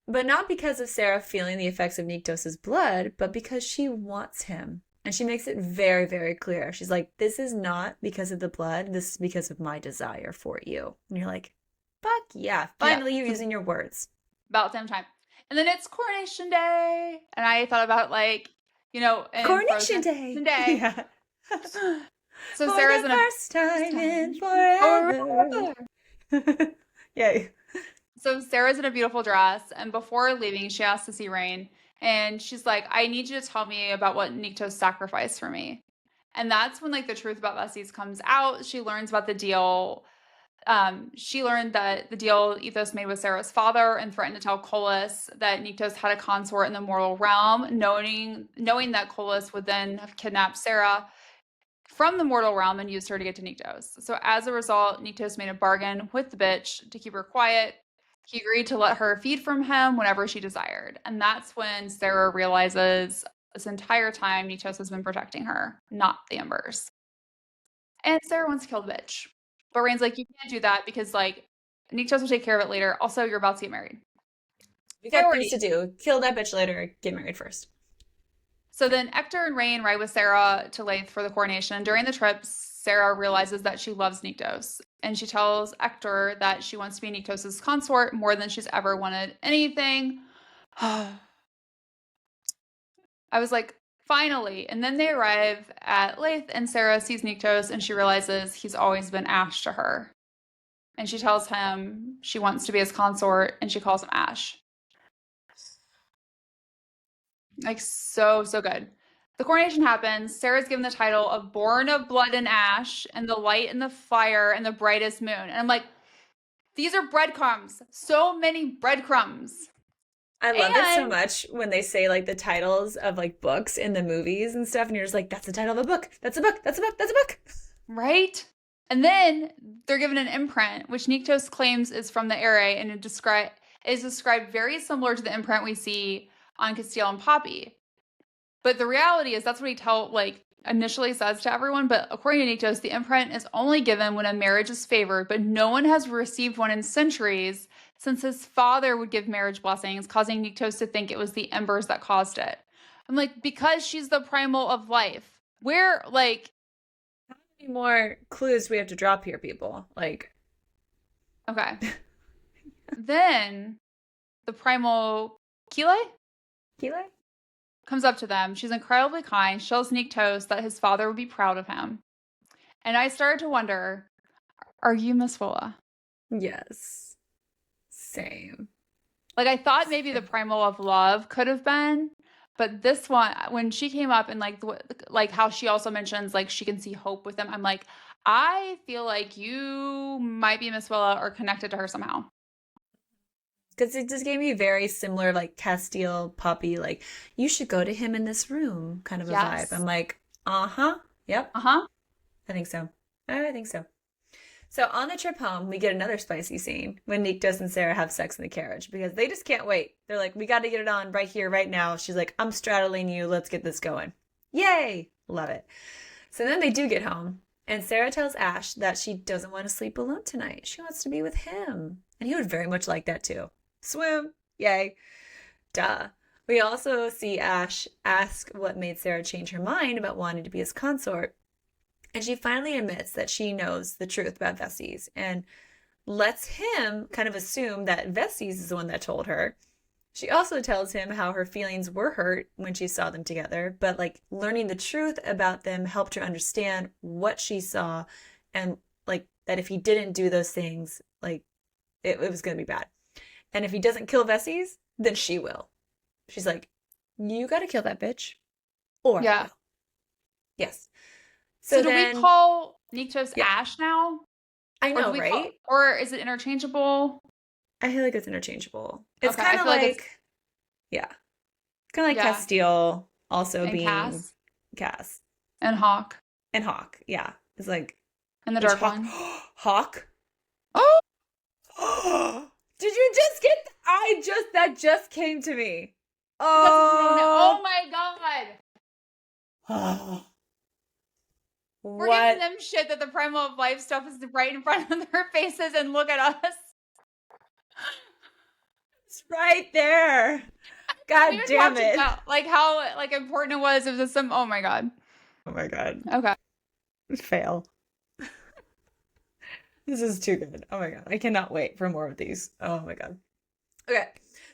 But not because of Sera feeling the effects of Nyktos' blood, but because she wants him. And she makes it very, very clear. She's like, this is not because of the blood. This is because of my desire for you. And you're like, fuck yeah. Finally, you're using your words. About damn time. And then it's Coronation Day. And I thought about, like, you know. Coronation Day. Yeah. So for Sera's the first time in forever. Yay. So Sarah's in a beautiful dress, and before leaving, she asks to see Rain, and she's like, "I need you to tell me about what Nyktos sacrificed for me." And that's when like the truth about Vessies comes out. She learns about the deal. She learned that the deal Ethos made with Sarah's father and threatened to tell Colas that Nyktos had a consort in the mortal realm, knowing that Colas would then have kidnapped Sarah from the mortal realm and used her to get to Nyktos. So as a result, Nyktos made a bargain with the bitch to keep her quiet. He agreed to let her feed from him whenever she desired. And that's when Sarah realizes this entire time Nyktos has been protecting her, not the Embers. And Sarah wants to kill the bitch. But Rain's like, you can't do that because like Nyktos will take care of it later. Also, you're about to get married. We got things to Priorities. do. Kill that bitch later. Get married first. So then Ector and Rain ride with Sarah to Lathe for the coronation. During the trip, Sarah realizes that she loves Nyktos. And she tells Ector that she wants to be Nyktos' consort more than she's ever wanted anything. I was like, finally. And then they arrive at Lathe, and Sarah sees Nyktos, and she realizes he's always been Ash to her. And she tells him she wants to be his consort, and she calls him Ash. Like, so, so good. The coronation happens. Sarah's given the title of Born of Blood and Ash, and the light and the fire and the brightest moon. And I'm like, these are breadcrumbs. So many breadcrumbs. I love it so And much when they say like the titles of like books in the movies and stuff, and you're just like, that's the title of a book. That's a book. That's a book. That's a book. right? And then they're given an imprint, which Nyktos claims is from the Ere, and it is described very similar to the imprint we see on Casteel and Poppy. But the reality is that's what he initially says to everyone. But according to Nyktos, the imprint is only given when a marriage is favored, but no one has received one in centuries since his father would give marriage blessings, causing Nyktos to think it was the embers that caused it. I'm like, because she's the primal of life. Where, like, How many more clues we have to drop here, people? Like, okay. Then the primal Kile Keeler? comes up to them. She's incredibly kind. She tells Nyktos that his father would be proud of him. And I started to wonder, are you Miss Willa? Yes. Same. Like, I thought maybe the primal of love could have been, but this one, when she came up and like how she also mentions like she can see hope with him, I'm like, I feel like you might be Miss Willa or connected to her somehow. Because it just gave me very similar, like Casteel, Poppy, like, you should go to him in this room kind of a vibe. Yes. I'm like, uh-huh. Yep. Uh-huh. I think so. I think so. So on the trip home, we get another spicy scene when Nyktos and Sera have sex in the carriage because they just can't wait. They're like, we got to get it on right here, right now. She's like, I'm straddling you. Let's get this going. Yay! Love it. So then they do get home, and Sera tells Ash that she doesn't want to sleep alone tonight. She wants to be with him. And he would very much like that too. Swim. Yay. Duh. We also see Ash ask what made Sera change her mind about wanting to be his consort. And she finally admits that she knows the truth about Vessies and lets him kind of assume that Vessies is the one that told her. She also tells him how her feelings were hurt when she saw them together, but like learning the truth about them helped her understand what she saw and like that if he didn't do those things, like it was going to be bad. And if he doesn't kill Vessies, then she will. She's like, you got to kill that bitch. Or Yeah. yes. So do we call Nyktos Ash now? I know, right? Or is it interchangeable? I feel like it's interchangeable. It's Okay, kind of I feel like, yeah. Kind of like Yeah. Casteel also And being Cass. And Hawk. And Hawk, yeah. It's like, And the which Dark Hawk? One. Hawk? Oh! Did you just get, that just came to me. Oh Oh. my god! We're What? giving them shit that the Primal of Life stuff is right in front of their faces and look at us. It's right there. God damn it. Like how important it was. It was just some, oh my god. Oh my god. Okay. Fail. This is too good. Oh my god. I cannot wait for more of these. Oh my god. Okay.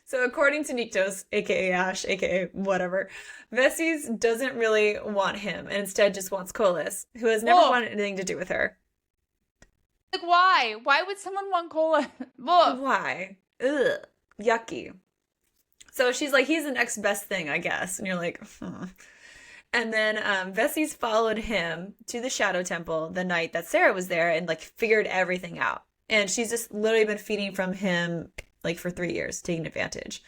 So according to Nyktos, aka Ash, aka whatever, Vessies doesn't really want him and instead just wants Colas, who has never wanted anything to do with her. Like, why? Why would someone want cola? Ugh. Why? Ugh. Yucky. So she's like, he's the next best thing, I guess. And you're like, huh. And then Vesi's followed him to the Shadow Temple the night that Sera was there and like figured everything out. And she's just literally been feeding from him like for 3 years, taking advantage.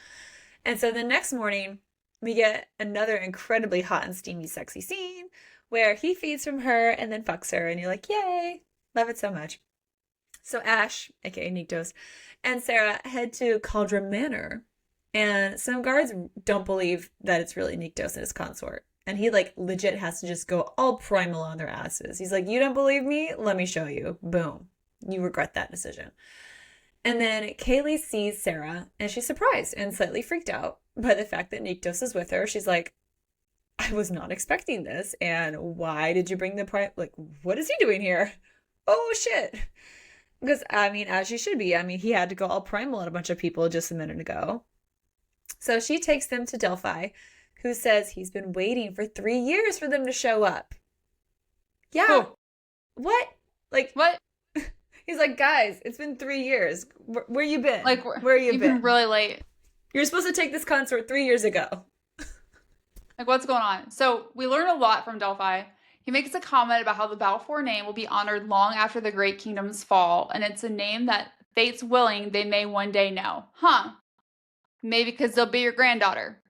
And so the next morning, we get another incredibly hot and steamy, sexy scene where he feeds from her and then fucks her. And you're like, yay, love it so much. So Ash, aka Nyktos, and Sera head to Cauldron Manor. And some guards don't believe that it's really Nyktos and his consort. And he like legit has to just go all primal on their asses. He's like, you don't believe me? Let me show you. Boom. You regret that decision. And then Kaylee sees Sera and she's surprised and slightly freaked out by the fact that Nyktos is with her. She's like, I was not expecting this. And why did you bring the like, what is he doing here? Oh shit. Because, I mean, as you should be. I mean, he had to go all primal on a bunch of people just a minute ago. So she takes them to Delphi, who says he's been waiting for 3 years for them to show up. Yeah. Oh. What? Like, What? He's like, guys, it's been 3 years. Where you been? Like, where you you've been? been really late. You're supposed to take this consort 3 years ago. Like, what's going on? So we learn a lot from Delphi. He makes a comment about how the Balfour name will be honored long after the Great Kingdom's fall, and it's a name that, fate's willing, they may one day know. Huh. Maybe because they'll be your granddaughter.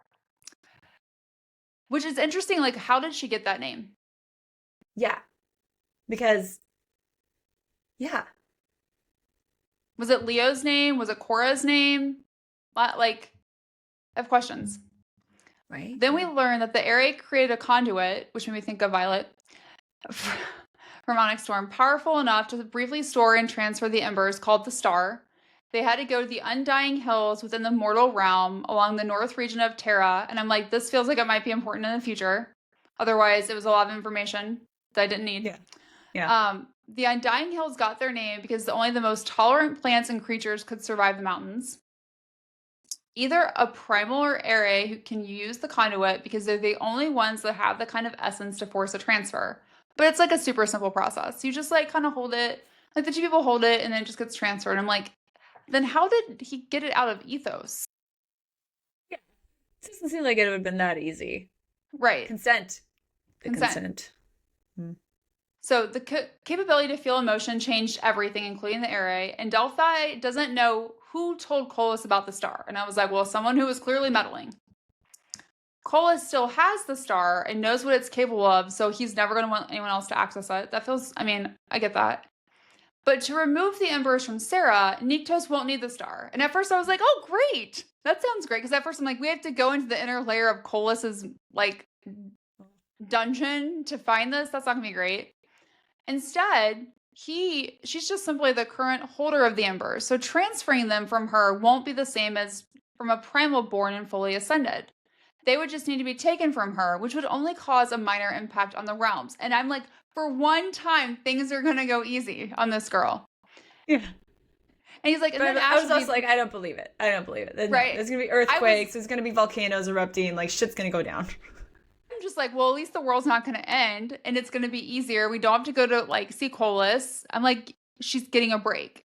Which is interesting, like, how did she get that name? Yeah. Because, yeah. Was it Leo's name? Was it Cora's name? Like, I have questions. Right. Then we learn that the area created a conduit, which made me think of Violet, harmonic storm, powerful enough to briefly store and transfer the embers called the Star. They had to go to the Undying Hills within the mortal realm along the north region of Terra. And I'm like, this feels like it might be important in the future. Otherwise, it was a lot of information that I didn't need. Yeah. Yeah. The Undying Hills got their name because only the most tolerant plants and creatures could survive the mountains. Either a primal or area who can use the conduit because they're the only ones that have the kind of essence to force a transfer. But it's like a super simple process. You just like kind of hold it, like the two people hold it and then it just gets transferred. I'm like, then how did he get it out of Ethos? Yeah. It doesn't seem like it would have been that easy. Right. Consent. Consent. So the capability to feel emotion changed everything, including the area. And Delphi doesn't know who told Colas about the star. And I was like, well, someone who was clearly meddling. Colas still has the star and knows what it's capable of, so he's never going to want anyone else to access it. That feels, I mean, I get that. But to remove the embers from Sera, Nyktos won't need the star. And at first I was like, oh, great. That sounds great. Because at first I'm like, we have to go into the inner layer of Colas's, like, dungeon to find this. That's not going to be great. Instead, she's just simply the current holder of the embers. So transferring them from her won't be the same as from a primal born and fully ascended. They would just need to be taken from her, which would only cause a minor impact on the realms. And I'm like, for one time, things are going to go easy on this girl. Yeah. And he's like, and but then I was also like, I don't believe it. I don't believe it. Right. There's going to be earthquakes. There's going to be volcanoes erupting. Like, shit's going to go down. I'm just like, well, at least the world's not going to end. And it's going to be easier. We don't have to go to, like, see Colas. I'm like, she's getting a break.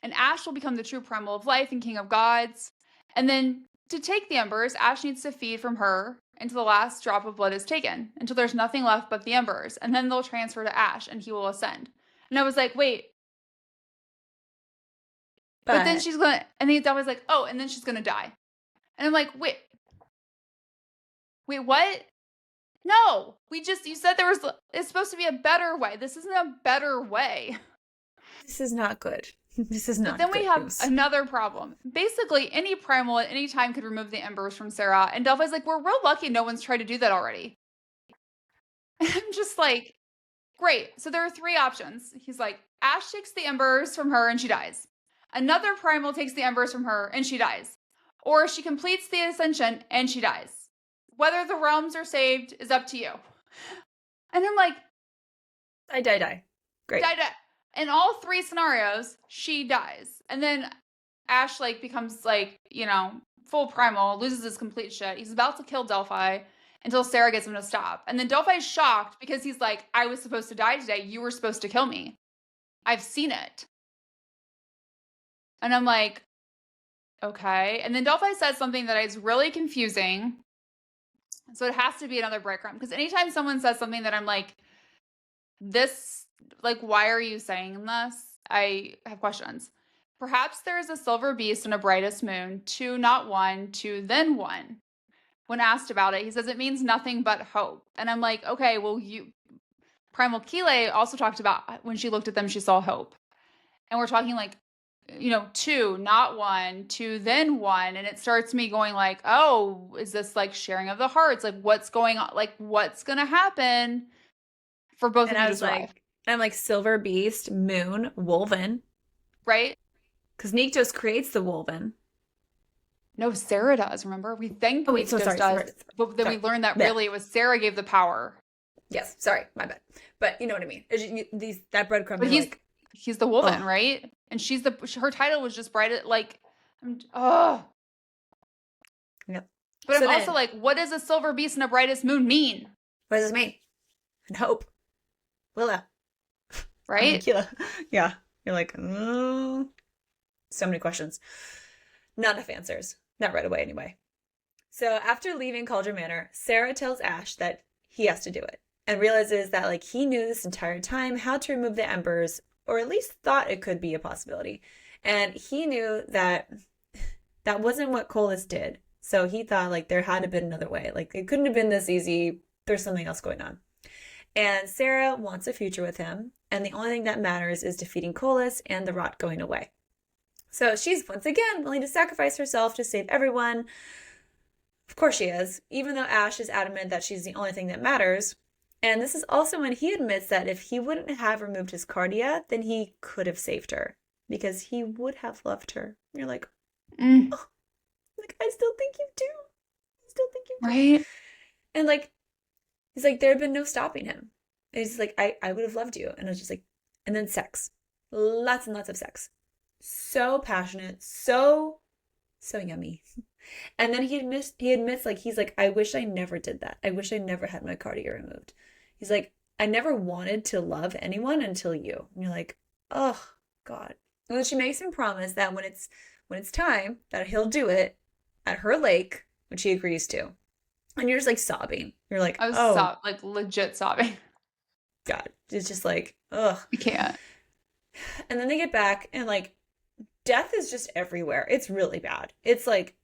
And Ash will become the true primal of life and king of gods. And then to take the embers, Ash needs to feed from her until the last drop of blood is taken, until there's nothing left but the embers. And then they'll transfer to Ash and he will ascend. And I was like, wait. But then she's going to, and then Delphi's like, oh, and then she's going to die. And I'm like, wait, what? No, you said it's supposed to be a better way. This isn't a better way. This is not good. This is not But then good we have news. another problem. Basically, any primal at any time could remove the embers from Sera. And Delphi's like, we're real lucky no one's tried to do that already. And I'm just like, great. So there are 3 options. He's like, Ash takes the embers from her and she dies. Another primal takes the embers from her and she dies. Or she completes the ascension and she dies. Whether the realms are saved is up to you. And I'm like, Die. Great. Die. In all 3 scenarios, she dies. And then Ash, like, becomes, like, you know, full primal, loses his complete shit. He's about to kill Delphi until Sera gets him to stop. And then Delphi's shocked because he's like, I was supposed to die today. You were supposed to kill me. I've seen it. And I'm like, okay. And then Delphi says something that is really confusing. So it has to be another breadcrumb. Because anytime someone says something that I'm like, this, like, why are you saying this? I have questions. Perhaps there is a silver beast and a brightest moon, two, not one, two, then one. When asked about it, he says it means nothing but hope. And I'm like, okay, well, Primal Kile also talked about when she looked at them, she saw hope. And we're talking like, two, not one, two, then one. And it starts me going like, oh, is this like sharing of the hearts? Like, what's going on? Like, what's going to happen for both And of you I to was survive? like, I'm like silver beast, moon, wolven. Right? Because Nyktos creates the wolven. No, Sera does, remember? We think Oh, wait, so Nyktos sorry. does, but then we Sorry. learned that Yeah. really it was Sera gave the power. Yes, sorry, my bad. But you know what I mean. That breadcrumb, But you're like, he's the Wolven, oh, right? And her title was just bright, like, oh. yep. But So I'm also then, like, what does a silver beast and a brightest moon mean? what does this mean? And hope. Willa. Right? Yeah. You're like, oh. So many questions. Not enough answers. Not right away, anyway. So after leaving Cauldron Manor, Sera tells Ash that he has to do it and realizes that like he knew this entire time how to remove the embers, or at least thought it could be a possibility. And he knew that that wasn't what Colas did. So he thought like there had to have been another way. Like it couldn't have been this easy. There's something else going on. And Sera wants a future with him, and the only thing that matters is defeating Colas and the rot going away. So she's once again willing to sacrifice herself to save everyone. Of course she is, even though Ash is adamant that she's the only thing that matters. And this is also when he admits that if he wouldn't have removed his cardia, then he could have saved her because he would have loved her. And you're like, oh, like I still think you do. I still think you do. Right? And like, he's like, there had been no stopping him. And he's like, I would have loved you. And I was just like, and then sex. Lots and lots of sex. So passionate, so yummy. And then he admits like he's like, I wish I never did that. I wish I never had my cardia removed. He's like, I never wanted to love anyone until you. And you're like, oh God. And then she makes him promise that when it's time that he'll do it at her lake, which he agrees to. And you're just like sobbing. You're like, I was oh like legit sobbing. God. It's just like, ugh. I can't. And then they get back and like death is just everywhere. It's really bad. It's like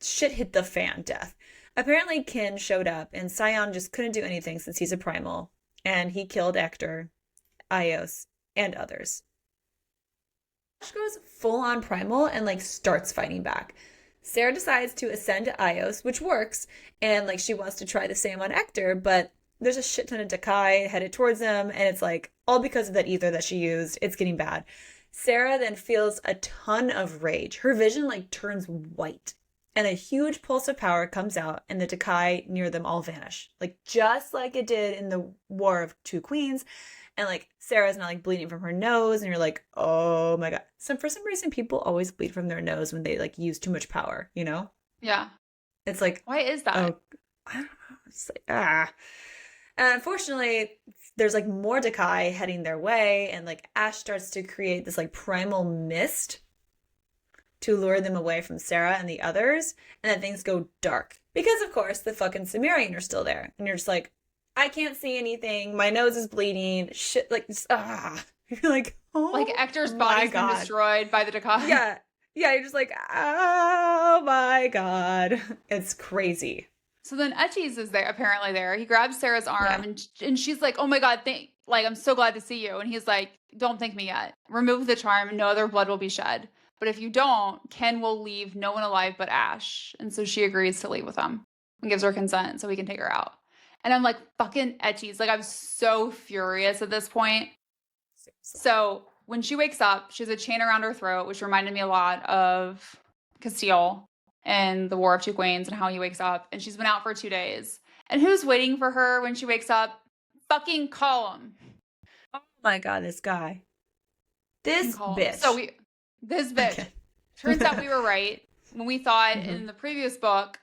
shit hit the fan death. Apparently Kin showed up and Scion just couldn't do anything since he's a primal. And he killed Ector, Ios, and others. She goes full on primal and like starts fighting back. Sera decides to ascend to Ios, which works, and like she wants to try the same on Ector, but there's a shit ton of Dakai headed towards him, and it's like all because of that ether that she used. It's getting bad. Sera then feels a ton of rage. Her vision like turns white, and a huge pulse of power comes out, and the Dakai near them all vanish, like just like it did in the War of Two Queens. And like Sarah's now like bleeding from her nose, and you're like, oh my God. So for some reason, people always bleed from their nose when they like use too much power, you know? Yeah. It's like, why is that? Oh, I don't know. It's like, ah. And unfortunately, there's like more Dakai heading their way, and like Ash starts to create this like primal mist to lure them away from Sera and the others, and then things go dark. Because of course the fucking Sumerian are still there. And you're just like, I can't see anything. My nose is bleeding. Shit, like, just, You're like, oh, like Ector's body's been destroyed by the Dakai. Yeah. Yeah, you're just like, oh my God. It's crazy. So then Etchies is there, apparently there. He grabs Sarah's arm and she's like, oh my God, I'm so glad to see you. And he's like, don't thank me yet. Remove the charm and no other blood will be shed. But if you don't, Ken will leave no one alive but Ash. And so she agrees to leave with him and gives her consent so he can take her out. And I'm like, fucking Etchies. Like, I'm so furious at this point. So when she wakes up, she has a chain around her throat, which reminded me a lot of Casteel and the War of Two Queens and how he wakes up. And she's been out for 2 days. And who's waiting for her when she wakes up? Fucking Column. Oh my God, this guy. This bitch. This bitch. Okay. Turns out we were right when we thought in the previous book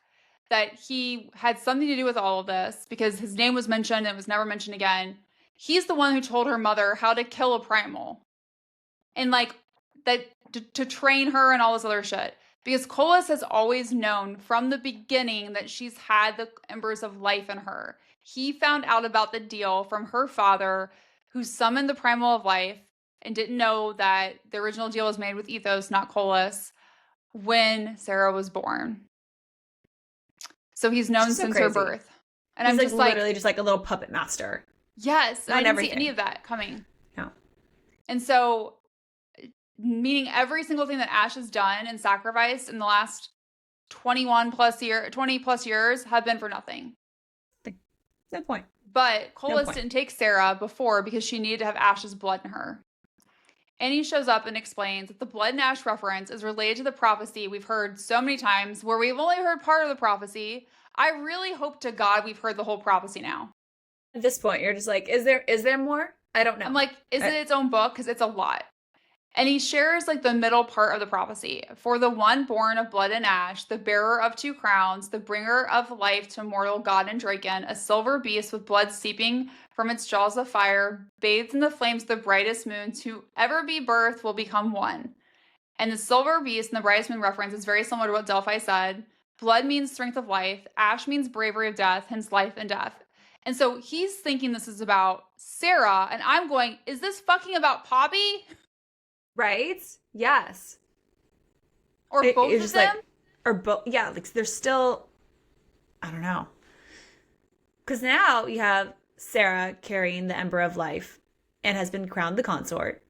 that he had something to do with all of this because his name was mentioned and was never mentioned again. He's the one who told her mother how to kill a primal. and like that to train her and all this other shit. Because Kolis has always known from the beginning that she's had the embers of life in her. He found out about the deal from her father, who summoned the primal of life and didn't know that the original deal was made with Ethos, not Kolis, when Sera was born. So he's known since her birth. And he's I'm just like literally just like a little puppet master. Yes, and I didn't see any of that coming. No. And so, meaning every single thing that Ash has done and sacrificed in the last 20 plus years have been for nothing. No point. But Kolis didn't take Sera before because she needed to have Ash's blood in her. And he shows up and explains that the blood and Ash reference is related to the prophecy we've heard so many times, where we've only heard part of the prophecy. I really hope to God we've heard the whole prophecy now. At this point, you're just like, is there more? I don't know. I'm like, is it its own book? Because it's a lot. And he shares like the middle part of the prophecy. For the one born of blood and ash, the bearer of 2 crowns, the bringer of life to mortal god and Draken, a silver beast with blood seeping from its jaws of fire, bathed in the flames of the brightest moon, to ever be birthed will become one. And the silver beast in the brightest moon reference is very similar to what Delphi said. Blood means strength of life. Ash means bravery of death, hence life and death. And so he's thinking this is about Sera, and I'm going, is this fucking about Poppy? Right? Yes. Or both of them? Like, or both. Yeah, like there's still, I don't know. Because now you have Sera carrying the Ember of Life and has been crowned the consort.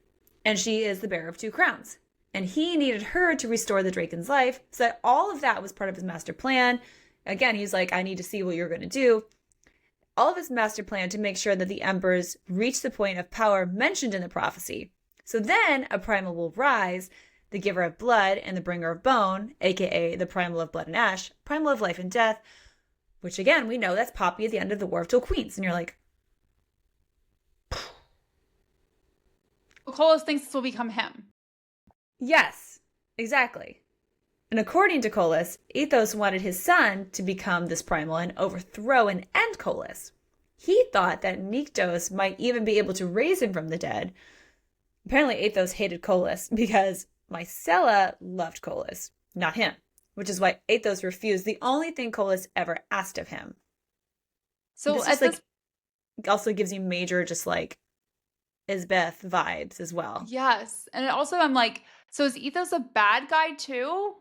And she is the bearer of 2 crowns. And he needed her to restore the Draken's life. So that all of that was part of his master plan. Again, he's like, I need to see what you're going to do. All of his master plan to make sure that the Embers reach the point of power mentioned in the prophecy. So then a primal will rise, the giver of blood and the bringer of bone, aka the primal of blood and ash, primal of life and death, which again, we know that's Poppy at the end of the War of Till Queens. And you're like, Kolis thinks this will become him. Yes, exactly. And according to Kolis, Ethos wanted his son to become this primal and overthrow and end Kolis. He thought that Nyktos might even be able to raise him from the dead. Apparently, Ethos hated Kolis because Mycela loved Kolis, not him, which is why Ethos refused the only thing Kolis ever asked of him. So this also gives you major just like Isbeth vibes as well. Yes. And also I'm like, so is Ethos a bad guy too?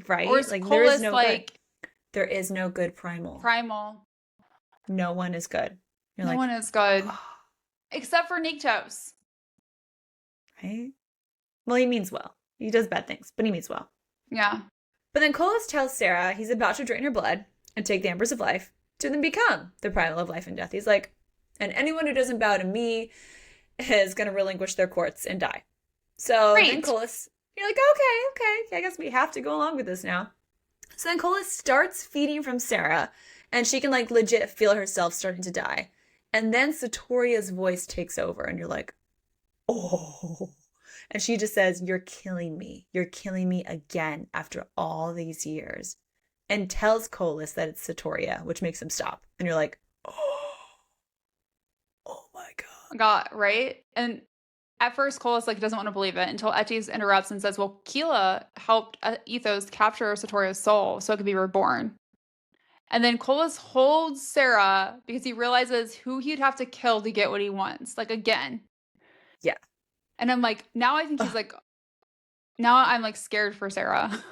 Right? Or is like Kolis there is no like good. There is no good primal. No one is good. You're no one is good. Except for Nyktos. Right? Well, he means well. He does bad things, but he means well. Yeah. But then Kolis tells Sera he's about to drain her blood and take the Embers of Life to then become the primal of life and death. He's like, and anyone who doesn't bow to me is going to relinquish their courts and die. So then Kolis, you're like, okay, I guess we have to go along with this now. So then Kolis starts feeding from Sera, and she can like legit feel herself starting to die. And then Satoria's voice takes over, and you're like, oh. And she just says, you're killing me. You're killing me again after all these years. And tells Kolis that it's Satoria, which makes him stop. And you're like, oh my God. Right? And at first, Kolis like doesn't want to believe it until Etis interrupts and says, well, Keela helped Ethos capture Satoria's soul so it could be reborn. And then Kolis holds Sera because he realizes who he'd have to kill to get what he wants. Like, again. Yeah. And I'm like, now I think he's like, now I'm like scared for Sera.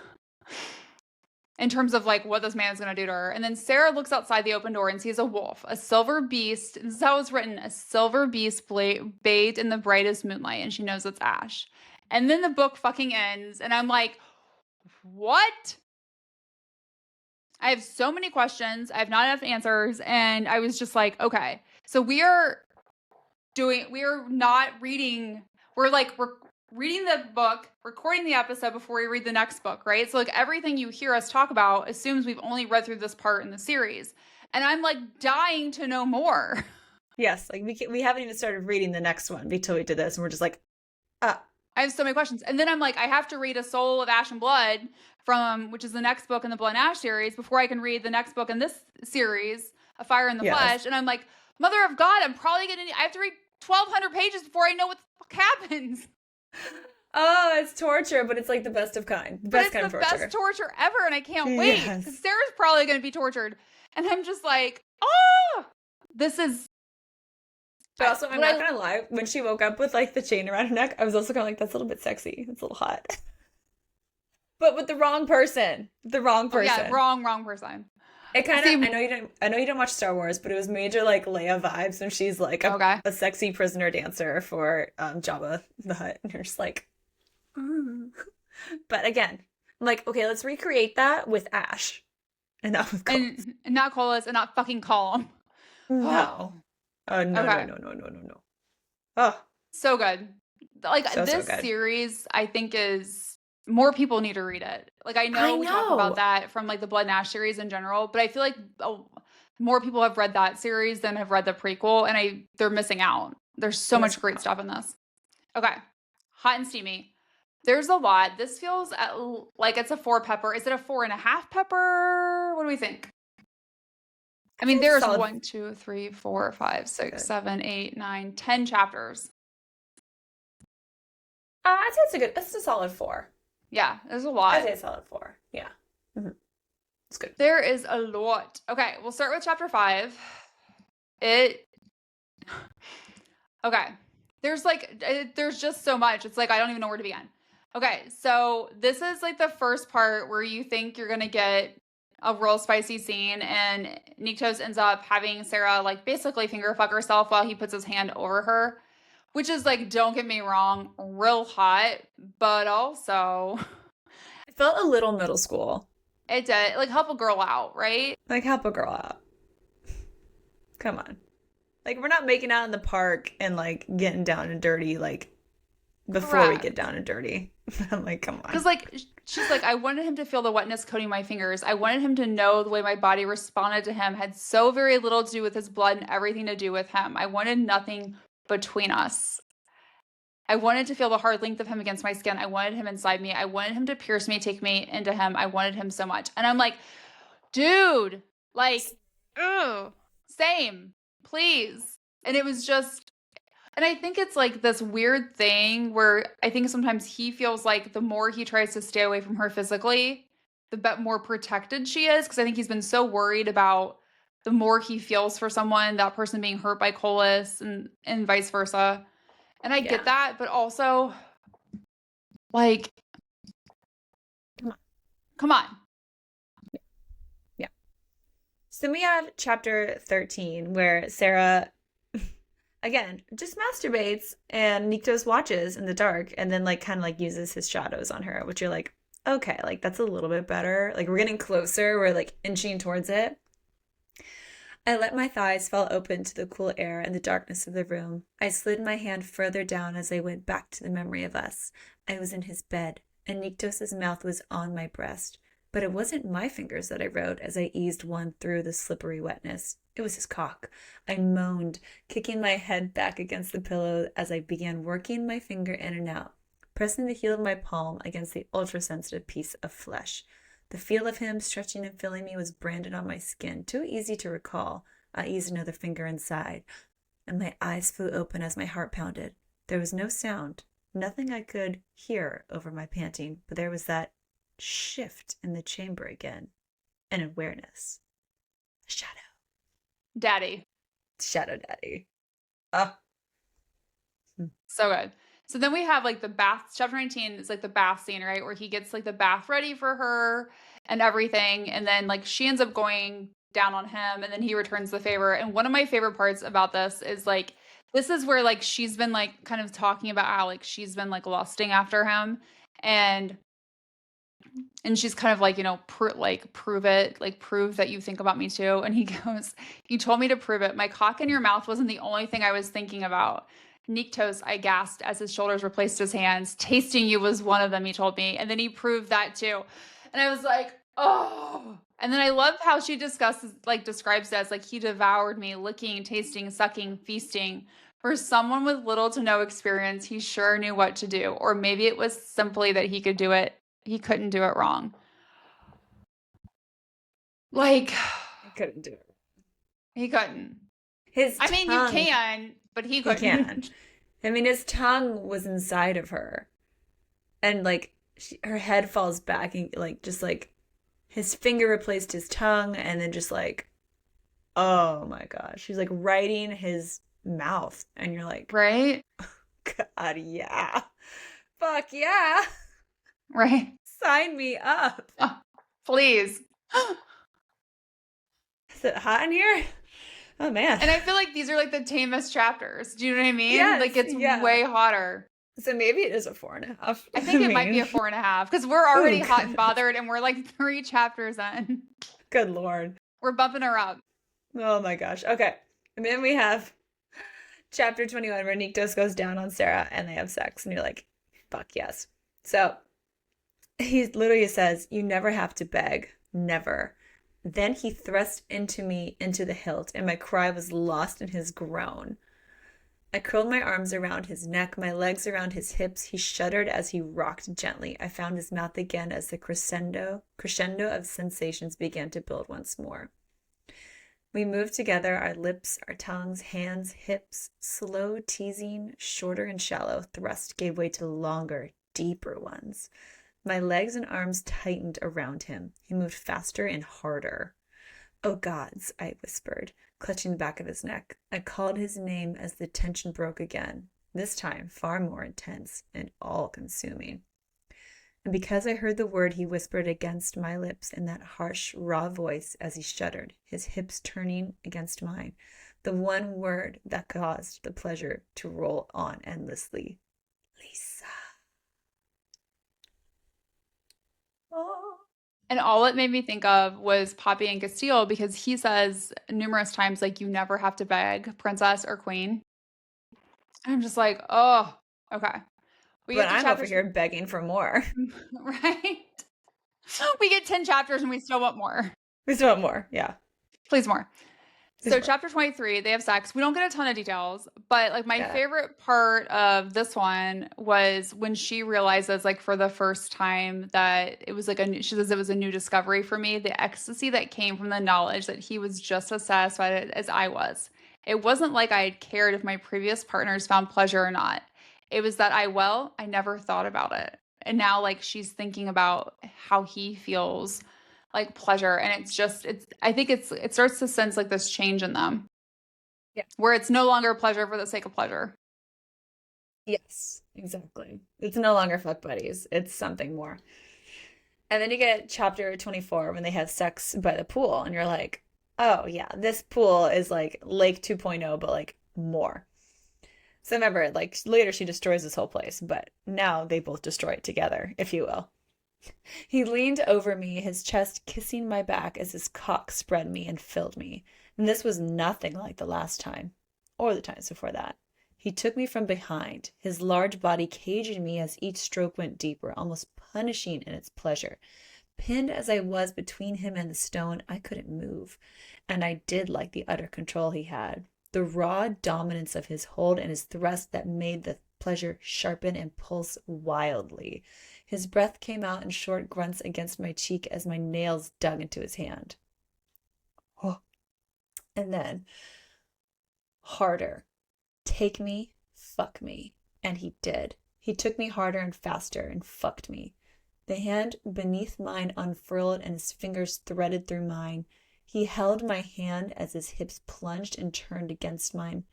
In terms of like what this man is going to do to her. And then Sera looks outside the open door and sees a wolf, a silver beast. This is how it's written, a silver beast bathed in the brightest moonlight. And she knows it's Ash. And then the book fucking ends. And I'm like, what? I have so many questions. I have not enough answers. And I was just like, okay. So we are not reading. We're reading the book, recording the episode before we read the next book, right? So like everything you hear us talk about assumes we've only read through this part in the series. And I'm like dying to know more. Yes, like we haven't even started reading the next one until we did this. And we're just like, I have so many questions. And then I'm like, I have to read A Soul of Ash and Blood which is the next book in the Blood and Ash series before I can read the next book in this series, A Fire in the Flesh. And I'm like, Mother of God, I have to read 1,200 pages before I know what the fuck happens. Oh, it's torture, but it's like the best of kind. The But best it's kind the of torture. best torture ever, and I can't wait. Yes. Because Sarah's probably going to be tortured. And I'm just like, oh, this is. But also, I'm not gonna lie, when she woke up with like the chain around her neck, I was also kind of like, that's a little bit sexy. It's a little hot. But with the wrong person. The wrong person. Oh, yeah, wrong person. It kind of, I know you didn't watch Star Wars, but it was major like Leia vibes when she's like a sexy prisoner dancer for Jabba the Hutt. And you're just like, mm. But again, I'm like, okay, let's recreate that with Ash. And not with Colas. And not Colas and not fucking Column. No. Oh, no, okay. no. Oh. So good. Like, this series, I think, is... More people need to read it. Like, I know we talk about that from, like, the Blood and Ash series in general, but I feel like more people have read that series than have read the prequel, and they're missing out. There's so much great stuff in this. Okay. Hot and steamy. There's a lot. This feels like it's a 4 pepper. Is it a 4.5 pepper? What do we think? I mean, there's 1, 2, 3, 4, 5, 6, 7, 8, 9, 10 chapters. I'd say it's a solid 4. Yeah, there's a lot. I'd say a solid 4. Yeah. Mm-hmm. It's good. There is a lot. Okay, we'll start with chapter 5. Okay. There's just so much. It's like, I don't even know where to begin. Okay, so this is like the first part where you think you're going to get a real spicy scene, and Nyktos ends up having Sera like basically finger fuck herself while he puts his hand over her, which is like, don't get me wrong, real hot, but also it felt a little middle school. It did. Like, help a girl out, right? Like, help a girl out. Come on. Like, we're not making out in the park and like getting down and dirty like before we get down and dirty. I'm like, come on. Because like, she's like, I wanted him to feel the wetness coating my fingers. I wanted him to know the way my body responded to him had so very little to do with his blood and everything to do with him. I wanted nothing between us. I wanted to feel the hard length of him against my skin. I wanted him inside me. I wanted him to pierce me, take me into him. I wanted him so much. And I'm like, dude, like, same, please. And it was just... And I think it's like this weird thing where I think sometimes he feels like the more he tries to stay away from her physically, the more protected she is. Because I think he's been so worried about the more he feels for someone, that person being hurt by Colas and vice versa. And I get that, but also, like, come on. Yeah. So we have chapter 13 where Sera... again, just masturbates and Nyktos watches in the dark and then like kind of like uses his shadows on her, which you're like, okay, like that's a little bit better. Like we're getting closer. We're like inching towards it. I let my thighs fall open to the cool air and the darkness of the room. I slid my hand further down as I went back to the memory of us. I was in his bed and Nyktos' mouth was on my breast. But it wasn't my fingers that I rode as I eased one through the slippery wetness. It was his cock. I moaned, kicking my head back against the pillow as I began working my finger in and out, pressing the heel of my palm against the ultra-sensitive piece of flesh. The feel of him stretching and filling me was branded on my skin, too easy to recall. I eased another finger inside, and my eyes flew open as my heart pounded. There was no sound, nothing I could hear over my panting, but there was that shift in the chamber again, an awareness. Shadow. Daddy. Shadow daddy. So good. So then we have like the bath, chapter 19 is like the bath scene, right? Where he gets like the bath ready for her and everything. And then like she ends up going down on him and then he returns the favor. And one of my favorite parts about this is like, this is where like she's been like kind of talking about how like she's been like lusting after him. And she's kind of like, you know, prove it, like prove that you think about me too. And he goes, you told me to prove it. My cock in your mouth wasn't the only thing I was thinking about. Nyktos, I gasped as his shoulders replaced his hands. Tasting you was one of them, he told me. And then he proved that too. And I was like, oh. And then I love how she describes it as like, he devoured me, licking, tasting, sucking, feasting. For someone with little to no experience, he sure knew what to do. Or maybe it was simply that he could do it. He couldn't do it wrong. Like, he couldn't do it. He couldn't. You can, but he couldn't. He can. I mean, his tongue was inside of her, and like her head falls back, and like just like his finger replaced his tongue, and then just like, oh my gosh, she's like writing his mouth, and you're like, Right? God, yeah, fuck yeah, Right. sign me up. Oh, please. Is it hot in here? Oh man. And I feel like these are like the tamest chapters. Do you know what I mean? Yes, Like it's yeah. way hotter. So maybe it is a 4.5. I think I it might be a mean, 4.5 because we're already oh hot and goodness. bothered and we're like 3 chapters in. Good Lord. We're bumping her up. Oh my gosh. Okay. And then we have chapter 21 where Nyktos goes down on Sera and they have sex. And you're like, fuck yes. So he literally says, you never have to beg. Never. Then he thrust into me into the hilt, and my cry was lost in his groan. I curled my arms around his neck, my legs around his hips. He shuddered as he rocked gently. I found his mouth again as the crescendo of sensations began to build once more. We moved together, our lips, our tongues, hands, hips, slow teasing, shorter and shallow. Thrust gave way to longer, deeper ones. My legs and arms tightened around him. He moved faster and harder. Oh gods, I whispered, clutching the back of his neck. I called his name as the tension broke again, this time far more intense and all-consuming. And because I heard the word he whispered against my lips in that harsh, raw voice as he shuddered, his hips turning against mine, the one word that caused the pleasure to roll on endlessly. Lisa. Oh. And all it made me think of was Poppy and Casteel because he says numerous times, like, you never have to beg, princess or queen. And I'm just like, oh, okay. We But get to I'm over chapter here begging for more. right? We get 10 chapters and we still want more. We still want more. Yeah. Please more. Please So more. chapter 23, they have sex. We don't get a ton of details, but like my Yeah. favorite part of this one was when she realizes, like, for the first time that it was like she says it was a new discovery for me, the ecstasy that came from the knowledge that he was just as satisfied as I was. It wasn't like I had cared if my previous partners found pleasure or not. It was that I never thought about it. And now like she's thinking about how he feels like pleasure, and I think it starts to sense like this change in them. Yeah. Where it's no longer pleasure for the sake of pleasure. Yes, exactly. It's no longer fuck buddies. It's something more. And then you get chapter 24 when they have sex by the pool, and you're like, oh yeah, this pool is like Lake 2.0, but like more. So remember, like later she destroys this whole place, but now they both destroy it together, if you will. He leaned over me, his chest kissing my back as his cock spread me and filled me. And this was nothing like the last time, or the times before that. He took me from behind, his large body caging me as each stroke went deeper, almost punishing in its pleasure. Pinned as I was between him and the stone, I couldn't move. And I did like the utter control he had. The raw dominance of his hold and his thrust that made the pleasure sharpen and pulse wildly. His breath came out in short grunts against my cheek as my nails dug into his hand. Oh. And then, harder. Take me, fuck me. And he did. He took me harder and faster and fucked me. The hand beneath mine unfurled and his fingers threaded through mine. He held my hand as his hips plunged and turned against mine.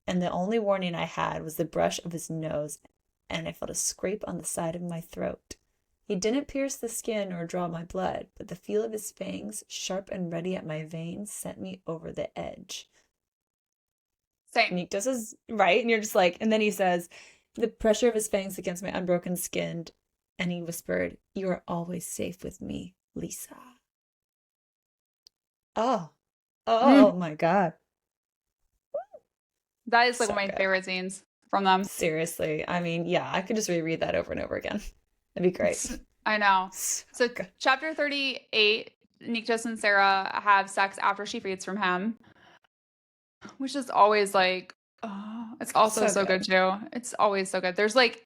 And the only warning I had was the brush of his nose, and I felt a scrape on the side of my throat. He didn't pierce the skin or draw my blood, but the feel of his fangs, sharp and ready at my veins, sent me over the edge. Same. Nyktos is right, and you're just like, and then he says, the pressure of his fangs against my unbroken skin, and he whispered, you are always safe with me, Lisa. Oh my God. That is like So one of my good. favorite scenes from them. Seriously. I mean, yeah, I could just reread that over and over again. That'd be great. I know. So good. chapter 38, Nyktos and Sera have sex after she feeds from him, which is always like, oh, it's also so good too. It's always so good. There's like,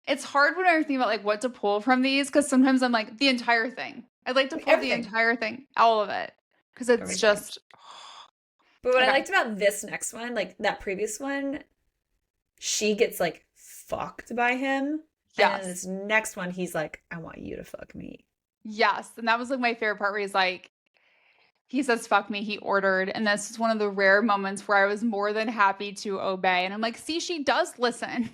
it's hard when I think about like what to pull from these, because sometimes I'm like the entire thing. I'd like to pull Everything. the entire thing, all of it, because it's Everything. just. But what I Okay. liked about this next one, like that previous one, she gets like fucked by him. And then this Yes. next one, he's like, I want you to fuck me. Yes. And that was like my favorite part where he's like, he says, fuck me, he ordered. And this is one of the rare moments where I was more than happy to obey. And I'm like, see, she does listen.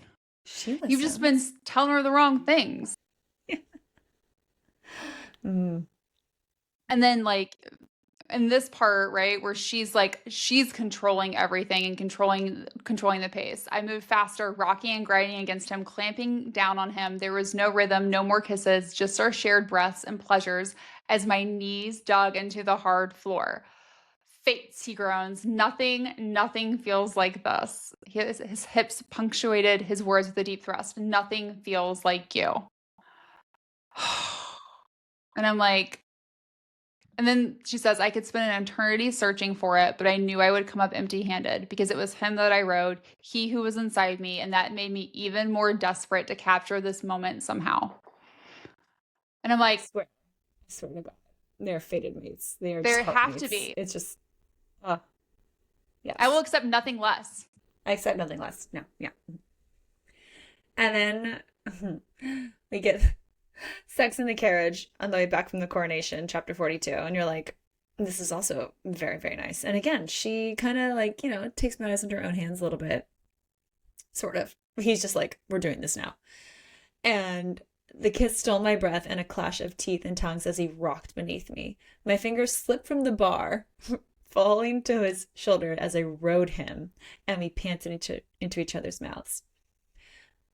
She You've just been listens. telling her the wrong things. Mm. And then, like, in this part, right, where she's controlling everything and controlling the pace. I moved faster, rocking and grinding against him, clamping down on him. There was no rhythm, no more kisses, just our shared breaths and pleasures as my knees dug into the hard floor. Fates, he groans. Nothing feels like this. His hips punctuated his words with a deep thrust. Nothing feels like you. And I'm like, and then she says, I could spend an eternity searching for it, but I knew I would come up empty handed because it was him that I rode, he who was inside me, and that made me even more desperate to capture this moment somehow. And I'm I like, swear. I swear to God. They're fated mates. They are just there heart have to mates. be. It's just, uh, I will yes. accept nothing less. I accept nothing less. No, yeah. And then we get sex in the carriage on the way back from the coronation, chapter 42. And you're like, this is also very, very nice. And again, she kind of like, takes matters into her own hands a little bit. Sort of. He's just like, we're doing this now. And the kiss stole my breath and a clash of teeth and tongues as he rocked beneath me. My fingers slipped from the bar, falling to his shoulder as I rode him, and we panted into each other's mouths.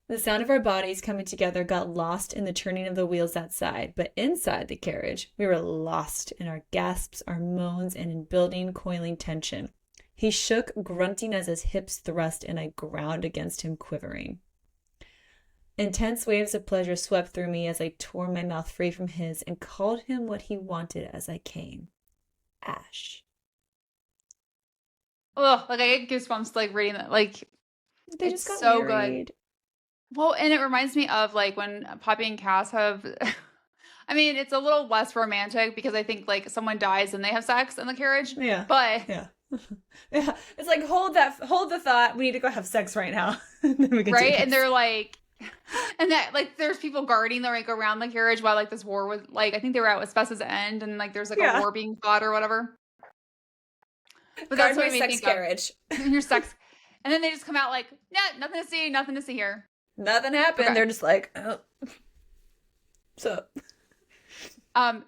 The sound of our bodies coming together got lost in the turning of the wheels outside, but inside the carriage, we were lost in our gasps, our moans, and in building, coiling tension. He shook, grunting as his hips thrust, and I ground against him, quivering. Intense waves of pleasure swept through me as I tore my mouth free from his and called him what he wanted as I came. Ash. Ugh, like I get goosebumps like reading that. Like, They it's just got so good. married. Well, and it reminds me of like when Poppy and Cass have I mean, it's a little less romantic because I think like someone dies and they have sex in the carriage. Yeah. But Yeah. Yeah. It's like hold the thought. We need to go have sex right now. And then we can right? do And this. they're like and that like there's people guarding the like around the carriage while like this war was like I think they were at Asbestos End and like there's like a Yeah. war being fought or whatever. But Guard that's what my it made me sex think of. carriage. Your sex. And then they just come out like, yeah, nothing to see here. Nothing happened. Okay. They're just like, oh. So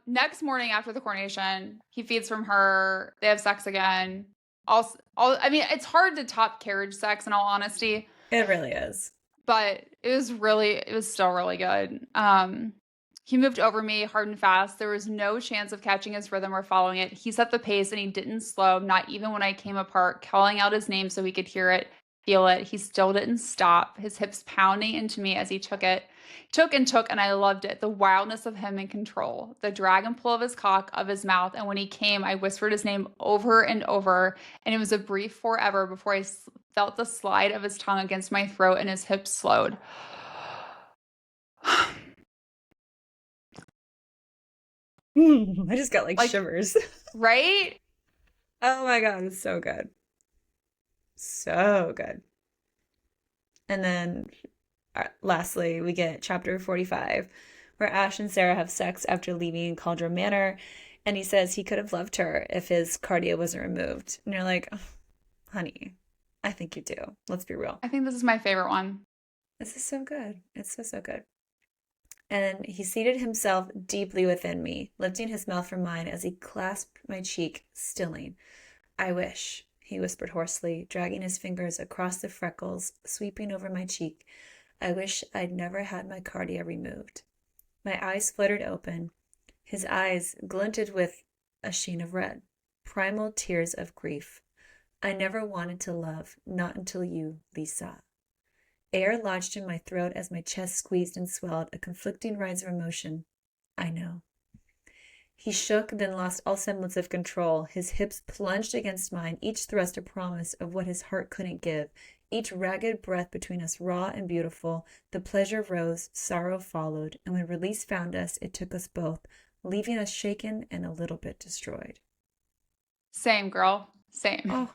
Next morning after the coronation, he feeds from her. They have sex again. I mean, it's hard to top carriage sex in all honesty, it really is. but it was still really good. He moved over me hard and fast. There was no chance of catching his rhythm or following it. He set the pace and he didn't slow, not even when I came apart, calling out his name so he could hear it, feel it. He still didn't stop, his hips pounding into me as he took it. Took and took, and I loved it. The wildness of him in control, the drag and pull of his cock, of his mouth. And when he came, I whispered his name over and over, and it was a brief forever before I felt the slide of his tongue against my throat and his hips slowed. I just got like shivers. Right? Oh my God, it's so good. So good. And then lastly, we get chapter 45, where Ash and Sarah have sex after leaving Cauldron Manor. And he says he could have loved her if his cardio wasn't removed. And you're like, oh, honey, I think you do. Let's be real. I think this is my favorite one. This is so good. It's so, so good. And he seated himself deeply within me, lifting his mouth from mine as he clasped my cheek, stilling. I wish, he whispered hoarsely, dragging his fingers across the freckles, sweeping over my cheek. I wish I'd never had my cardia removed. My eyes fluttered open. His eyes glinted with a sheen of red, primal tears of grief. I never wanted to love, not until you, Lisa. Air lodged in my throat as my chest squeezed and swelled, a conflicting rise of emotion. I know. He shook, then lost all semblance of control. His hips plunged against mine, each thrust a promise of what his heart couldn't give, each ragged breath between us raw and beautiful. The pleasure rose, sorrow followed, and when release found us, it took us both, leaving us shaken and a little bit destroyed. Same, girl. Same. Oh,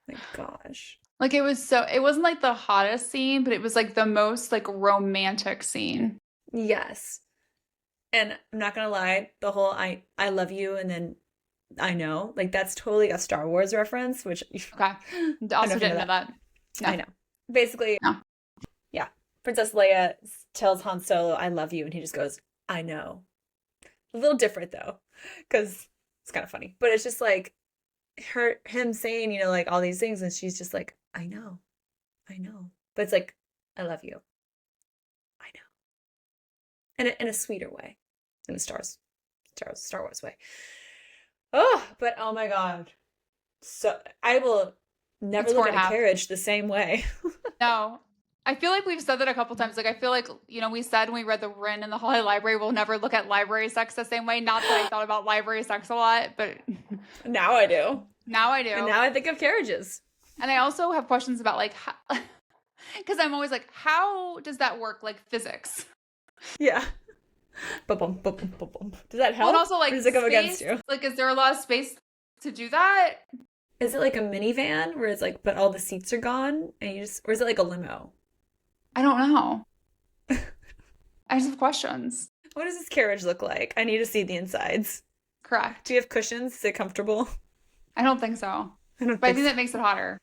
My gosh. Like, it wasn't like the hottest scene, but it was like the most like romantic scene. Yes. And I'm not gonna lie, the whole I love you and then I know, like that's totally a Star Wars reference, which Okay. I don't know Also if you know didn't know that. that. No. I know. Basically, No. yeah. Princess Leia tells Han Solo, I love you, and he just goes, I know. A little different though, because it's kind of funny. But it's just like him saying, like all these things, and she's just like, I know. I know. But it's like, I love you. I know. In a sweeter way. In a Star Wars way. Oh, but oh my God. So I will never It's look four at and a a half. carriage the same way. No. I feel like we've said that a couple times. Like, I feel like, we said when we read the Rin in the Hallway Library, we'll never look at library sex the same way. Not that I thought about library sex a lot, but Now I do. now I And do. now I think of carriages. And I also have questions about like, because I'm always like, how does that work? Like physics. Yeah. Ba-bum, ba-bum, ba-bum. Does that help? Well, and also like or does it go against space. you? Like, is there a lot of space to do that? Is it like a minivan where it's like, but all the seats are gone and or is it like a limo? I don't know. I just have questions. What does this carriage look like? I need to see the insides. Correct. Do you have cushions? Is it comfortable? I don't think so. But I think that makes it hotter.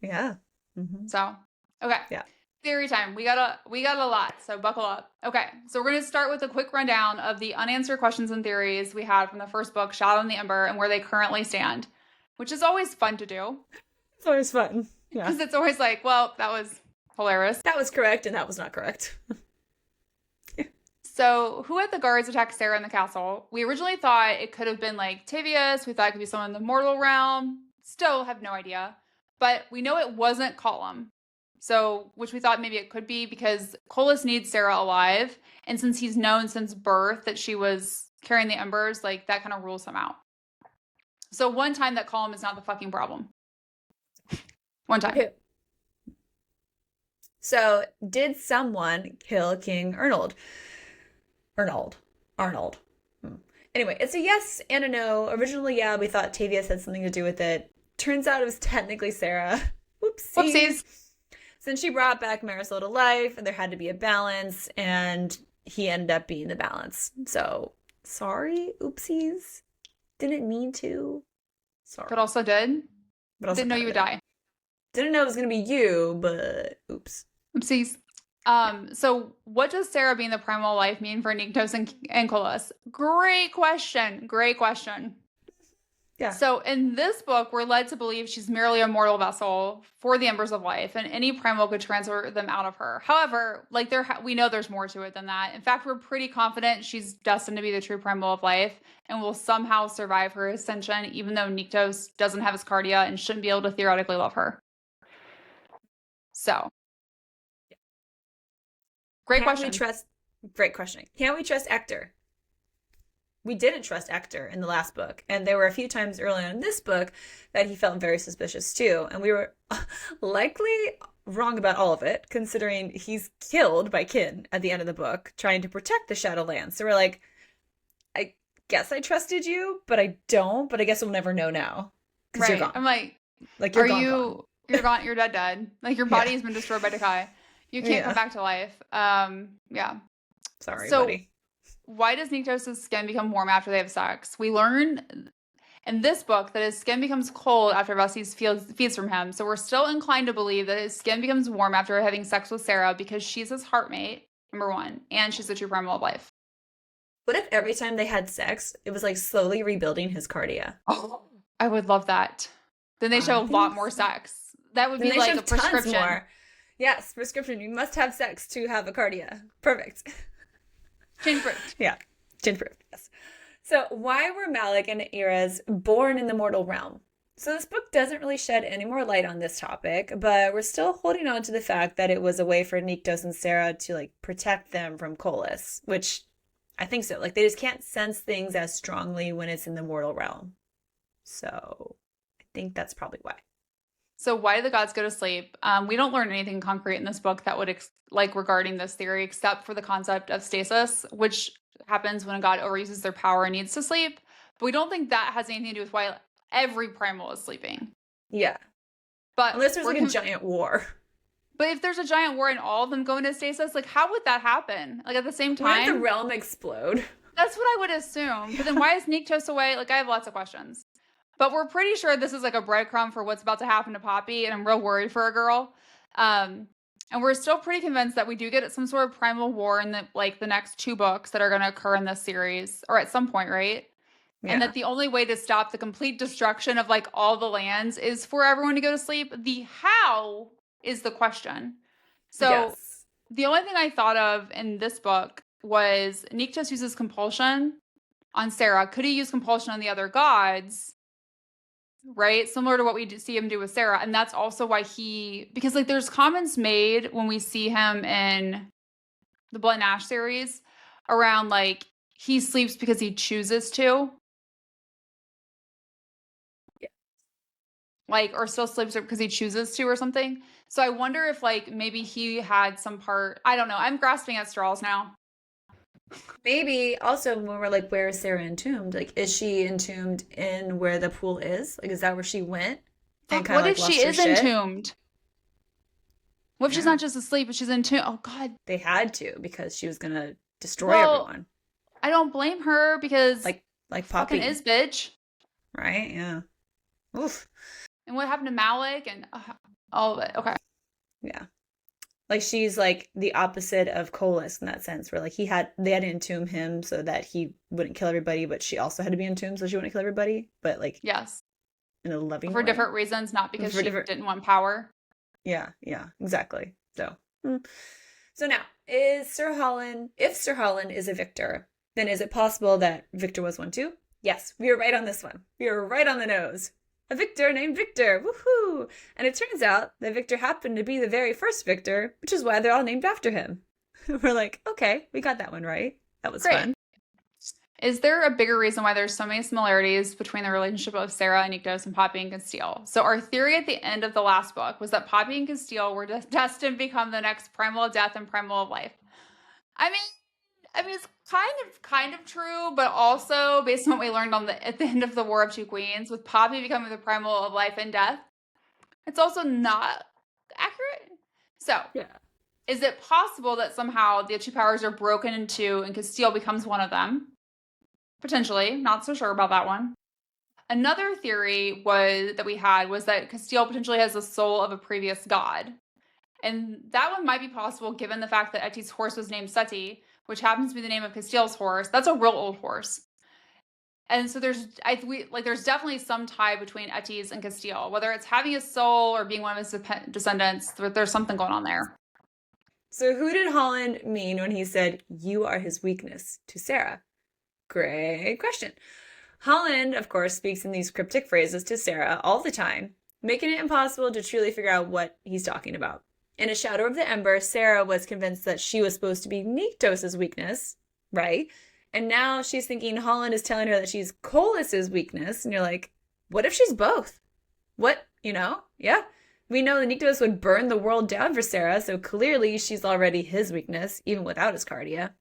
Yeah. Mm-hmm. So, okay. Yeah. Theory time. We got a lot, so buckle up. Okay, so we're going to start with a quick rundown of the unanswered questions and theories we had from the first book, Shadow and the Ember, and where they currently stand, which is always fun to do. It's always fun. Yeah. Because it's always like, well, that was hilarious. That was correct and that was not correct. So, who had the guards attack Sera in the castle? We originally thought it could have been like Tavius. We thought it could be someone in the mortal realm. Still have no idea. But we know it wasn't Colum. So, which we thought maybe it could be because Colas needs Sera alive. And since he's known since birth that she was carrying the embers, like that kind of rules him out. So, one time that Colum is not the fucking problem. One time. Okay. So, did someone kill King Arnold? Arnold. Anyway, it's a yes and a no. Originally, yeah, we thought Tavius had something to do with it. Turns out it was technically Sera. Whoopsies. Since she brought back Marisol to life, and there had to be a balance, and he ended up being the balance. So, sorry, oopsies. Didn't mean to. Sorry. But also did. Didn't know you would die. Didn't know it was going to be you, but oops. Oopsies. So what does Sera being the primal life mean for Nyktos and Colas? Great question. Yeah. So in this book, we're led to believe she's merely a mortal vessel for the embers of life, and any primal could transfer them out of her. However, like we know there's more to it than that. In fact, we're pretty confident she's destined to be the true primal of life and will somehow survive her ascension, even though Nyktos doesn't have his cardia and shouldn't be able to theoretically love her. So. Great question. Great questioning. Can we trust Ector? We didn't trust Ector in the last book, and there were a few times early on in this book that he felt very suspicious too, and we were likely wrong about all of it, considering he's killed by Kin at the end of the book, trying to protect the Shadowlands. So we're like, I guess I trusted you, but I don't, but I guess we'll never know now. Because you're gone. I'm like you're gone. You're gone, you're dead. Like your body has been destroyed by Dakai. You can't come back to life. Yeah. Sorry, so, buddy. Why does Nyktos' skin become warm after they have sex? We learn in this book that his skin becomes cold after Vestes feeds from him. So we're still inclined to believe that his skin becomes warm after having sex with Sera because she's his heartmate, number one, and she's the true primal of life. What if every time they had sex, it was like slowly rebuilding his cardia? Oh, I would love that. Then they show a lot more sex. That would be like a prescription. More. Yes, prescription. You must have sex to have a cardia. Perfect. Gin-proofed. Yeah, gin-proofed, yes. So why were Malik and Eras born in the mortal realm? So this book doesn't really shed any more light on this topic, but we're still holding on to the fact that it was a way for Nyktos and Sera to like protect them from Colas, which I think so. Like they just can't sense things as strongly when it's in the mortal realm. So I think that's probably why. So why do the gods go to sleep? We don't learn anything concrete in this book that would regarding this theory, except for the concept of stasis, which happens when a god overuses their power and needs to sleep. But we don't think that has anything to do with why every primal is sleeping. Yeah. But unless there's like a giant war. But if there's a giant war and all of them go into stasis, like how would that happen? Like at the same time? Why did the realm explode? That's what I would assume. But then why is Nyktos away? Like I have lots of questions. But we're pretty sure this is like a breadcrumb for what's about to happen to Poppy, and I'm real worried for a girl. And we're still pretty convinced that we do get some sort of primal war in the next 2 books that are going to occur in this series, or at some point, right? Yeah. And that the only way to stop the complete destruction of like all the lands is for everyone to go to sleep. The how is the question. So the only thing I thought of in this book was Nyktos uses compulsion on Sera. Could he use compulsion on the other gods? Right? Similar to what we see him do with Sera. And that's also why because like there's comments made when we see him in the Blood and Ash series around like he sleeps because he chooses to. Yeah. Like, or still sleeps because he chooses to or something. So I wonder if like maybe he had some part. I don't know. I'm grasping at straws now. Maybe also when we're like, where is Sera entombed? Like, is she entombed in where the pool is? Like, is that where she went? And what if she is entombed? What if she's not just asleep, but she's entombed? Oh God. They had to because she was gonna destroy everyone. I don't blame her because like Poppy fucking is bitch. Right? Yeah. Oof. And what happened to Malik and all of it? Okay. Yeah. Like she's like the opposite of Colas in that sense, where like they had to entomb him so that he wouldn't kill everybody, but she also had to be entombed so she wouldn't kill everybody. But like yes, in a loving way. For different reasons, not because she didn't want power. Yeah, exactly. So now if Sir Holland is a victor, then is it possible that Victor was one too? Yes, we were right on this one. We were right on the nose. A Victor named Victor, woohoo! And it turns out that Victor happened to be the very first Victor, which is why they're all named after him. We're like, okay, we got that one right. That was fun. Is there a bigger reason why there's so many similarities between the relationship of Sera and Nyktos and Poppy and Casteel? So our theory at the end of the last book was that Poppy and Casteel were destined to become the next primal of death and primal of life. I mean, it's kind of true, but also based on what we learned at the end of the War of Two Queens, with Poppy becoming the primal of life and death, it's also not accurate. So, is it possible that somehow the 2 powers are broken in 2 and Casteel becomes one of them? Potentially, not so sure about that one. Another theory was that Casteel potentially has the soul of a previous god, and that one might be possible given the fact that Etty's horse was named Seti, which happens to be the name of Casteel's horse. That's a real old horse. And so there's definitely some tie between Etty's and Casteel, whether it's having a soul or being one of his descendants. There's something going on there. So who did Holland mean when he said, you are his weakness to Sera? Great question. Holland, of course, speaks in these cryptic phrases to Sera all the time, making it impossible to truly figure out what he's talking about. In A Shadow of the Ember, Sera was convinced that she was supposed to be Nyktos' weakness, right? And now she's thinking Holland is telling her that she's Colas' weakness. And you're like, what if she's both? What? Yeah. We know that Nyktos would burn the world down for Sera, so clearly she's already his weakness, even without his cardia.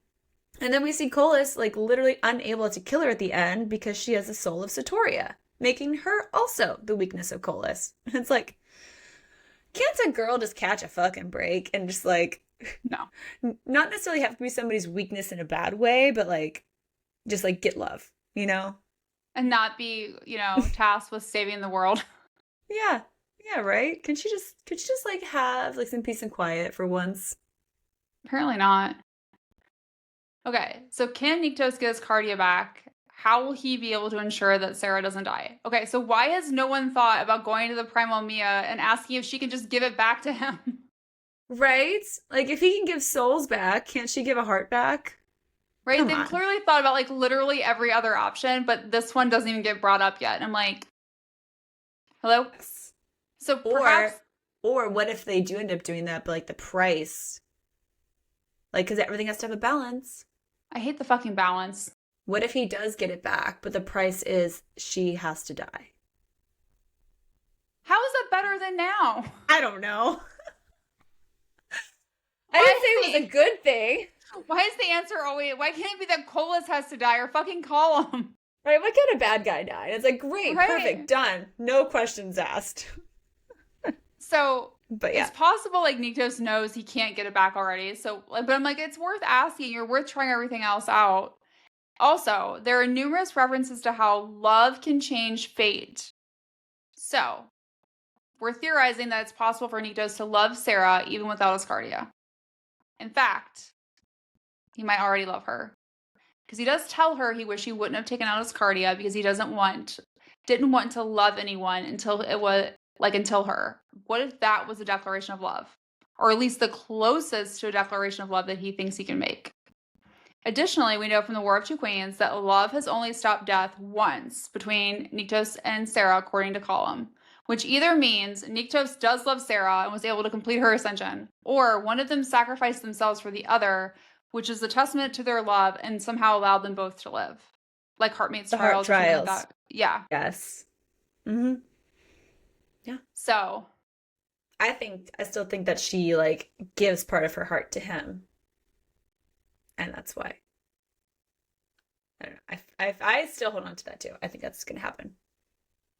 And then we see Colas, like, literally unable to kill her at the end because she has the soul of Sotoria, making her also the weakness of Colas. And it's like, can't a girl just catch a fucking break and just, like, no, not necessarily have to be somebody's weakness in a bad way, but, like, just, like, get love, And not be, tasked with saving the world. Yeah, right? Could she just, like, have, like, some peace and quiet for once? Apparently not. Okay, so can Nyktos get his cardia back? How will he be able to ensure that Sera doesn't die? Okay, so why has no one thought about going to the Primal Mia and asking if she can just give it back to him? Right? Like, if he can give souls back, can't she give a heart back? Right? They've clearly thought about, like, literally every other option, but this one doesn't even get brought up yet. And I'm like, hello? So perhaps... Or what if they do end up doing that, but, like, the price... Like, because everything has to have a balance. I hate the fucking balance. What if he does get it back, but the price is she has to die? How is that better than now? I don't know. I didn't say it was a good thing. Why is the answer always, why can't it be that Colas has to die or fucking call him? Right, why can't a bad guy die? It's like, great, perfect, done. No questions asked. So But yeah. it's possible like Nyktos knows he can't get it back already. So, but I'm like, it's worth asking. You're worth trying everything else out. Also, there are numerous references to how love can change fate. So, we're theorizing that it's possible for Nyktos to love Sera even without Ascardia. In fact, he might already love her. Because he does tell her he wished he wouldn't have taken out Ascardia because he didn't want to love anyone until her. What if that was a declaration of love? Or at least the closest to a declaration of love that he thinks he can make. Additionally, we know from the War of Two Queens that love has only stopped death once between Nyktos and Sera, according to Column, which either means Nyktos does love Sera and was able to complete her ascension, or one of them sacrificed themselves for the other, which is a testament to their love and somehow allowed them both to live. Like Heartmate's The heart trials or something trials. like that. Yeah. Yes. Mm-hmm. Yeah. So I still think that she like gives part of her heart to him. And that's why. I don't know. I still hold on to that too. I think that's going to happen.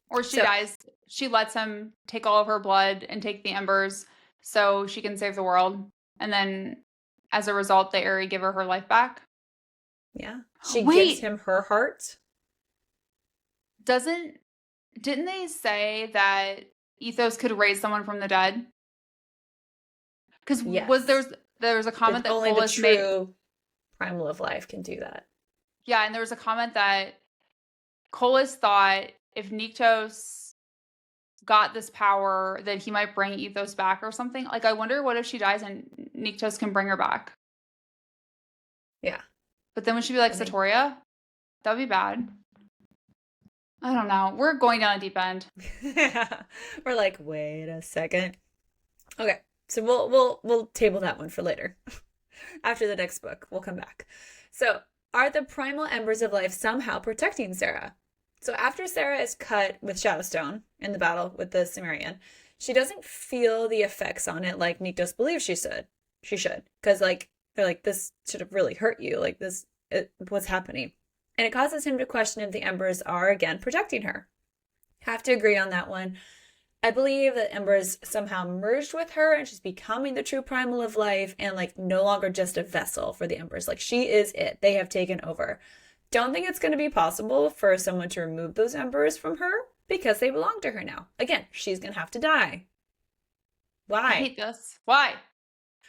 Or she dies. She lets him take all of her blood and take the embers so she can save the world. And then as a result, the Aerie give her life back. Yeah. She gives him her heart. Didn't they say that Ethos could raise someone from the dead? Because there was a comment that only Colas the true primal of life can do that. Yeah, and there was a comment that Colas thought if Nyktos got this power, that he might bring Ethos back or something. Like, I wonder what if she dies and Nyktos can bring her back. Yeah. But then would she be like Satoria? That would be bad. I don't know. We're going down a deep end. We're like, wait a second. Okay, so we'll table that one for later. After the next book, we'll come back. So, are the primal embers of life somehow protecting Sera? So after Sera is cut with Shadowstone in the battle with the Cimmerian, she doesn't feel the effects on it like Nyktos believes she should. Because like they're like, this should have really hurt you. Like what's happening? And it causes him to question if the embers are again protecting her. Have to agree on that one. I believe that Ember's somehow merged with her and she's becoming the true primal of life and like no longer just a vessel for the Embers. Like she is it. They have taken over. Don't think it's going to be possible for someone to remove those Embers from her because they belong to her now. Again, she's going to have to die. Why? I hate this. Why?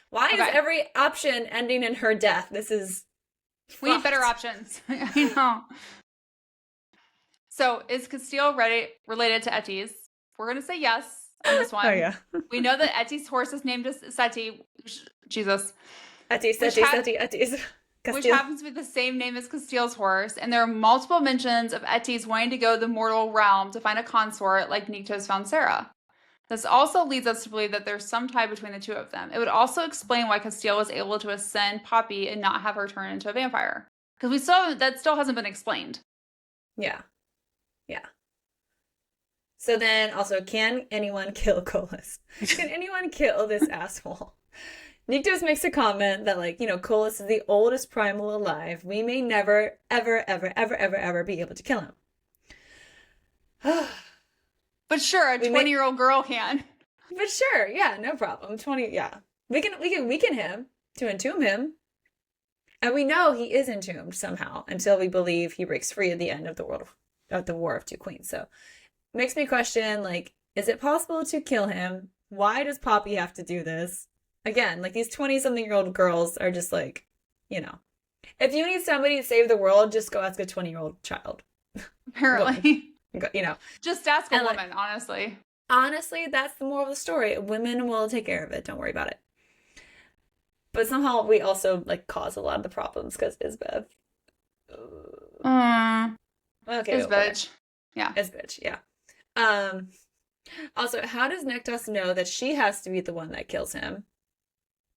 Why is every option ending in her death? This is... We need better options. I know. So is Casteel related to Etis? We're going to say yes on this one. Oh, yeah. We know that Etis' horse is named Seti. Jesus. Etis. Which happens to be the same name as Casteel's horse. And there are multiple mentions of Etis wanting to go to the mortal realm to find a consort like Nyktos found Sera. This also leads us to believe that there's some tie between the two of them. It would also explain why Casteel was able to ascend Poppy and not have her turn into a vampire. Because that still hasn't been explained. Yeah. Yeah. So then also, can anyone kill Colas? Can anyone kill this asshole? Nyktos makes a comment that like, Colas is the oldest primal alive. We may never, ever, ever, ever, ever, ever be able to kill him. But sure, a 20-year-old girl can. But sure, yeah, no problem. 20, yeah. We can weaken him to entomb him. And we know he is entombed somehow until we believe he breaks free at the end of the War of Two Queens. So makes me question, like, is it possible to kill him? Why does Poppy have to do this? Again, like, these 20-something-year-old girls are just like, if you need somebody to save the world, just go ask a 20-year-old child. Apparently. Just ask a woman, honestly. Honestly, that's the moral of the story. Women will take care of it. Don't worry about it. But somehow we also, like, cause a lot of the problems because Isbeth. Okay. Isbeth. Yeah. Isbeth, yeah. Also, how does Nyktos know that she has to be the one that kills him?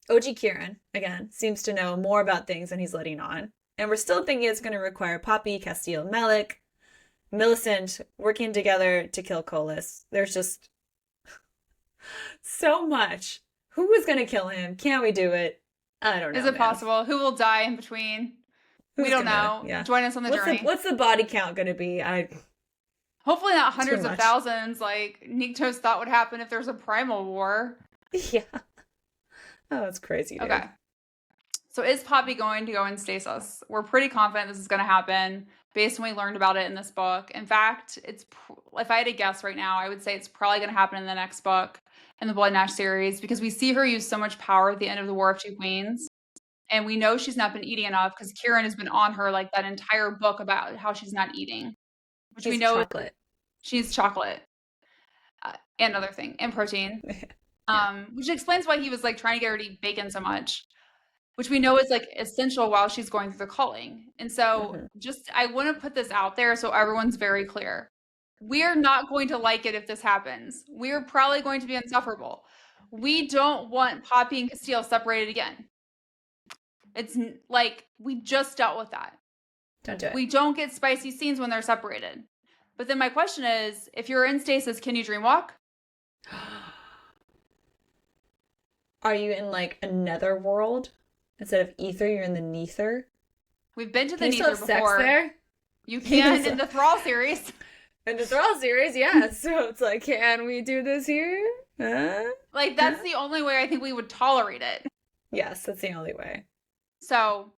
OG Kieran, again, seems to know more about things than he's letting on. And we're still thinking it's going to require Poppy, Casteel, Malik, Millicent working together to kill Colas. There's just so much. Who is going to kill him? Can we do it? I don't know. Is it possible? Who will die in between? We don't know. Yeah. Join us on the journey. What's the body count going to be? Hopefully not hundreds of thousands like Nyktos thought would happen if there's a primal war. Yeah. Oh, that's crazy, dude. Okay. So is Poppy going to go in stasis? We're pretty confident this is going to happen based on what we learned about it in this book. In fact, if I had to guess right now, I would say it's probably going to happen in the next book in the Blood and Ash series, because we see her use so much power at the end of the War of Two Queens. And we know she's not been eating enough because Kieran has been on her like that entire book about how she's not eating. Which we know chocolate. She's chocolate. And other thing. And protein. Which explains why he was like trying to get her to eat bacon so much. Which we know is like essential while she's going through the culling. And so I want to put this out there so everyone's very clear. We're not going to like it if this happens. We're probably going to be insufferable. We don't want Poppy and Casteel separated again. It's like, we just dealt with that. Don't do it. We don't get spicy scenes when they're separated. But then my question is, if you're in stasis, can you dream walk? Are you in like another world? Instead of ether, you're in the neither? We've been to the neither neither before. Sex there? You can in the Thrall series. In the Thrall series, yeah. So it's like, can we do this here? Like, that's the only way I think we would tolerate it. Yes, that's the only way. So,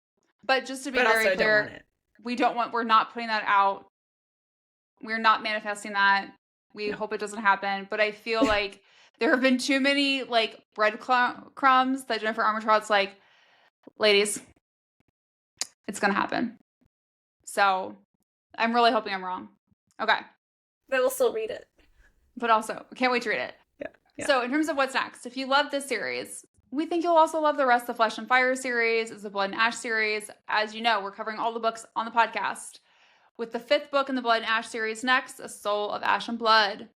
but just to be very clear, we're not putting that out. We're not manifesting that. We hope it doesn't happen. But I feel like there have been too many, like, breadcrumbs that Jennifer Armentrout's like, ladies, it's going to happen. So, I'm really hoping I'm wrong. Okay. But we'll still read it. But also, can't wait to read it. Yeah. So, in terms of what's next, if you love this series, we think you'll also love the rest of the Flesh and Fire series, the Blood and Ash series. As you know, we're covering all the books on the podcast. With the 5th book in the Blood and Ash series next, A Soul of Ash and Blood.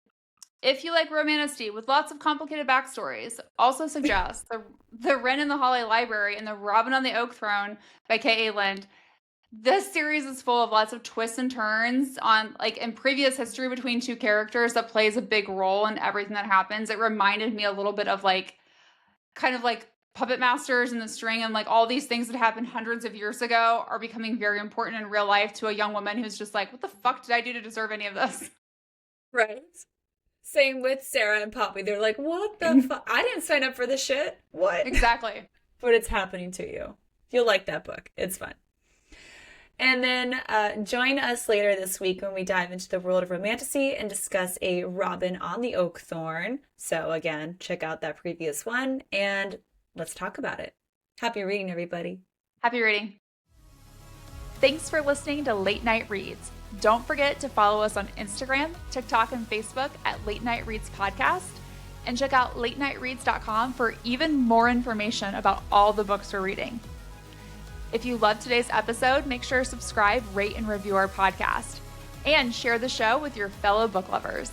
If you like romantasy with lots of complicated backstories, also suggest the Wren in the Holly Library and the Robin on the Oak Throne by K.A. Lind. This series is full of lots of twists and turns on, like, in previous history between two characters that plays a big role in everything that happens. It reminded me a little bit of, like, kind of like Puppet Masters and the String, and like all these things that happened hundreds of years ago are becoming very important in real life to a young woman who's just like, what the fuck did I do to deserve any of this? Right. Same with Sera and Poppy. They're like, what the fuck? I didn't sign up for this shit. What? Exactly. But it's happening to you. You'll like that book. It's fun. And then join us later this week when we dive into the world of romantasy and discuss a Robin on the Oak Thorn. So again, check out that previous one and let's talk about it. Happy reading, everybody. Happy reading. Thanks for listening to Late Night Reads. Don't forget to follow us on Instagram, TikTok, and Facebook at Late Night Reads Podcast. And check out latenightreads.com for even more information about all the books we're reading. If you loved today's episode, make sure to subscribe, rate, and review our podcast. And share the show with your fellow book lovers.